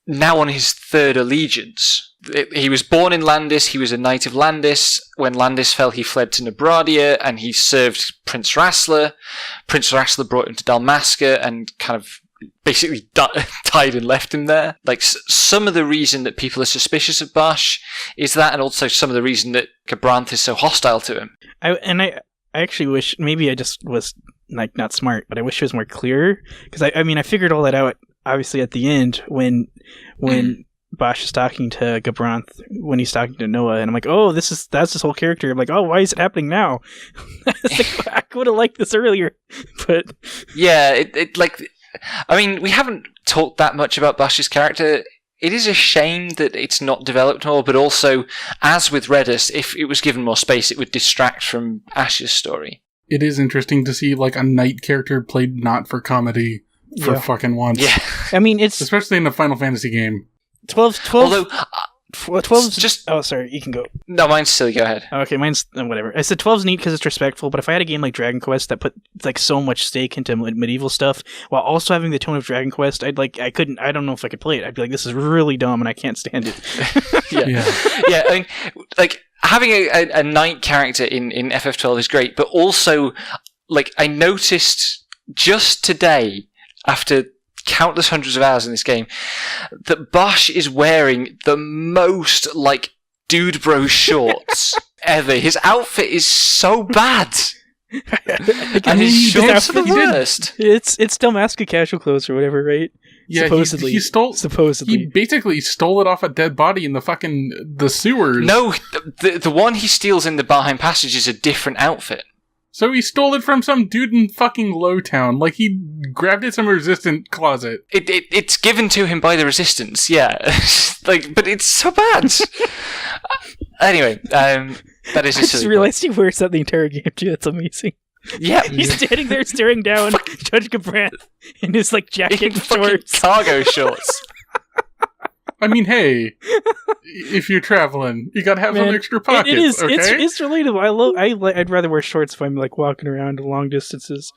now on his third allegiance. He was born in Landis, he was a knight of Landis. When Landis fell, he fled to Nebradia, and he served Prince Rassler. Prince Rassler brought him to Dalmasca and kind of basically died and left him there. Like, some of the reason that people are suspicious of Bosch is that, and also some of the reason that Gabranth is so hostile to him. I actually wish, maybe I just was like not smart, but I wish it was more clear, because I figured all that out obviously at the end when Bosch is talking to Gabranth, when he's talking to Noah, and I'm like, oh, that's this whole character. I'm like, oh, why is it happening now? I would have liked this earlier, but yeah, we haven't talked that much about Bosch's character. It is a shame that it's not developed more, but also, as with Redis, if it was given more space, it would distract from Ash's story. It is interesting to see like a knight character played not for comedy for fucking once. Yeah, I mean, it's especially in a Final Fantasy game. 12. Although 12's just... Oh, sorry, you can go. No, mine's silly, go ahead. Okay, mine's... whatever. I said 12's neat because it's respectful, but if I had a game like Dragon Quest that put like so much stake into medieval stuff, while also having the tone of Dragon Quest, I don't know if I could play it. I'd be like, this is really dumb and I can't stand it. Yeah, I mean, like, having a knight character in FF12 is great, but also, like, I noticed just today, after countless hundreds of hours in this game, that Bosch is wearing the most like dude bro shorts ever. His outfit is so bad. And his shorts are the worst. It's Dalmasca casual clothes or whatever, right? Yeah, supposedly. He basically stole it off a dead body in the sewers. No, the one he steals in the Barheim Passage is a different outfit. So he stole it from some dude in fucking Lowtown. Like, he grabbed it from a Resistant closet. It's given to him by the Resistance, yeah. But it's so bad. Anyway, that is a silly I just realized he wears that the entire game, too. That's amazing. Yeah. He's standing there staring down Judge Gabranth in his, like, jacket and shorts. Cargo shorts. I mean, hey, if you're traveling, you gotta have some extra pockets. It is. Okay? It's relatable. I'd rather wear shorts if I'm like walking around long distances.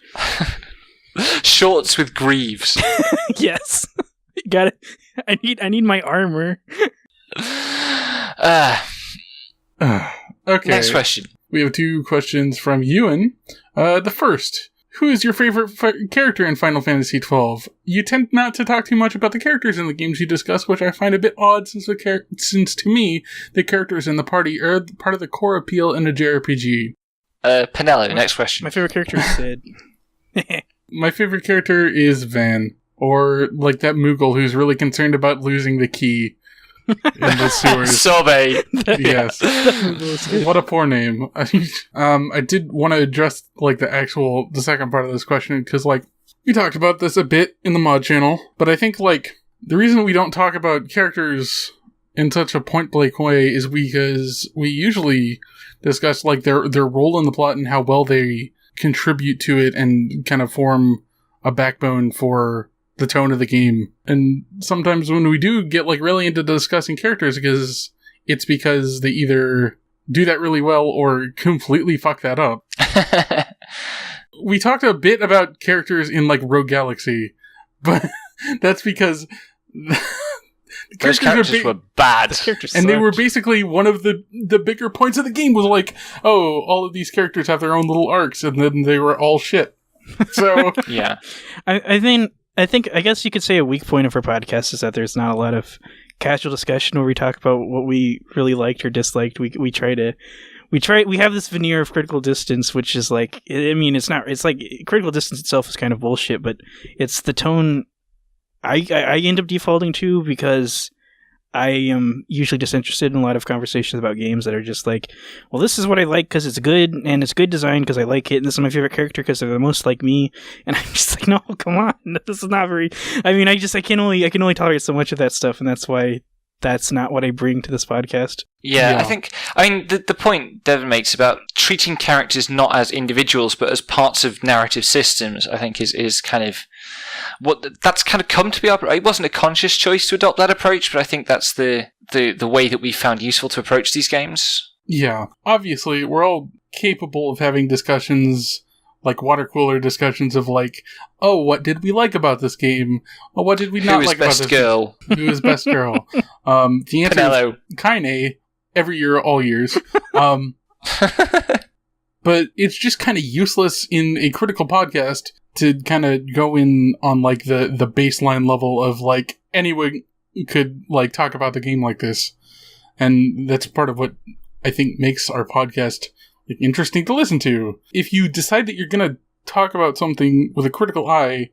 Shorts with greaves. Yes. Got it. I need my armor. Okay. Next question. We have 2 questions from Ewan. The first. Who is your favorite character in Final Fantasy XII? You tend not to talk too much about the characters in the games you discuss, which I find a bit odd since to me, the characters in the party are part of the core appeal in a JRPG. Penello, next question. My favorite character is Sid. My favorite character is Van, or like that Moogle who's really concerned about losing the key in the sewers. Sobe. Yes. What a poor name. I did want to address like the second part of this question, because like we talked about this a bit in the mod channel, but I think like the reason we don't talk about characters in such a point blank way is because we usually discuss like their role in the plot and how well they contribute to it and kind of form a backbone for the tone of the game. And sometimes when we do get like really into discussing characters, it's because they either do that really well or completely fuck that up. We talked a bit about characters in like Rogue Galaxy, but that's because Those characters were bad. And they were basically one of the bigger points of the game was like, oh, all of these characters have their own little arcs, and then they were all shit. So yeah. I guess you could say a weak point of our podcast is that there's not a lot of casual discussion where we talk about what we really liked or disliked. We have this veneer of critical distance, which is like, I mean, it's like critical distance itself is kind of bullshit, but it's the tone I end up defaulting to because I am usually disinterested in a lot of conversations about games that are just like, well, this is what I like because it's good, and it's good design because I like it, and this is my favorite character because they're the most like me, and I'm just like, no, come on, this is not very. I mean, I can only tolerate so much of that stuff, and that's why that's not what I bring to this podcast. Yeah. I mean, the point Devin makes about treating characters not as individuals but as parts of narrative systems, I think is kind of that's kind of come to be. It wasn't a conscious choice to adopt that approach, but I think that's the way that we found useful to approach these games. Yeah, obviously, we're all capable of having discussions, like water cooler discussions of like, oh, what did we like about this game? Oh, what did we not like about this girl? Who is best girl? The answer Pinello. is Kaine, every year, all years. But it's just kind of useless in a critical podcast to kind of go in on like the baseline level of like anyone could like talk about the game like this. And that's part of what I think makes our podcast like interesting to listen to. If you decide that you're going to talk about something with a critical eye,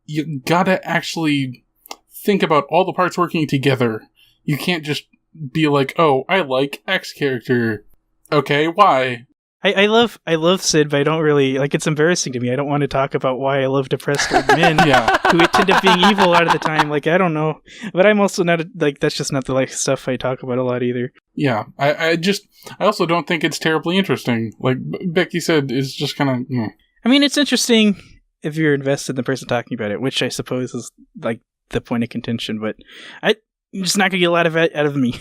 you gotta actually think about all the parts working together. You can't just be like, oh, I like X character. Okay, why? I love Sid, but I don't really like. It's embarrassing to me. I don't want to talk about why I love depressed old men who tend up being evil a lot of the time. Like, I don't know, but I'm also not like that's just not the like stuff I talk about a lot either. Yeah, I also don't think it's terribly interesting. Like Becky said, it's just kind of. I mean, it's interesting if you're invested in the person talking about it, which I suppose is like the point of contention. But I'm just not gonna get a lot of it out of me.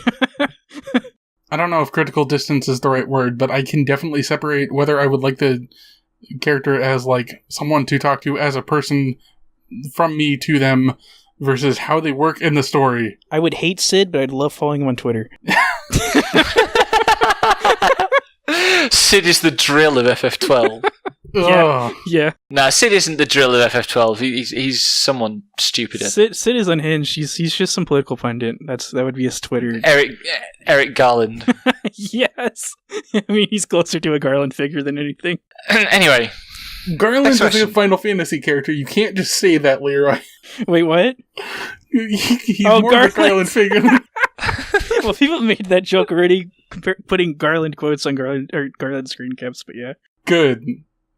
I don't know if critical distance is the right word, but I can definitely separate whether I would like the character as like someone to talk to as a person from me to them versus how they work in the story. I would hate Sid, but I'd love following him on Twitter. Sid is the drill of FF12. Yeah. Nah, Sid isn't the drill of FF12. He's someone stupider. Sid is unhinged. He's just some political pundit. That would be his Twitter. Eric Garland. Yes. I mean, he's closer to a Garland figure than anything. Anyway. Garland is a Final Fantasy character. You can't just say that, Leroy. Wait, what? He's more of a Garland figure. Well, people made that joke already, putting Garland quotes on Garland screen caps, but yeah. Good.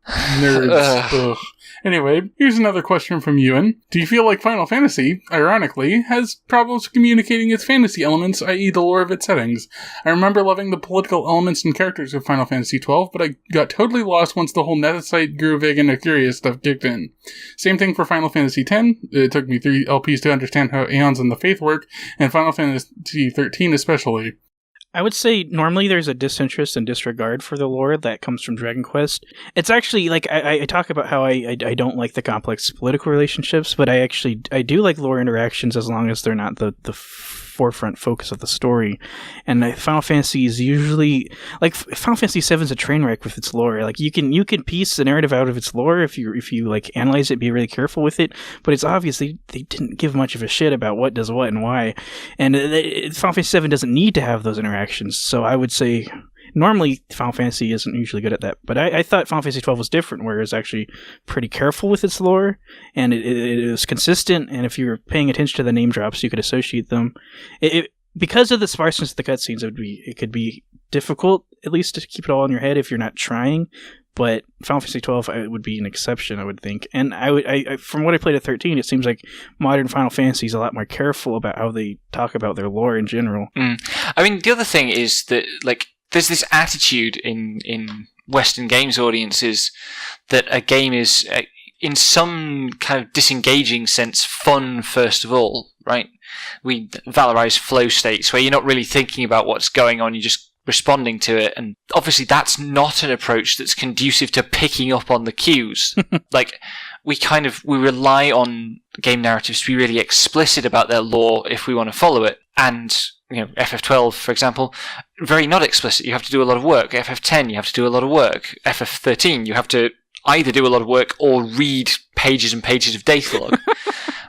Nerds. Anyway, here's another question from Ewan. Do you feel like Final Fantasy, ironically, has problems communicating its fantasy elements, i.e. the lore of its settings? I remember loving the political elements and characters of Final Fantasy XII, but I got totally lost once the whole Nethicite, Gruvig, and Acuria stuff kicked in. Same thing for Final Fantasy X. It took me 3 LPs to understand how Aeons and the Faith work, and Final Fantasy XIII especially. I would say normally there's a disinterest and disregard for the lore that comes from Dragon Quest. It's actually, like, I talk about how I don't like the complex political relationships, but I do like lore interactions as long as they're not the forefront focus of the story. And Final Fantasy is usually, like, Final Fantasy VII is a train wreck with its lore. Like, you can piece the narrative out of its lore if you like analyze it, be really careful with it, but it's obvious they didn't give much of a shit about what does what and why. And Final Fantasy VII doesn't need to have those interactions, so I would say normally Final Fantasy isn't usually good at that, but I thought Final Fantasy XII was different, where it was actually pretty careful with its lore, and it was consistent, and if you were paying attention to the name drops, you could associate them. Because of the sparseness of the cutscenes, it could be difficult, at least, to keep it all in your head if you're not trying, but Final Fantasy XII would be an exception, I would think. And I from what I played at 13, it seems like modern Final Fantasy is a lot more careful about how they talk about their lore in general. I mean, the other thing is that, like, there's this attitude in Western games audiences that a game is, in some kind of disengaging sense, fun first of all, right? We valorize flow states where you're not really thinking about what's going on, you're just responding to it, and obviously that's not an approach that's conducive to picking up on the cues. Like, we rely on game narratives to be really explicit about their lore if we want to follow it. And, FF12, for example, very not explicit. You have to do a lot of work. FF10, you have to do a lot of work. FF13, you have to either do a lot of work or read pages and pages of datalog.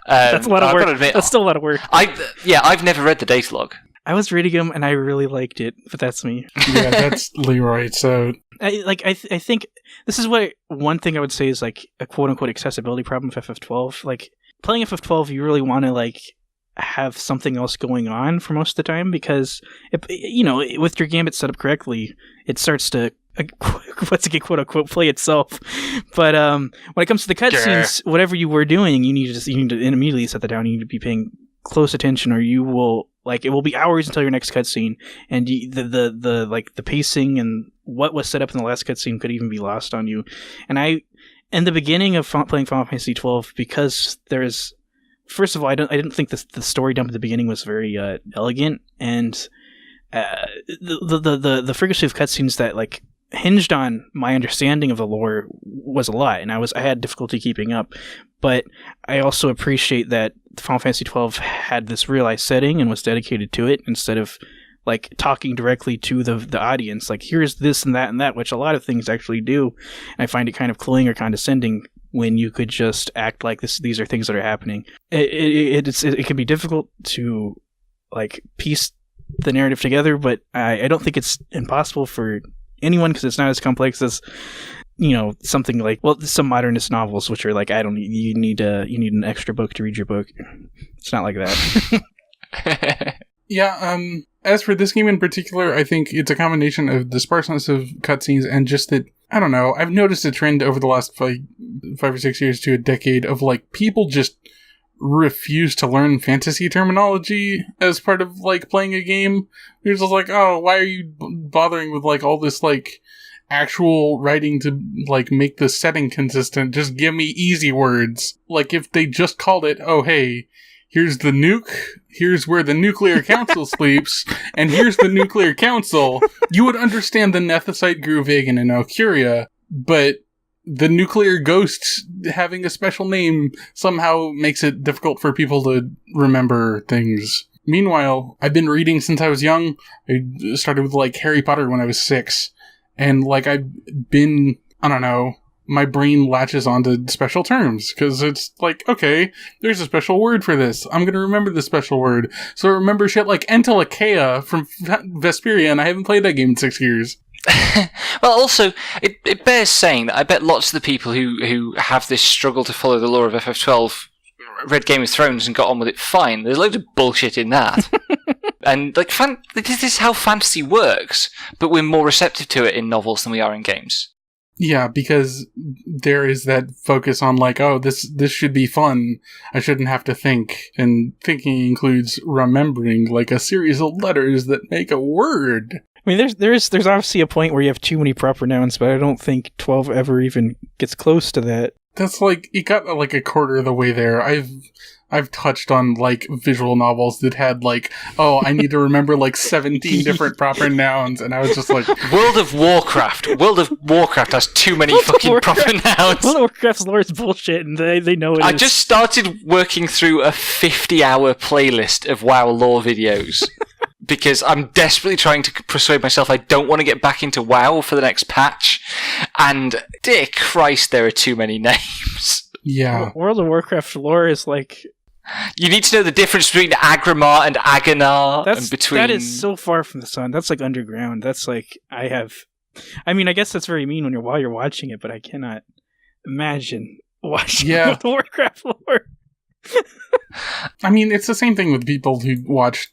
That's a lot of work. Admit, that's still a lot of work. I've never read the datalog. I was reading them and I really liked it, but that's me. Yeah, that's Leroy. So I think this is what one thing I would say is like a quote unquote accessibility problem with FF12. Like playing FF12, you really want to like have something else going on for most of the time, because with your gambit set up correctly, it starts to once again quote unquote play itself. But when it comes to the cutscenes, whatever you were doing, you need to immediately set that down. You need to be paying close attention, or you will it will be hours until your next cutscene, and the pacing and what was set up in the last cutscene could even be lost on you. And in the beginning of playing Final Fantasy XII, because there's, first of all, I didn't think the story dump at the beginning was very elegant, and the frequency of cutscenes that like hinged on my understanding of the lore was a lot, and I had difficulty keeping up. But I also appreciate that Final Fantasy XII had this realized setting and was dedicated to it, instead of like talking directly to the audience. Like, here's this and that, which a lot of things actually do. And I find it kind of cloying or condescending when you could just act like these are things that are happening. It can be difficult to like piece the narrative together, but I don't think it's impossible for anyone, because it's not as complex as something like, some modernist novels, which are like, you need an extra book to read your book. It's not like that. Yeah, as for this game in particular, I think it's a combination of the sparseness of cutscenes and just that, I don't know, I've noticed a trend over the last 5 or 6 years to a decade of like people just refuse to learn fantasy terminology as part of like playing a game. You're just like, oh, why are you bothering with like all this like actual writing to like make the setting consistent? Just give me easy words. Like if they just called it, oh hey, here's the nuke, here's where the nuclear council sleeps, and here's the nuclear council, you would understand the Nethicite, Gruvegan, and Alcuria, but the nuclear ghost having a special name somehow makes it difficult for people to remember things. Meanwhile, I've been reading since I was young. I started with like Harry Potter when I was 6. And like I've been, I don't know, my brain latches onto special terms, because it's like, okay, there's a special word for this. I'm going to remember the special word. So I remember shit like Entelakea from Vesperia, and I haven't played that game in 6 years. Well, also, it bears saying that I bet lots of the people who have this struggle to follow the lore of FF12 read Game of Thrones and got on with it fine. There's loads of bullshit in that. And like, this is how fantasy works, but we're more receptive to it in novels than we are in games. Yeah, because there is that focus on like, oh, this should be fun. I shouldn't have to think. And thinking includes remembering like a series of letters that make a word. I mean, there's obviously a point where you have too many proper nouns, but I don't think 12 ever even gets close to that. That's like, it got like a quarter of the way there. I've touched on like visual novels that had like, oh, I need to remember like 17 different proper nouns, and I was just like, World of Warcraft has too many fucking proper nouns. World of Warcraft's lore is bullshit, and they know it I is. just started working through a 50-hour playlist of WoW lore videos. Because I'm desperately trying to persuade myself I don't want to get back into WoW for the next patch. And, dear Christ, there are too many names. yeah. World of Warcraft lore is like... You need to know the difference between Agrimar and Aganar. That is so far from the sun. That's like underground. That's like, I mean, I guess that's very mean while you're watching it, but I cannot imagine watching World of Warcraft lore. I mean, it's the same thing with people who watch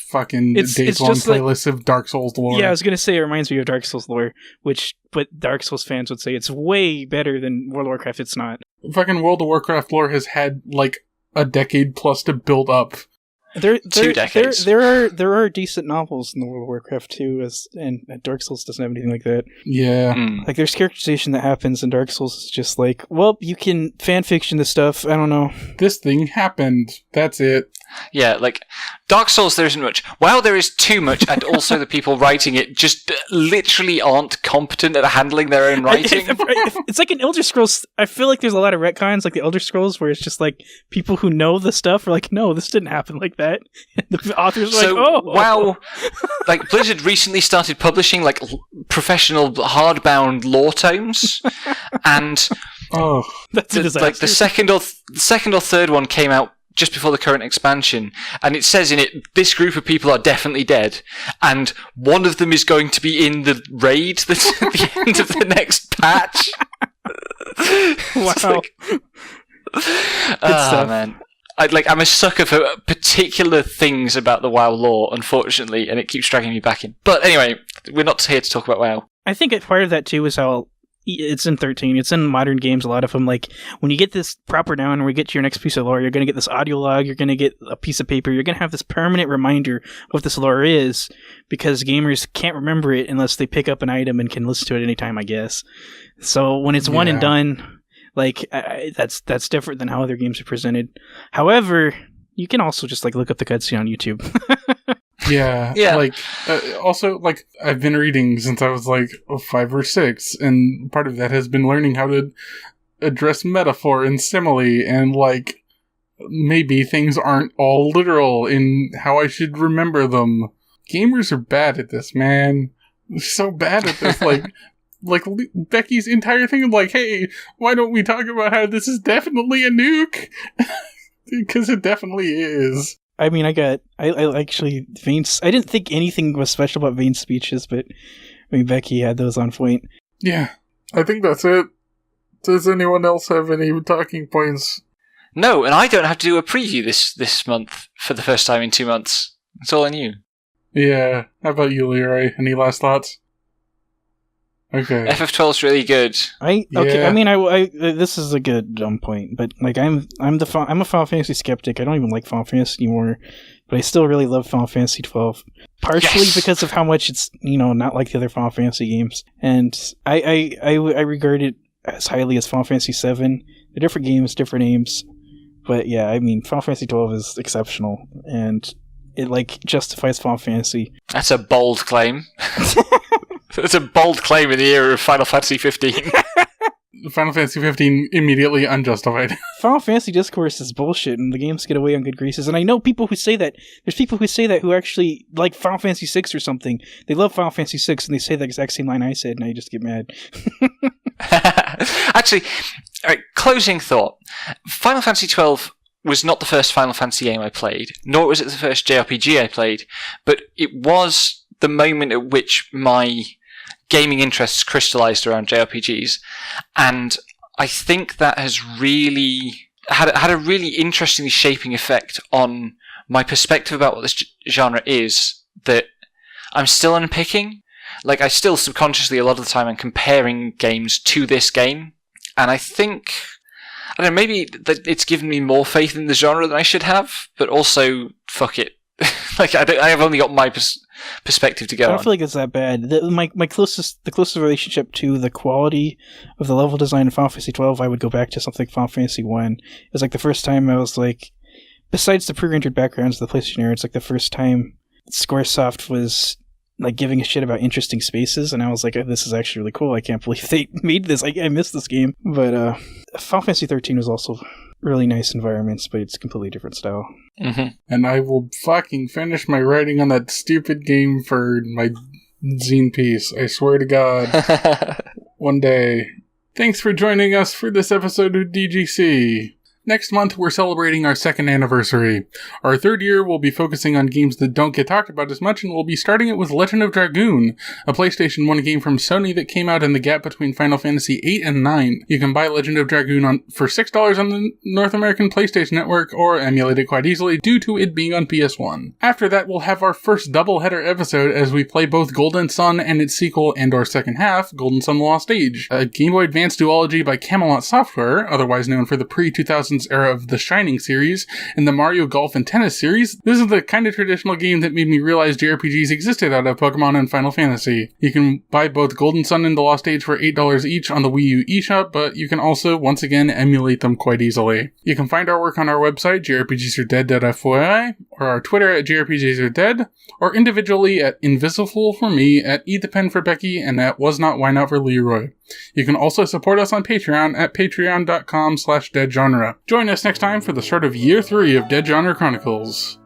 fucking days-long playlists of Dark Souls lore. Yeah, I was going to say it reminds me of Dark Souls lore, but Dark Souls fans would say it's way better than World of Warcraft. It's not. Fucking World of Warcraft lore has had, like, a decade plus to build up. 2 decades. There are decent novels in the World of Warcraft too, and Dark Souls doesn't have anything like that. Yeah. Like there's characterization that happens in Dark Souls. It's just like, well, you can fanfiction this stuff. I don't know. This thing happened. That's it. Yeah, like Dark Souls, there isn't much. WoW, there is too much, and also the people writing it just literally aren't competent at handling their own writing. It's like an Elder Scrolls. I feel like there's a lot of retcons, like the Elder Scrolls, where it's just like people who know the stuff are like, no, this didn't happen like that. And the authors are like, oh. WoW, like Blizzard recently started publishing like professional hardbound lore tomes, and that's a disaster. Like the second or third one came out just before the current expansion, and it says in it, this group of people are definitely dead, and one of them is going to be in the raid that's at the end of the next patch. Wow. Man. I'm a sucker for particular things about the WoW lore, unfortunately, and it keeps dragging me back in. But anyway, we're not here to talk about WoW. I think part of that too is how it's in 13. It's in modern games, a lot of them. Like, when you get this proper down and we get to your next piece of lore, you're going to get this audio log, you're going to get a piece of paper, you're going to have this permanent reminder of what this lore is, because gamers can't remember it unless they pick up an item and can listen to it anytime, I guess. So when it's one and done, like, that's different than how other games are presented. However, you can also just like look up the cutscene on YouTube. Yeah. Like, also, like, I've been reading since I was like 5 or 6, and part of that has been learning how to address metaphor and simile, and like, maybe things aren't all literal in how I should remember them. Gamers are bad at this, man. They're so bad at this. Like Becky's entire thing of like, hey, why don't we talk about how this is definitely a nuke? Because it definitely is. I mean, I actually, Vane's, I didn't think anything was special about Vane's speeches, but I mean, Becky had those on point. Yeah, I think that's it. Does anyone else have any talking points? No, and I don't have to do a preview this month for the first time in 2 months. That's all I knew. Yeah, how about you, Leroy? Any last thoughts? Okay. FF12's really good. I mean, this is a good point, but like, I'm a Final Fantasy skeptic. I don't even like Final Fantasy anymore, but I still really love Final Fantasy 12, partially because of how much it's, not like the other Final Fantasy games, and I regard it as highly as Final Fantasy VII. They're different games, different names, but yeah, I mean, Final Fantasy 12 is exceptional, and it like justifies Final Fantasy. That's a bold claim. It's a bold claim in the era of Final Fantasy 15. Final Fantasy 15 immediately unjustified. Final Fantasy discourse is bullshit, and the games get away on good graces. And I know people who say that. There's people who say that who actually like Final Fantasy 6 or something. They love Final Fantasy 6, and they say the exact same line I said, and I just get mad. Actually, all right, closing thought. Final Fantasy 12 was not the first Final Fantasy game I played, nor was it the first JRPG I played, but it was the moment at which my gaming interests crystallized around JRPGs, and I think that has really had a really interestingly shaping effect on my perspective about what this genre is, that I'm still unpicking. Like, I still subconsciously, a lot of the time, I'm comparing games to this game, and I think, I don't know, maybe that it's given me more faith in the genre than I should have, but also, fuck it. Like, I have only got my perspective to go on. I don't feel like it's that bad. The closest relationship to the quality of the level design in Final Fantasy 12, I would go back to something Final Fantasy 1. It was like the first time I was like, besides the pre-rendered backgrounds of the PlayStation era, it's like the first time Squaresoft was like giving a shit about interesting spaces, and I was like, oh, this is actually really cool. I can't believe they made this. I missed this game. But Final Fantasy 13 was also really nice environments, but it's a completely different style. Mm-hmm. And I will fucking finish my writing on that stupid game for my zine piece. I swear to God. One day. Thanks for joining us for this episode of DGC. Next month, we're celebrating our 2nd anniversary. Our 3rd year will be focusing on games that don't get talked about as much, and we'll be starting it with Legend of Dragoon, a PlayStation 1 game from Sony that came out in the gap between Final Fantasy 8 and 9. You can buy Legend of Dragoon for $6 on the North American PlayStation Network, or emulate it quite easily due to it being on PS1. After that, we'll have our first double-header episode as we play both Golden Sun and its sequel and or second half, Golden Sun Lost Age, a Game Boy Advance duology by Camelot Software, otherwise known for the pre-2000 2000s era of the Shining series and the Mario Golf and Tennis series, this is the kind of traditional game that made me realize JRPGs existed out of Pokemon and Final Fantasy. You can buy both Golden Sun and The Lost Age for $8 each on the Wii U eShop, but you can also, once again, emulate them quite easily. You can find our work on our website, jrpgsaredead.fyi, or our Twitter at jrpgsaredead, or individually at Invisible for me, at eThePen for Becky, and at WasNotWhyNot for Leroy. You can also support us on Patreon at patreon.com/deadgenre. Join us next time for the start of Year 3 of Dead Genre Chronicles.